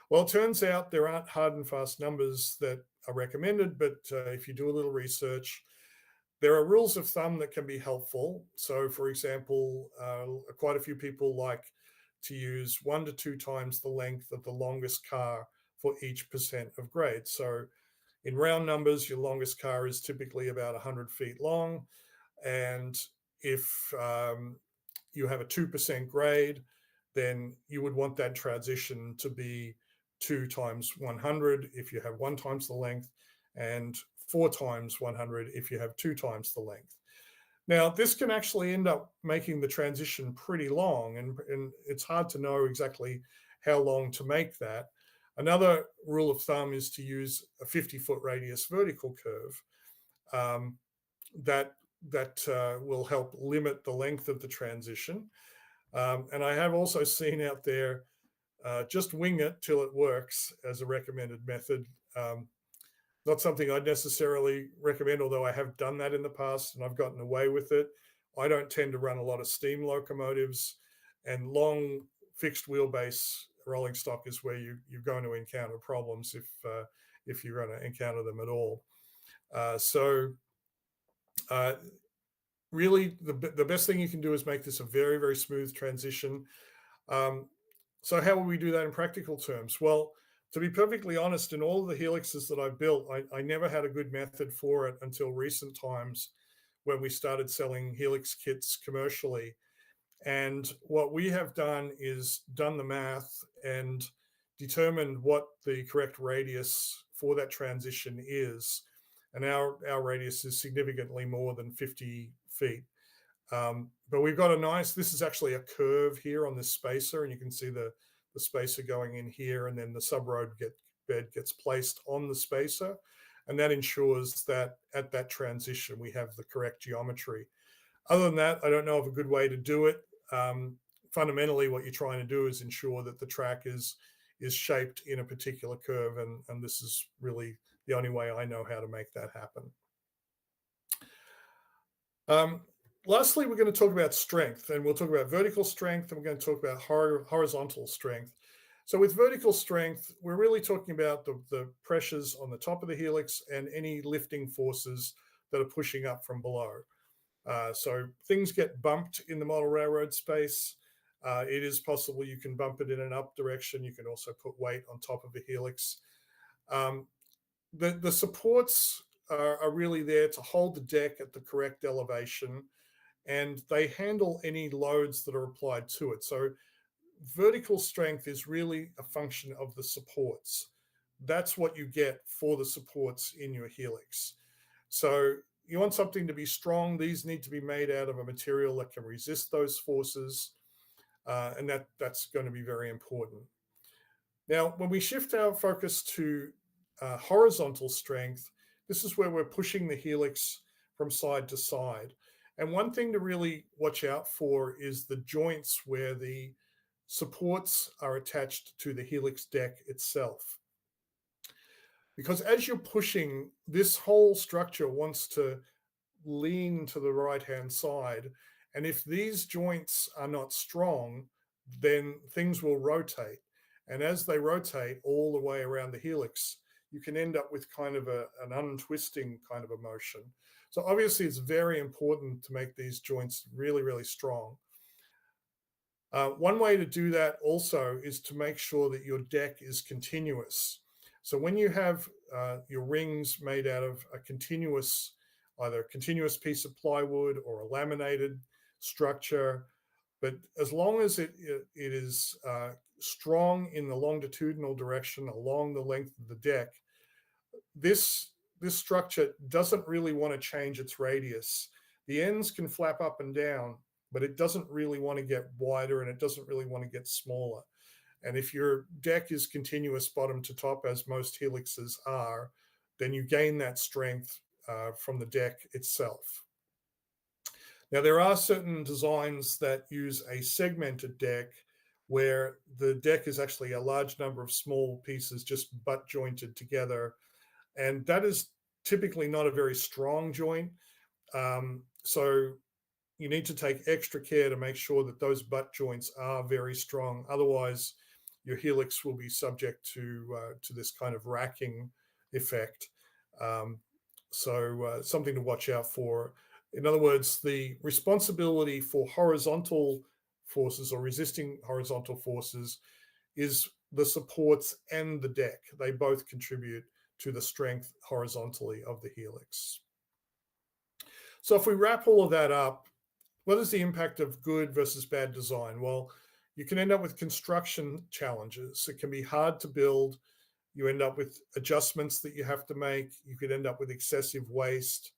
Speaker 6: Well, it turns out there aren't hard and fast numbers that are recommended, but if you do a little research, there are rules of thumb that can be helpful. So for example, quite a few people like to use 1 to 2 times the length of the longest car for each % of grade. So in round numbers, your longest car is typically about 100 feet long. And if you have a 2% grade, then you would want that transition to be 2 times 100 if you have 1 times the length, and 4 times 100 if you have 2 times the length. Now, this can actually end up making the transition pretty long, and it's hard to know exactly how long to make that. Another rule of thumb is to use a 50-foot radius vertical curve that will help limit the length of the transition. And I have also seen out there just wing it till it works as a recommended method. Not something I'd necessarily recommend, although I have done that in the past and I've gotten away with it. I don't tend to run a lot of steam locomotives, and long fixed wheelbase rolling stock is where you're going to encounter problems if you're going to encounter them at all. Really, the best thing you can do is make this a very, very smooth transition. So how will we do that in practical terms? Well, to be perfectly honest, in all of the Helixes that I've built, I never had a good method for it until recent times when we started selling Helix kits commercially. And what we have done is done the math and determined what the correct radius for that transition is. And our radius is significantly more than 50 feet. But we've got this is actually a curve here on this spacer, and you can see the spacer going in here, and then the subroad bed gets placed on the spacer, and that ensures that at that transition we have the correct geometry. Other than that, I don't know of a good way to do it. Fundamentally, what you're trying to do is ensure that the track is shaped in a particular curve, and this is really the only way I know how to make that happen. Lastly, we're going to talk about strength, and we'll talk about vertical strength, and we're going to talk about horizontal strength. So with vertical strength, we're really talking about the pressures on the top of the helix and any lifting forces that are pushing up from below. So things get bumped in the model railroad space. It is possible you can bump it in an up direction. You can also put weight on top of the helix. The supports are really there to hold the deck at the correct elevation, and they handle any loads that are applied to it. So vertical strength is really a function of the supports. That's what you get for the supports in your helix. So you want something to be strong. These need to be made out of a material that can resist those forces, and that's going to be very important. Now, when we shift our focus to horizontal strength, this is where we're pushing the helix from side to side. And one thing to really watch out for is the joints where the supports are attached to the helix deck itself. Because as you're pushing, this whole structure wants to lean to the right-hand side. And if these joints are not strong, then things will rotate. And as they rotate all the way around the helix, you can end up with kind of an untwisting kind of a motion. So obviously it's very important to make these joints really, really strong. One way to do that also is to make sure that your deck is continuous. So when you have your rings made out of either a continuous piece of plywood or a laminated structure, but as long as it is strong in the longitudinal direction along the length of the deck, this structure doesn't really want to change its radius. The ends can flap up and down, but it doesn't really want to get wider, and it doesn't really want to get smaller. And if your deck is continuous bottom to top, as most helixes are, then you gain that strength from the deck itself. Now, there are certain designs that use a segmented deck where the deck is actually a large number of small pieces just butt jointed together. And that is typically not a very strong joint. So you need to take extra care to make sure that those butt joints are very strong. Otherwise, your helix will be subject to this kind of racking effect. So something to watch out for. In other words, the responsibility for horizontal forces or resisting horizontal forces is the supports and the deck. They both contribute to the strength horizontally of the helix. So if we wrap all of that up, what is the impact of good versus bad design? Well, you can end up with construction challenges. It can be hard to build. You end up with adjustments that you have to make. You could end up with excessive waste.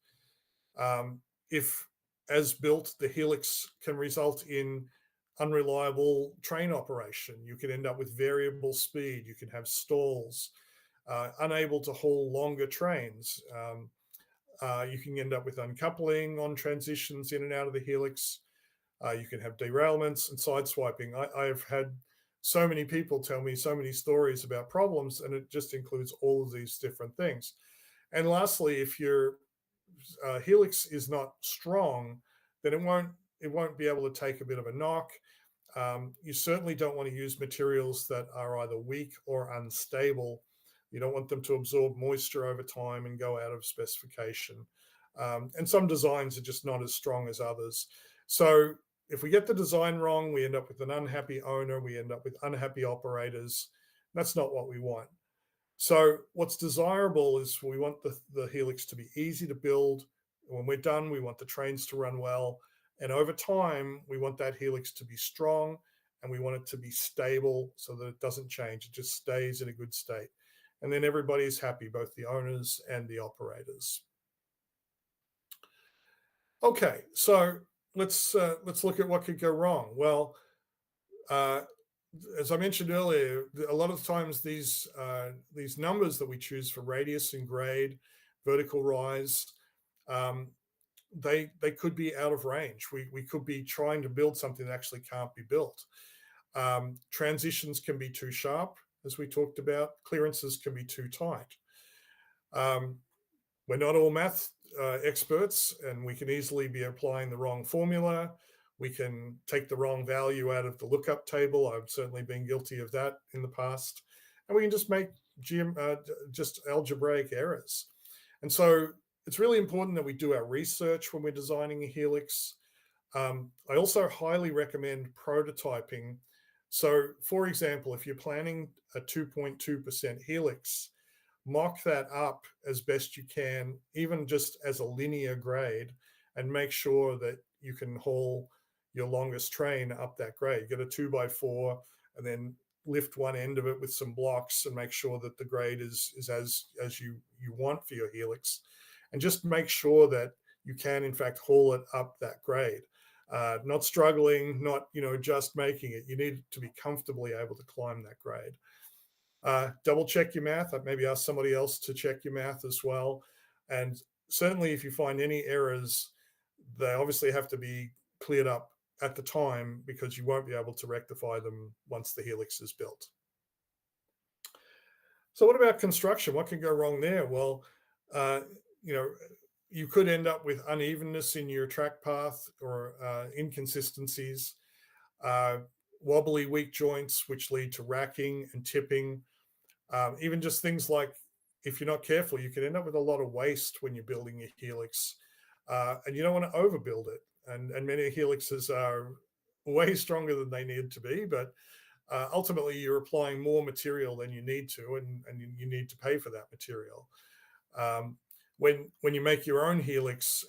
Speaker 6: If, as built, the helix can result in unreliable train operation, you could end up with variable speed. You can have stalls, unable to haul longer trains. You can end up with uncoupling on transitions in and out of the helix. You can have derailments and sideswiping. I have had so many people tell me so many stories about problems, and it just includes all of these different things. And lastly, if your helix is not strong, then it won't be able to take a bit of a knock. You certainly don't want to use materials that are either weak or unstable. You don't want them to absorb moisture over time and go out of specification. And some designs are just not as strong as others. So if we get the design wrong, we end up with an unhappy owner, we end up with unhappy operators. That's not what we want. So what's desirable is we want the helix to be easy to build. When we're done, we want the trains to run well. And over time, we want that helix to be strong, and we want it to be stable so that it doesn't change. It just stays in a good state. And then everybody's happy, both the owners and the operators. Okay, so let's look at what could go wrong. Well, as I mentioned earlier, a lot of times these numbers that we choose for radius and grade, vertical rise, they could be out of range. We could be trying to build something that actually can't be built. Transitions can be too sharp, as we talked about. Clearances can be too tight. We're not all math experts, and we can easily be applying the wrong formula. We can take the wrong value out of the lookup table. I've certainly been guilty of that in the past. And we can just make just algebraic errors. And so it's really important that we do our research when we're designing a helix. I also highly recommend prototyping. So for example, if you're planning a 2.2% helix, mock that up as best you can, even just as a linear grade, and make sure that you can haul your longest train up that grade. Get a 2x4 and then lift one end of it with some blocks and make sure that the grade is as you want for your helix. And just make sure that you can, in fact, haul it up that grade. Not struggling, not just making it. You need to be comfortably able to climb that grade. Double check your math. Maybe ask somebody else to check your math as well. And certainly if you find any errors, they obviously have to be cleared up at the time, because you won't be able to rectify them once the helix is built. So what about construction? What can go wrong there? Well, you could end up with unevenness in your track path, or inconsistencies, wobbly weak joints, which lead to racking and tipping. Even just things like, if you're not careful, you can end up with a lot of waste when you're building a helix, and you don't want to overbuild it. And many helixes are way stronger than they need to be, but ultimately you're applying more material than you need to, and you need to pay for that material. When you make your own helix,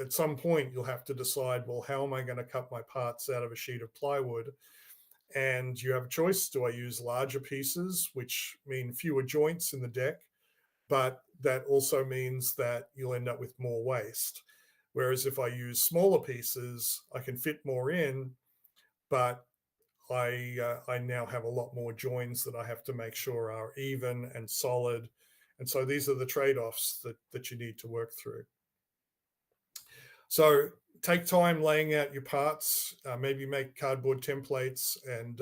Speaker 6: at some point you'll have to decide, well, how am I going to cut my parts out of a sheet of plywood? And you have a choice. Do I use larger pieces, which mean fewer joints in the deck, but that also means that you'll end up with more waste? Whereas if I use smaller pieces, I can fit more in, but I now have a lot more joins that I have to make sure are even and solid. And so these are the trade-offs that you need to work through. So take time laying out your parts. Maybe make cardboard templates and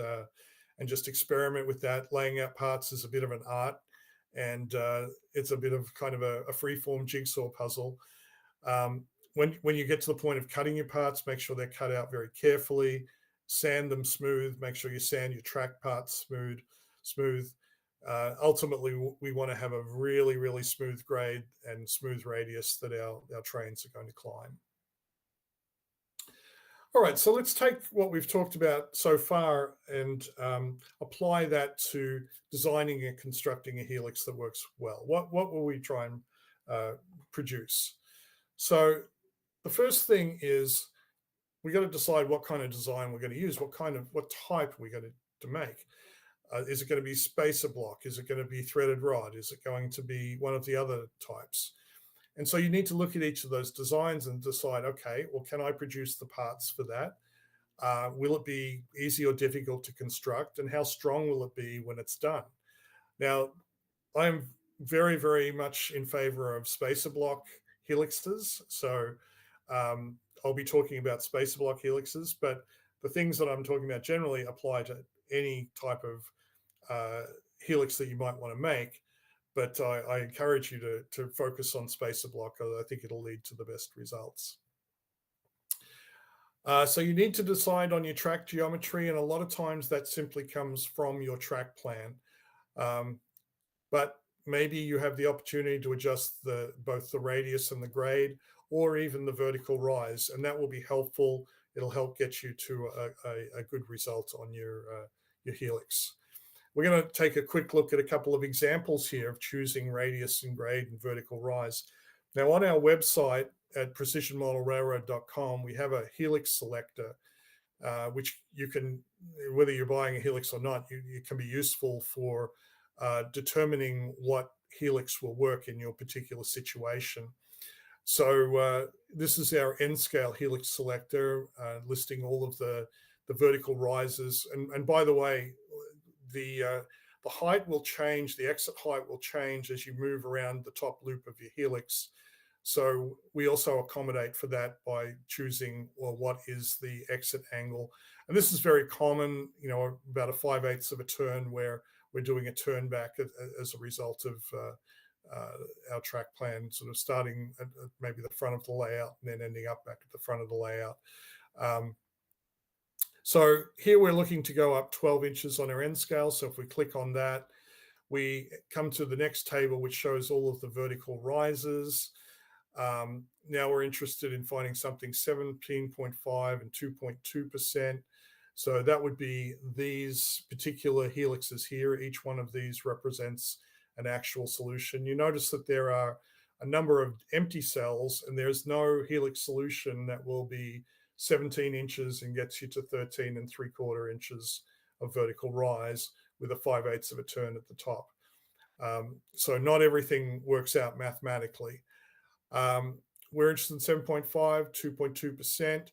Speaker 6: just experiment with that. Laying out parts is a bit of an art, and it's a bit of kind of a free-form jigsaw puzzle. When you get to the point of cutting your parts, make sure they're cut out very carefully. Sand them smooth. Make sure you sand your track parts smooth. Ultimately, we want to have a really, really smooth grade and smooth radius that our trains are going to climb. All right, so let's take what we've talked about so far and apply that to designing and constructing a helix that works well. What will we try and produce? So the first thing is we got to decide what kind of design we're going to use, what type we're going to make. Is it going to be spacer block? Is it going to be threaded rod? Is it going to be one of the other types? And so you need to look at each of those designs and decide, okay, well, can I produce the parts for that? Will it be easy or difficult to construct? And how strong will it be when it's done? Now, I'm very, very much in favor of spacer block helixes. So I'll be talking about spacer block helixes, but the things that I'm talking about generally apply to any type of helix that you might want to make. But I encourage you to focus on spacer block. I think it'll lead to the best results. So you need to decide on your track geometry, and a lot of times that simply comes from your track plan. But maybe you have the opportunity to adjust both the radius and the grade, or even the vertical rise, and that will be helpful. It'll help get you to a good result on your helix. We're going to take a quick look at a couple of examples here of choosing radius and grade and vertical rise. Now, on our website at precisionmodelrailroad.com, we have a helix selector, which you can, whether you're buying a helix or not, it can be useful for determining what helix will work in your particular situation. So this is our N-scale helix selector, listing all of the vertical rises. And by the way, the height will change, the exit height will change as you move around the top loop of your helix. So we also accommodate for that by choosing, well, what is the exit angle? And this is very common, about a 5/8 of a turn, where we're doing a turn back as a result of our track plan, sort of starting at maybe the front of the layout and then ending up back at the front of the layout. So here we're looking to go up 12 inches on our N scale. So if we click on that, we come to the next table, which shows all of the vertical rises. Now we're interested in finding something 17.5 and 2.2%. So that would be these particular helixes here. Each one of these represents an actual solution. You notice that there are a number of empty cells, and there's no helix solution that will be 17 inches and gets you to 13 3/4 inches of vertical rise with a 5/8 of a turn at the top. So not everything works out mathematically. We're interested in 7.5, 2.2%.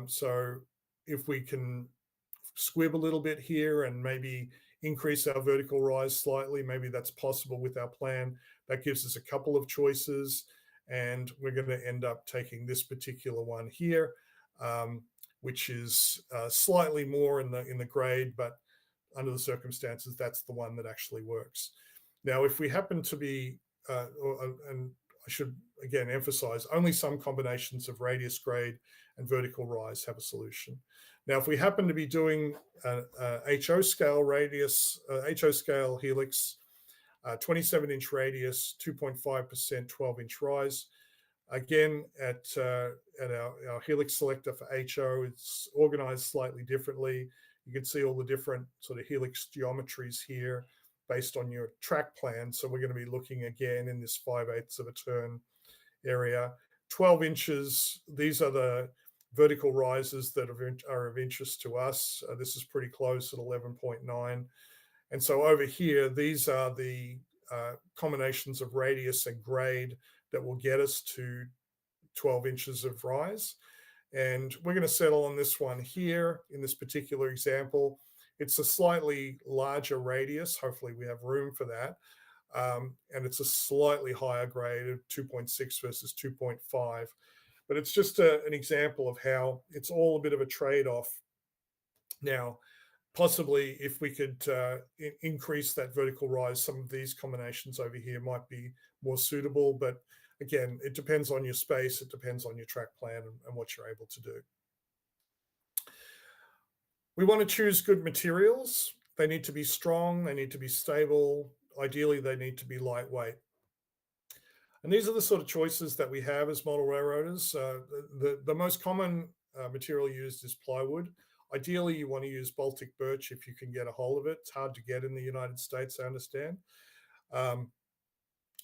Speaker 6: So if we can squib a little bit here and maybe increase our vertical rise slightly, maybe that's possible with our plan. That gives us a couple of choices, and we're going to end up taking this particular one here, which is slightly more in the grade, but under the circumstances, that's the one that actually works. Now, if we happen to be, and I should again emphasize, only some combinations of radius, grade, and vertical rise have a solution. Now, if we happen to be doing HO scale radius, HO scale helix, 27-inch radius, 2.5%, 12-inch rise. Again, at our helix selector for HO, it's organized slightly differently. You can see all the different sort of helix geometries here based on your track plan. So we're going to be looking again in this 5/8 of a turn area. 12 inches, these are the vertical rises that are of interest to us. This is pretty close at 11.9. And so over here, these are the combinations of radius and grade that will get us to 12 inches of rise. And we're going to settle on this one here in this particular example. It's a slightly larger radius. Hopefully we have room for that. And it's a slightly higher grade of 2.6 versus 2.5. But it's just an example of how it's all a bit of a trade-off. Now, possibly if we could increase that vertical rise, some of these combinations over here might be more suitable. But again, it depends on your space. It depends on your track plan and what you're able to do. We want to choose good materials. They need to be strong. They need to be stable. Ideally, they need to be lightweight. And these are the sort of choices that we have as model railroaders. The most common material used is plywood. Ideally, you want to use Baltic birch if you can get a hold of it. It's hard to get in the United States, I understand.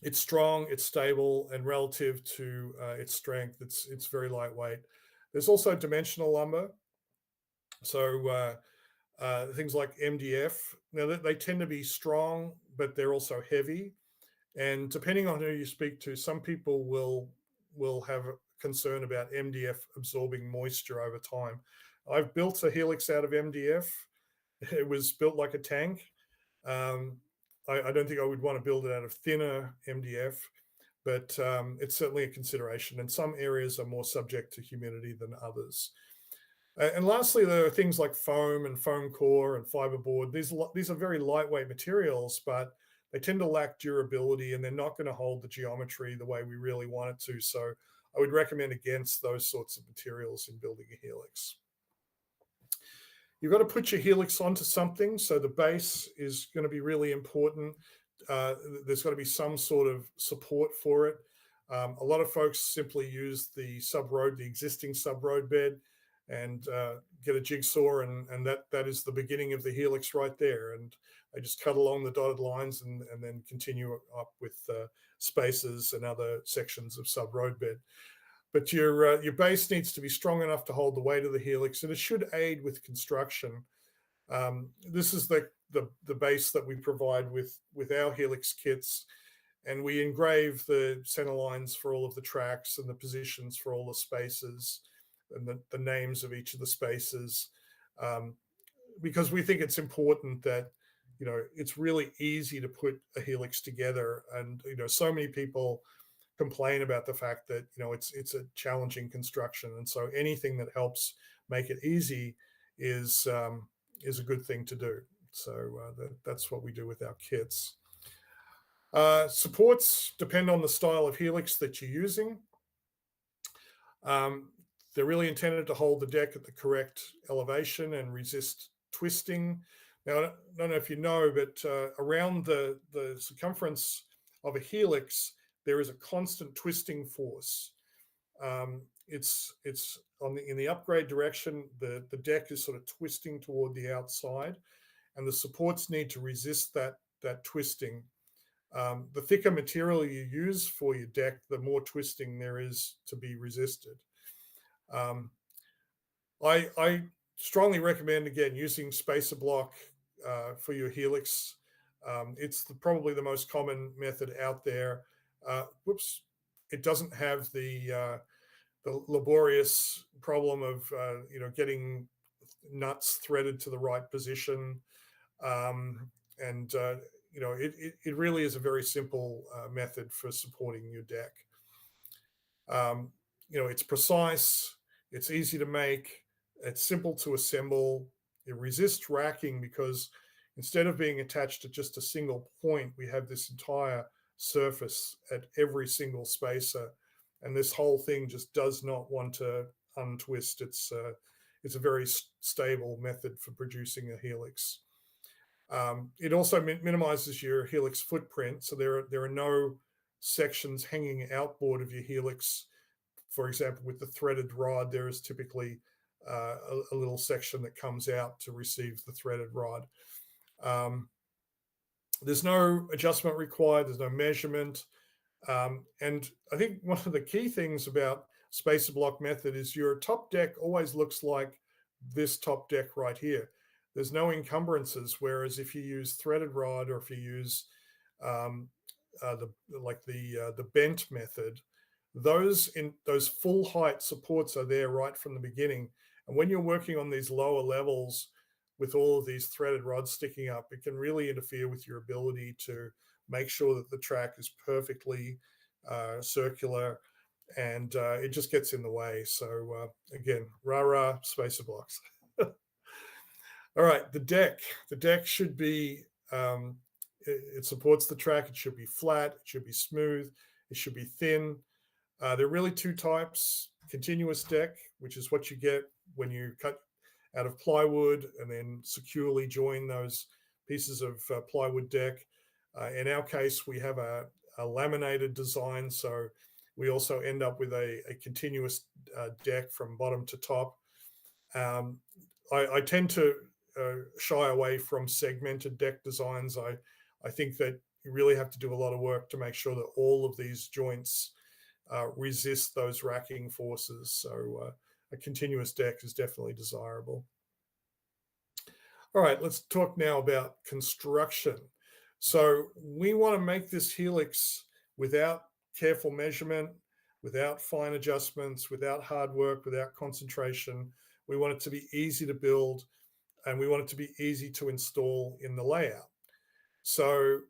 Speaker 6: It's strong, it's stable, and relative to its strength, it's very lightweight. There's also dimensional lumber. So things like MDF, now they tend to be strong, but they're also heavy. And depending on who you speak to, some people will have a concern about MDF absorbing moisture over time. I've built a helix out of MDF. It was built like a tank. I don't think I would want to build it out of thinner MDF, but it's certainly a consideration. And some areas are more subject to humidity than others. And lastly, there are things like foam and foam core and fiberboard. These are very lightweight materials, but they tend to lack durability, and they're not going to hold the geometry the way we really want it to. So I would recommend against those sorts of materials in building a helix. You've got to put your helix onto something. So the base is going to be really important. There's got to be some sort of support for it. A lot of folks simply use the existing sub-road bed, and get a jigsaw, and that is the beginning of the helix right there. And I just cut along the dotted lines and then continue up with spacers and other sections of sub-road bed. But your base needs to be strong enough to hold the weight of the helix, and it should aid with construction. This is the base that we provide with our helix kits, and we engrave the center lines for all of the tracks and the positions for all the spacers and the names of each of the spaces, because we think it's important that, it's really easy to put a helix together. And, so many people complain about the fact that, it's a challenging construction. And so anything that helps make it easy is a good thing to do. So that's what we do with our kits. Supports depend on the style of helix that you're using. They're really intended to hold the deck at the correct elevation and resist twisting. Now, I don't know if you know, but around the circumference of a helix, there is a constant twisting force. It's in the upgrade direction, the deck is sort of twisting toward the outside, and the supports need to resist that twisting. The thicker material you use for your deck, the more twisting there is to be resisted. I strongly recommend, again, using spacer block for your helix. It's probably the most common method out there. It doesn't have the laborious problem of getting nuts threaded to the right position, and it really is a very simple method for supporting your deck. It's precise, it's easy to make, it's simple to assemble. It resists racking because instead of being attached to just a single point, we have this entire surface at every single spacer, and this whole thing just does not want to untwist. It's a very stable method for producing a helix. It also minimizes your helix footprint, so there are no sections hanging outboard of your helix. For example, with the threaded rod, there is typically a little section that comes out to receive the threaded rod. There's no adjustment required. There's no measurement. And I think one of the key things about spacer block method is your top deck always looks like this top deck right here. There's no encumbrances. Whereas if you use threaded rod, or if you use the bent method, those full height supports are there right from the beginning. And when you're working on these lower levels with all of these threaded rods sticking up, it can really interfere with your ability to make sure that the track is perfectly circular, and it just gets in the way. So again, rah-rah spacer blocks. All right, the deck should be, it supports the track. It should be flat, it should be smooth, it should be thin. There are really two types: continuous deck, which is what you get when you cut out of plywood and then securely join those pieces of plywood deck. In our case, we have a laminated design, so we also end up with a continuous deck from bottom to top. I tend to shy away from segmented deck designs. I think that you really have to do a lot of work to make sure that all of these joints resist those racking forces. So a continuous deck is definitely desirable. All right, let's talk now about construction. So we want to make this helix without careful measurement, without fine adjustments, without hard work, without concentration. We want it to be easy to build, and we want it to be easy to install in the layout. So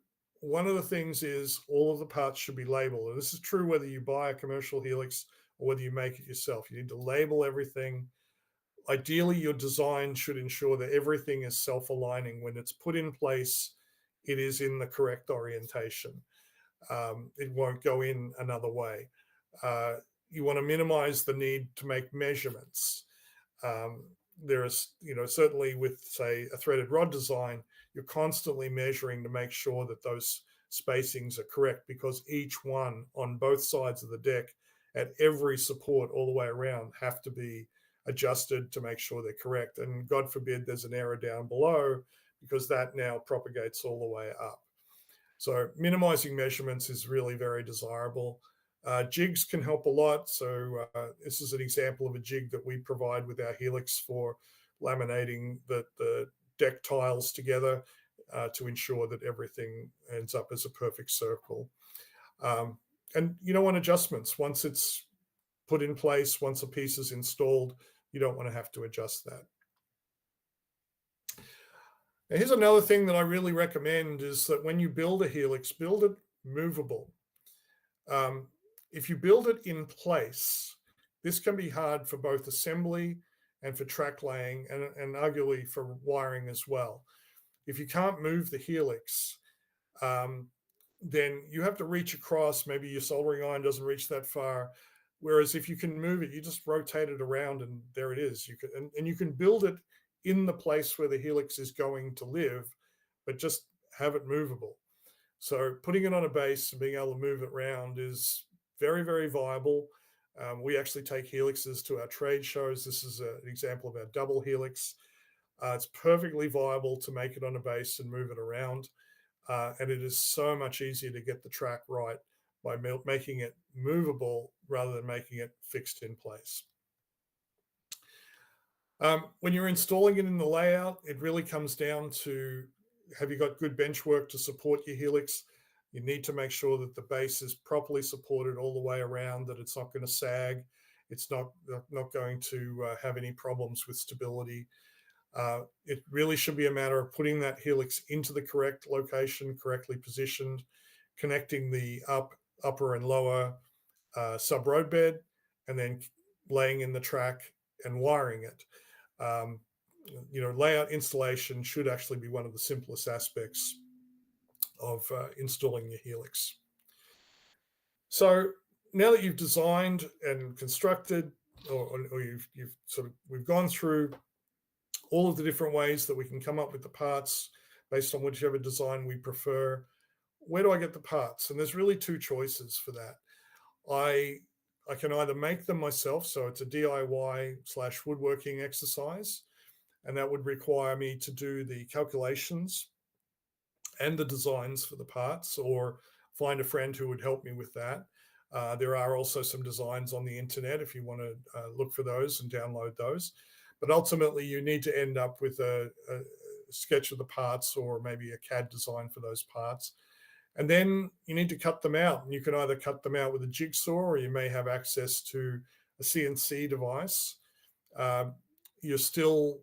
Speaker 6: one of the things is all of the parts should be labeled. And this is true whether you buy a commercial helix or whether you make it yourself. You need to label everything. Ideally, your design should ensure that everything is self-aligning. When it's put in place, it is in the correct orientation. It won't go in another way. You want to minimize the need to make measurements. There is, certainly with, say, a threaded rod design, you're constantly measuring to make sure that those spacings are correct, because each one on both sides of the deck at every support all the way around have to be adjusted to make sure they're correct. And God forbid there's an error down below, because that now propagates all the way up. So minimizing measurements is really very desirable. Jigs can help a lot. So this is an example of a jig that we provide with our Helix for laminating the deck tiles together to ensure that everything ends up as a perfect circle. And you don't want adjustments. Once it's put in place, once a piece is installed, you don't want to have to adjust that. Now, here's another thing that I really recommend, is that when you build a Helix, build it movable. If you build it in place, this can be hard for both assembly and for track laying, and arguably for wiring as well. If you can't move the Helix, then you have to reach across. Maybe your soldering iron doesn't reach that far. Whereas if you can move it, you just rotate it around and there it is. You can, and you can build it in the place where the Helix is going to live, but just have it movable. So putting it on a base and being able to move it around is very, very viable. We actually take Helixes to our trade shows. This is an example of our double Helix. It's perfectly viable to make it on a base and move it around. And it is so much easier to get the track right by making it movable rather than making it fixed in place. When you're installing it in the layout, it really comes down to, have you got good bench work to support your Helix? You need to make sure that the base is properly supported all the way around, that it's not going to sag. It's not going to have any problems with stability. It really should be a matter of putting that Helix into the correct location, correctly positioned, connecting the upper and lower sub road bed, and then laying in the track and wiring it. Layout installation should actually be one of the simplest aspects of installing your Helix. So now that you've designed and constructed, or we've gone through all of the different ways that we can come up with the parts based on whichever design we prefer, where do I get the parts? And there's really two choices for that. I can either make them myself, so it's a DIY/woodworking exercise, and that would require me to do the calculations and the designs for the parts, or find a friend who would help me with that. There are also some designs on the internet if you want to look for those and download those. But ultimately, you need to end up with a sketch of the parts, or maybe a CAD design for those parts. And then you need to cut them out. And you can either cut them out with a jigsaw, or you may have access to a CNC device. You're still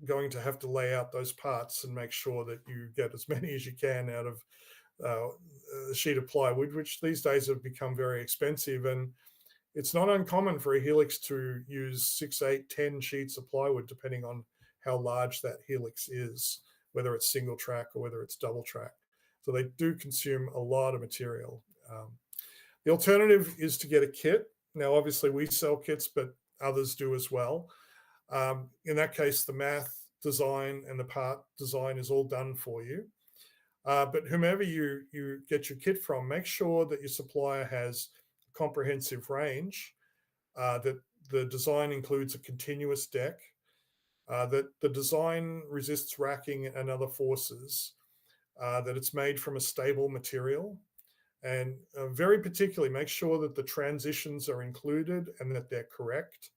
Speaker 6: going to have to lay out those parts and make sure that you get as many as you can out of a sheet of plywood, which these days have become very expensive. And it's not uncommon for a Helix to use 6, 8, 10 sheets of plywood, depending on how large that Helix is, whether it's single track or whether it's double track. So they do consume a lot of material. The alternative is to get a kit. Now, obviously, we sell kits, but others do as well. In that case, the math design and the part design is all done for you. But whomever you get your kit from, make sure that your supplier has a comprehensive range, that the design includes a continuous deck, that the design resists racking and other forces, that it's made from a stable material, and very particularly make sure that the transitions are included and that they're correct.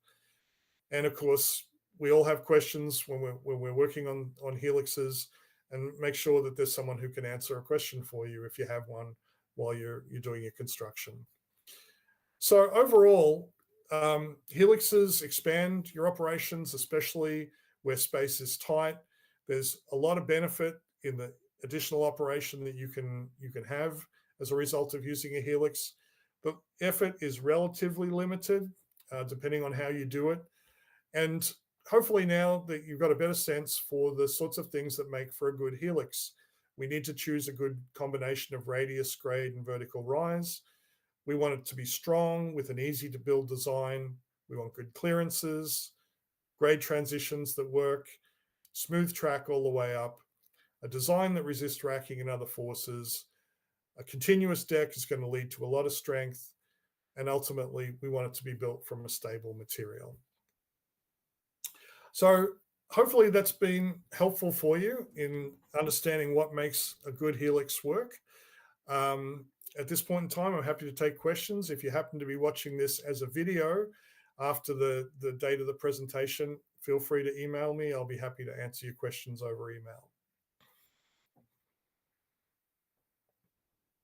Speaker 6: And of course, we all have questions when we're working on Helixes, and make sure that there's someone who can answer a question for you if you have one while you're doing your construction. So overall, Helixes expand your operations, especially where space is tight. There's a lot of benefit in the additional operation that you can have as a result of using a Helix. The effort is relatively limited, depending on how you do it. And hopefully now that you've got a better sense for the sorts of things that make for a good helix. We need to choose a good combination of radius, grade, and vertical rise. We want it to be strong with an easy to build design. We want good clearances, grade transitions that work, smooth track all the way up, a design that resists racking and other forces. A continuous deck is going to lead to a lot of strength, and ultimately we want it to be built from a stable material. So hopefully that's been helpful for you in understanding what makes a good helix work. At this point in time, I'm happy to take questions. If you happen to be watching this as a video after the date of the presentation, feel free to email me. I'll be happy to answer your questions over email.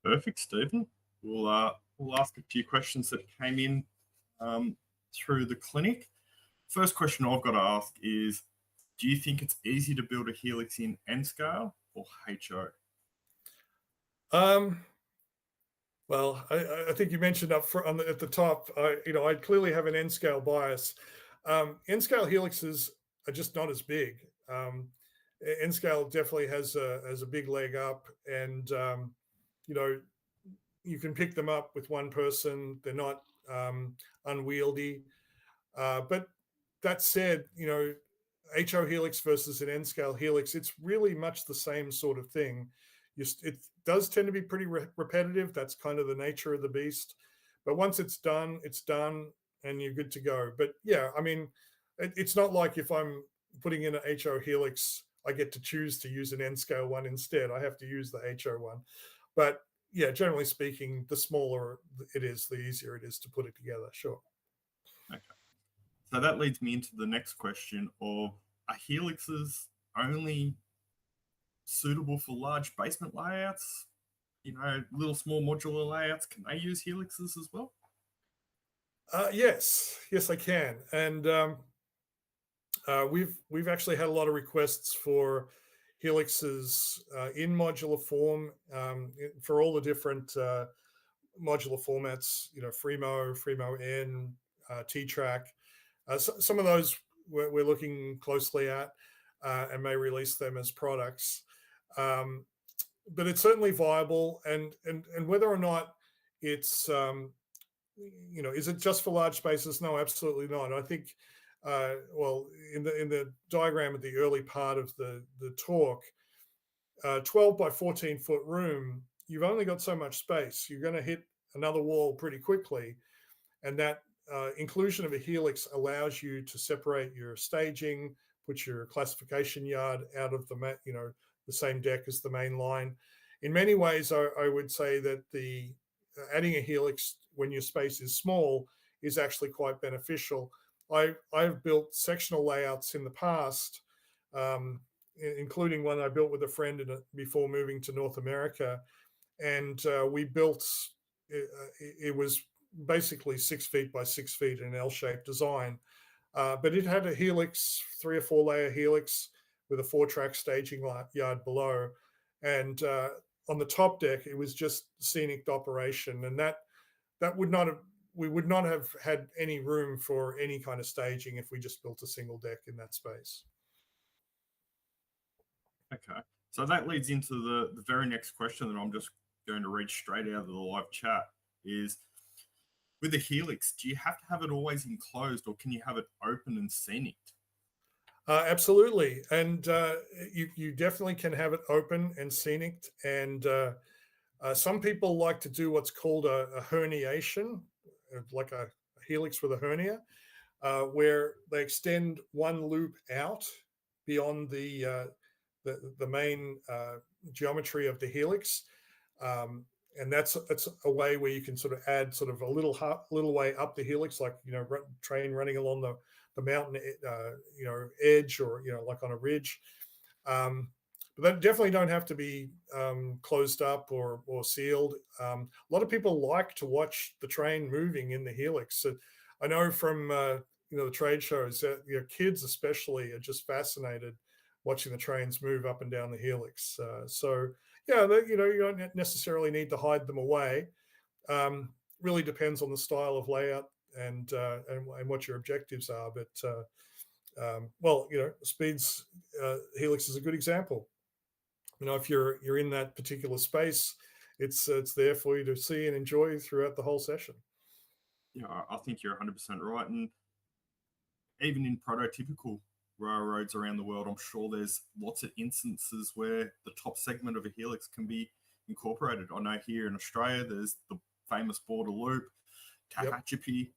Speaker 1: Perfect, Stephen. We'll ask a few questions that came in through the clinic. First question I've got to ask is, do you think it's easy to build a helix in N scale or HO?
Speaker 6: Well, I think you mentioned up front at the top, I clearly have an N scale bias. N scale helixes are just not as big. N scale definitely has a big leg up, and you can pick them up with one person. They're not unwieldy. But that said, HO helix versus an N scale helix, it's really much the same sort of thing. It does tend to be pretty repetitive. That's kind of the nature of the beast. But once it's done, and you're good to go. But yeah, I mean, it's not like if I'm putting in an HO helix, I get to choose to use an N scale one instead. I have to use the HO one. But yeah, generally speaking, the smaller it is, the easier it is to put it together. Sure.
Speaker 1: Okay. So that leads me into the next question of, are helixes only suitable for large basement layouts? Little small modular layouts, can they use helixes as well?
Speaker 6: Yes, I can. And we've actually had a lot of requests for helixes in modular form for all the different modular formats, Fremo N, T-Track. Some of those we're looking closely at and may release them as products. But it's certainly viable, and whether or not it's is it just for large spaces? No, absolutely not. I think in the diagram at the early part of the talk, 12 by 14 foot room, you've only got so much space. You're going to hit another wall pretty quickly, and that inclusion of a helix allows you to separate your staging, put your classification yard out of the same deck as the main line. In many ways, I would say that the adding a helix when your space is small is actually quite beneficial. I've built sectional layouts in the past, including one I built with a friend before moving to North America, and we built. It was basically 6 feet by 6 feet in an L-shaped design, but it had a helix, 3 or 4 layer helix with a 4-track staging yard below, and on the top deck it was just scenic operation, and that would not have. We would not have had any room for any kind of staging if we just built a single deck in that space.
Speaker 1: Okay, so that leads into the very next question that I'm just going to read straight out of the live chat is, with a helix, do you have to have it always enclosed, or can you have it open and scenic?
Speaker 6: Absolutely, and you definitely can have it open and scenic, and some people like to do what's called a herniation, like a helix with a hernia, where they extend one loop out beyond the main geometry of the helix, and that's a way where you can sort of add sort of a little way up the helix, like train running along the mountain edge, or like on a ridge. But they definitely don't have to be closed up or sealed. A lot of people like to watch the train moving in the helix. So I know from the trade shows that kids especially are just fascinated watching the trains move up and down the helix. So yeah, you don't necessarily need to hide them away. Really depends on the style of layout and what your objectives are. But Well, Speed's Helix is a good example. If you're in that particular space, it's there for you to see and enjoy throughout the whole session.
Speaker 1: Yeah, I think you're 100% right. And even in prototypical railroads around the world, I'm sure there's lots of instances where the top segment of a Helix can be incorporated. I know here in Australia, there's the famous border loop, Tehachapi.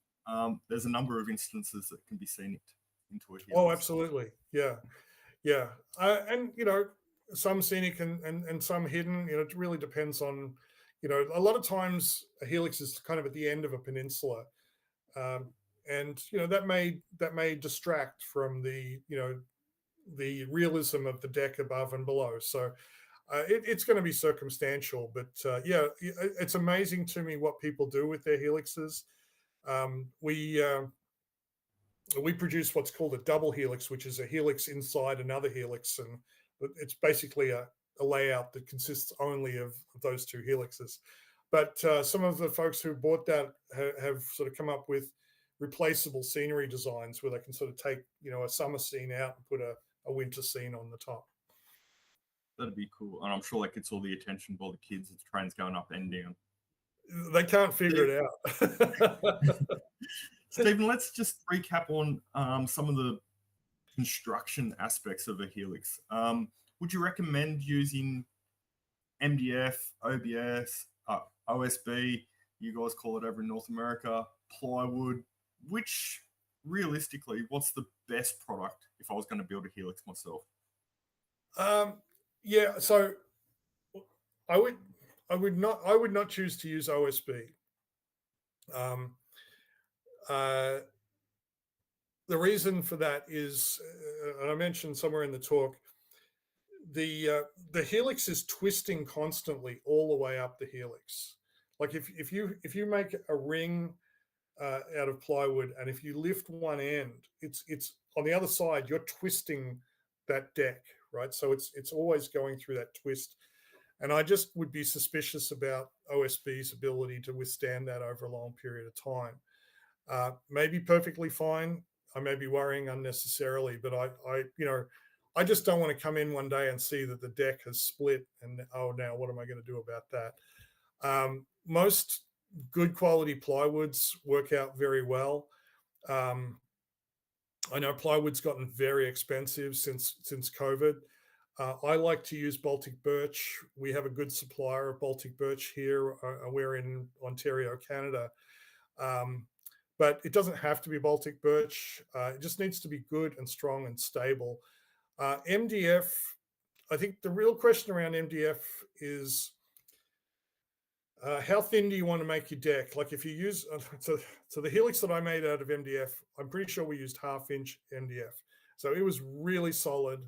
Speaker 1: There's a number of instances that can be seen into a Helix.
Speaker 6: Oh, absolutely. Yeah. And some scenic and some hidden. It really depends on, a lot of times a Helix is kind of at the end of a peninsula, and that may distract from the the realism of the deck above and below. So it's going to be circumstantial, but it's amazing to me what people do with their Helixes. We produce what's called a double helix, which is a helix inside another helix, and it's basically a layout that consists only of those two helixes. But some of the folks who bought that have sort of come up with replaceable scenery designs where they can sort of take a summer scene out and put a winter scene on the top.
Speaker 1: That'd be cool, and I'm sure that gets all the attention of all the kids as the train's going up and down.
Speaker 6: They can't figure it out.
Speaker 1: Steven, let's just recap on some of the construction aspects of a Helix. Would you recommend using MDF, OBS, OSB, you guys call it over in North America, plywood? Which, realistically, what's the best product if I was going to build a Helix myself?
Speaker 6: So I would not choose to use OSB. The reason for that is, and I mentioned somewhere in the talk, the helix is twisting constantly all the way up the helix. Like if you make a ring out of plywood, and if you lift one end, it's on the other side, you're twisting that deck, right? So it's always going through that twist. And I just would be suspicious about OSB's ability to withstand that over a long period of time. Maybe perfectly fine. I may be worrying unnecessarily, but I just don't want to come in one day and see that the deck has split and, now what am I going to do about that? Most good quality plywoods work out very well. I know plywood's gotten very expensive since COVID. I like to use Baltic birch. We have a good supplier of Baltic birch here. We're in Ontario, Canada. But it doesn't have to be Baltic birch. It just needs to be good and strong and stable. MDF, I think the real question around MDF is how thin do you want to make your deck? Like if you use, so the Helix that I made out of MDF, I'm pretty sure we used 1/2-inch MDF. So it was really solid.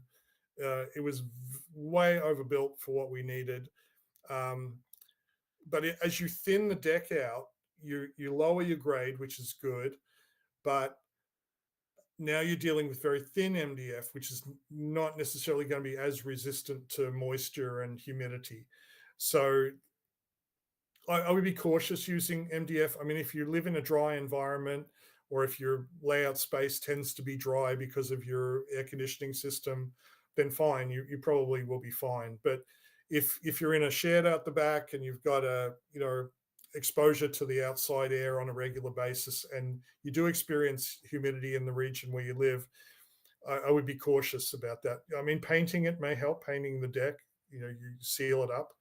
Speaker 6: It was way overbuilt for what we needed. But as you thin the deck out, you lower your grade, which is good. But now you're dealing with very thin MDF, which is not necessarily going to be as resistant to moisture and humidity. So I would be cautious using MDF. I mean, if you live in a dry environment, or if your layout space tends to be dry because of your air conditioning system, then fine, you probably will be fine. But if you're in a shed out the back and you've got a exposure to the outside air on a regular basis, and you do experience humidity in the region where you live, I would be cautious about that. I mean, painting it may help, painting the deck, you seal it up.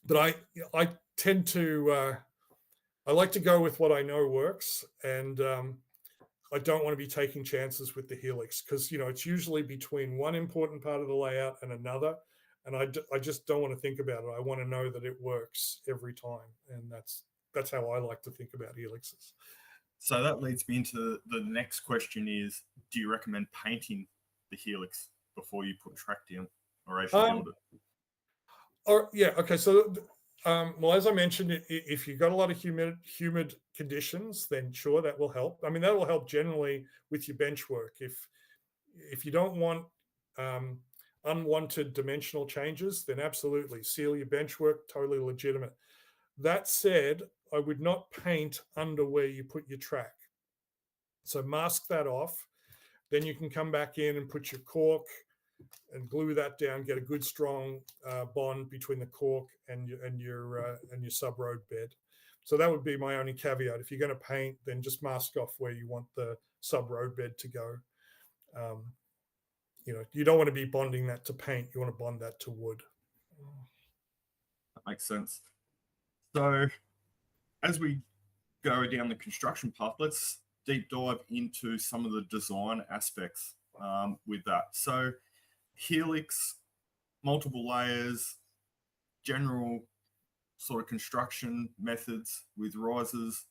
Speaker 6: But I tend to, I like to go with what I know works, and I don't want to be taking chances with the Helix because, it's usually between one important part of the layout and another. And I just don't want to think about it. I want to know that it works every time. And that's how I like to think about Helixes.
Speaker 1: So that leads me into the next question is, do you recommend painting the Helix before you put track down or as you build it?
Speaker 6: Okay. So, well, as I mentioned, if you've got a lot of humid conditions, then sure, that will help. I mean, that will help generally with your bench work. If you don't want unwanted dimensional changes, then absolutely seal your bench work, totally legitimate. That said, I would not paint under where you put your track. So mask that off. Then you can come back in and put your cork and glue that down, get a good strong bond between the cork and your sub road bed. So that would be my only caveat. If you're going to paint, then just mask off where you want the sub road bed to go. You don't want to be bonding that to paint. You want to bond that to wood.
Speaker 1: That makes sense. So as we go down the construction path, let's deep dive into some of the design aspects with that. So Helix, multiple layers, general sort of construction methods with risers,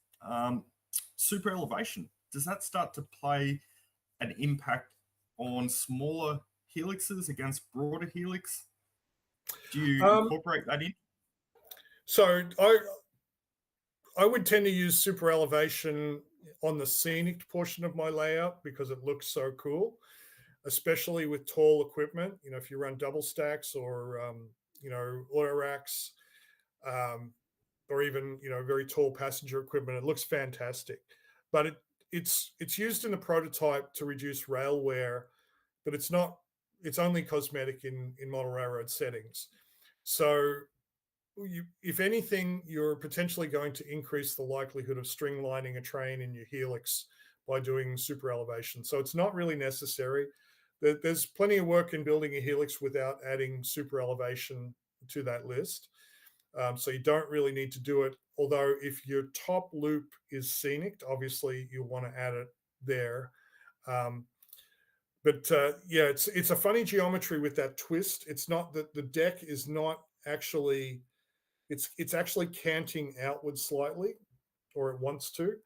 Speaker 1: super elevation. Does that start to play an impact on smaller helixes against broader helix? Do you incorporate that in?
Speaker 6: So I would tend to use super elevation on the scenic portion of my layout because it looks so cool, especially with tall equipment. If you run double stacks or NMRAx, or even very tall passenger equipment, it looks fantastic. But it's used in the prototype to reduce rail wear, but it's only cosmetic in model railroad settings. So if anything, you're potentially going to increase the likelihood of stringlining a train in your helix by doing super elevation. So it's not really necessary. There's plenty of work in building a helix without adding super elevation to that list. So you don't really need to do it. Although if your top loop is scenic, obviously you want to add it there. But it's a funny geometry with that twist. It's not that the deck is not actually, it's actually canting outward slightly, or it wants to.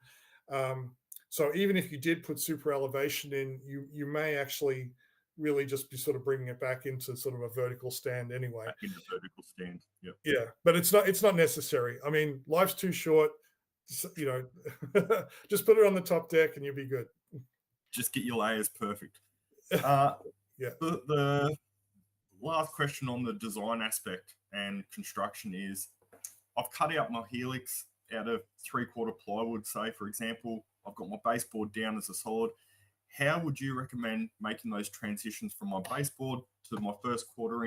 Speaker 6: So even if you did put super elevation in, you may actually really just be sort of bringing it back into sort of a vertical stand anyway.
Speaker 1: Back into vertical stand. Yep.
Speaker 6: Yeah, but it's not necessary. I mean, life's too short. Just put it on the top deck and you'll be good.
Speaker 1: Just get your layers perfect.
Speaker 6: Yeah.
Speaker 1: The last question on the design aspect and construction is, I've cut out my helix out of 3/4 plywood, say, for example. I've got my baseboard down as a solid. How would you recommend making those transitions from my baseboard to my first 3/4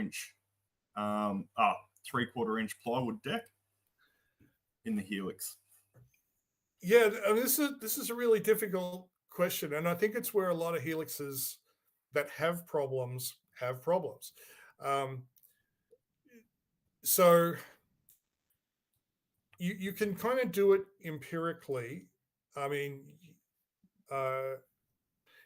Speaker 1: inch plywood deck in the helix?
Speaker 6: Yeah, this is a really difficult question, and I think it's where a lot of helixes that have problems have problems. So you can kind of do it empirically. I mean,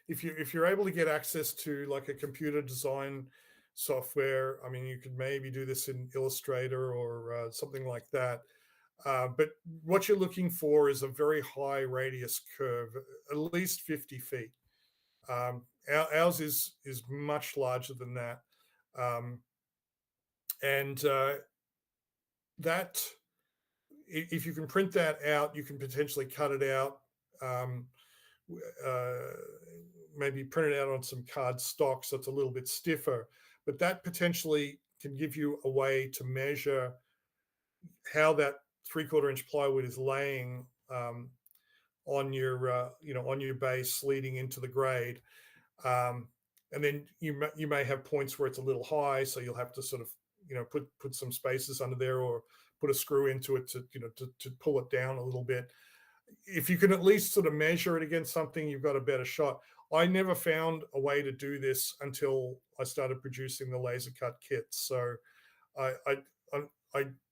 Speaker 6: if you're able to get access to like a computer design software, I mean, you could maybe do this in Illustrator or something like that. But what you're looking for is a very high radius curve, at least 50 feet. Ours is much larger than that. That, if you can print that out, you can potentially cut it out, maybe print it out on some card stock so it's a little bit stiffer. But that potentially can give you a way to measure how that 3/4 inch plywood is laying on your base leading into the grade. And then you may have points where it's a little high, so you'll have to sort of put some spaces under there or put a screw into it to pull it down a little bit. If you can at least sort of measure it against something, you've got a better shot. I never found a way to do this until I started producing the laser cut kits. So I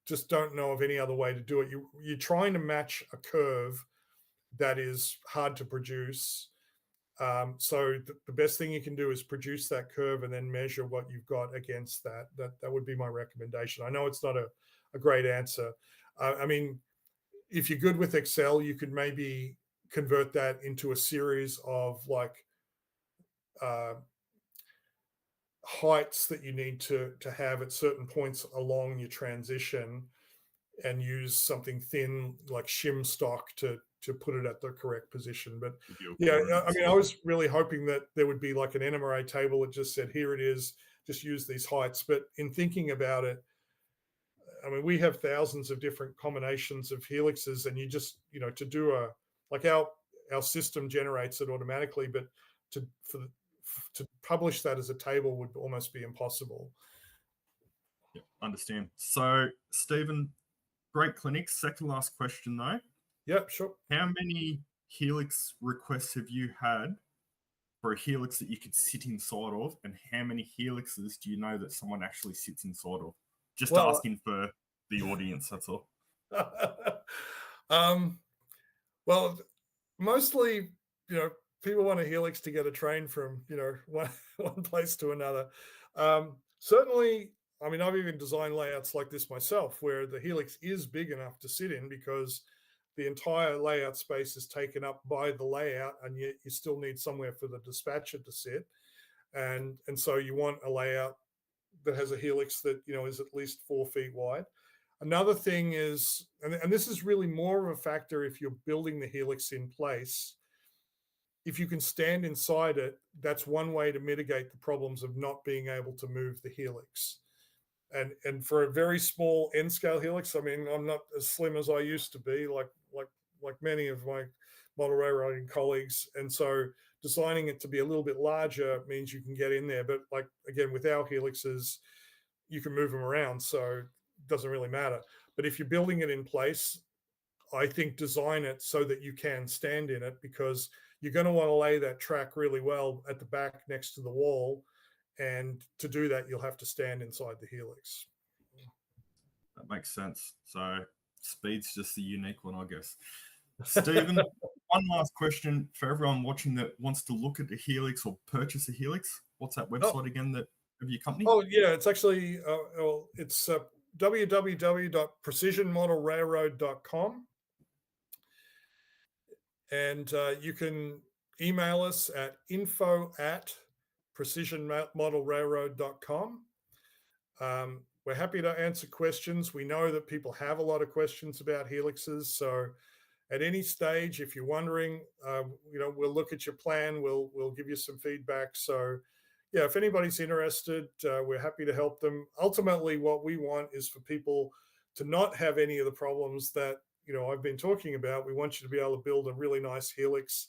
Speaker 6: just don't know of any other way to do it. You're trying to match a curve that is hard to produce. So the best thing you can do is produce that curve and then measure what you've got against that. That would be my recommendation. I know it's not a great answer. I mean, if you're good with Excel, you could maybe convert that into a series of like heights that you need to have at certain points along your transition, and use something thin like shim stock to put it at the correct position. But yeah, I mean, I was really hoping that there would be like an NMRA table that just said, here it is, just use these heights. But in thinking about it, I mean, we have thousands of different combinations of helixes, and you just, to do like our system generates it automatically, but to publish that as a table would almost be impossible.
Speaker 1: Yeah, understand. So, Stephen, great clinic. Second last question though.
Speaker 6: Yep, sure.
Speaker 1: How many Helix requests have you had for a Helix that you could sit inside of, and how many Helixes do you know that someone actually sits inside of? Just asking for the audience, that's all.
Speaker 6: Well, mostly, people want a Helix to get a train from, one place to another. Certainly, I mean, I've even designed layouts like this myself, where the Helix is big enough to sit in because the entire layout space is taken up by the layout, and yet you still need somewhere for the dispatcher to sit. And so you want a layout that has a Helix that, is at least 4 feet wide. Another thing is, and this is really more of a factor if you're building the Helix in place, if you can stand inside it, that's one way to mitigate the problems of not being able to move the Helix. And for a very small end scale Helix, I mean, I'm not as slim as I used to be, like many of my model railroading colleagues. And so designing it to be a little bit larger means you can get in there. But like, again, with our Helixes, you can move them around, so it doesn't really matter. But if you're building it in place, I think design it so that you can stand in it, because you're going to want to lay that track really well at the back next to the wall. And to do that, you'll have to stand inside the Helix.
Speaker 1: That makes sense. So speed's just the unique one, I guess. Stephen, one last question for everyone watching that wants to look at the Helix or purchase a Helix. What's that website again that of your company?
Speaker 6: Oh, yeah, it's actually, it's www.precisionmodelrailroad.com. And you can email us at info@precisionmodelrailroad.com. We're happy to answer questions. We know that people have a lot of questions about Helixes. So at any stage, if you're wondering, we'll look at your plan. We'll give you some feedback. So yeah, if anybody's interested, we're happy to help them. Ultimately, what we want is for people to not have any of the problems that, I've been talking about. We want you to be able to build a really nice Helix,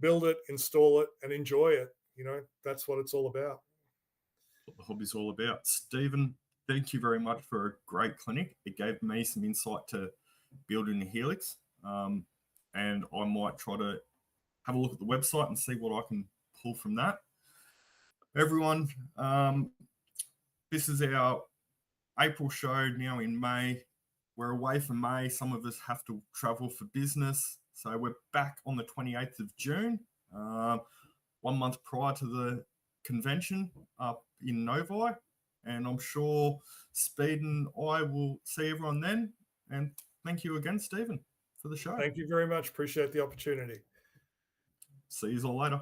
Speaker 6: build it, install it, and enjoy it. That's what it's all about.
Speaker 1: What the hobby's all about. Stephen, thank you very much for a great clinic. It gave me some insight to building a Helix. And I might try to have a look at the website and see what I can pull from that. Everyone, this is our April show now in May. We're away for May. Some of us have to travel for business. So we're back on the 28th of June, 1 month prior to the convention up in Novi. And I'm sure Speed and I will see everyone then. And thank you again, Stephen, for the show.
Speaker 6: Thank you very much. Appreciate the opportunity.
Speaker 1: See you all later.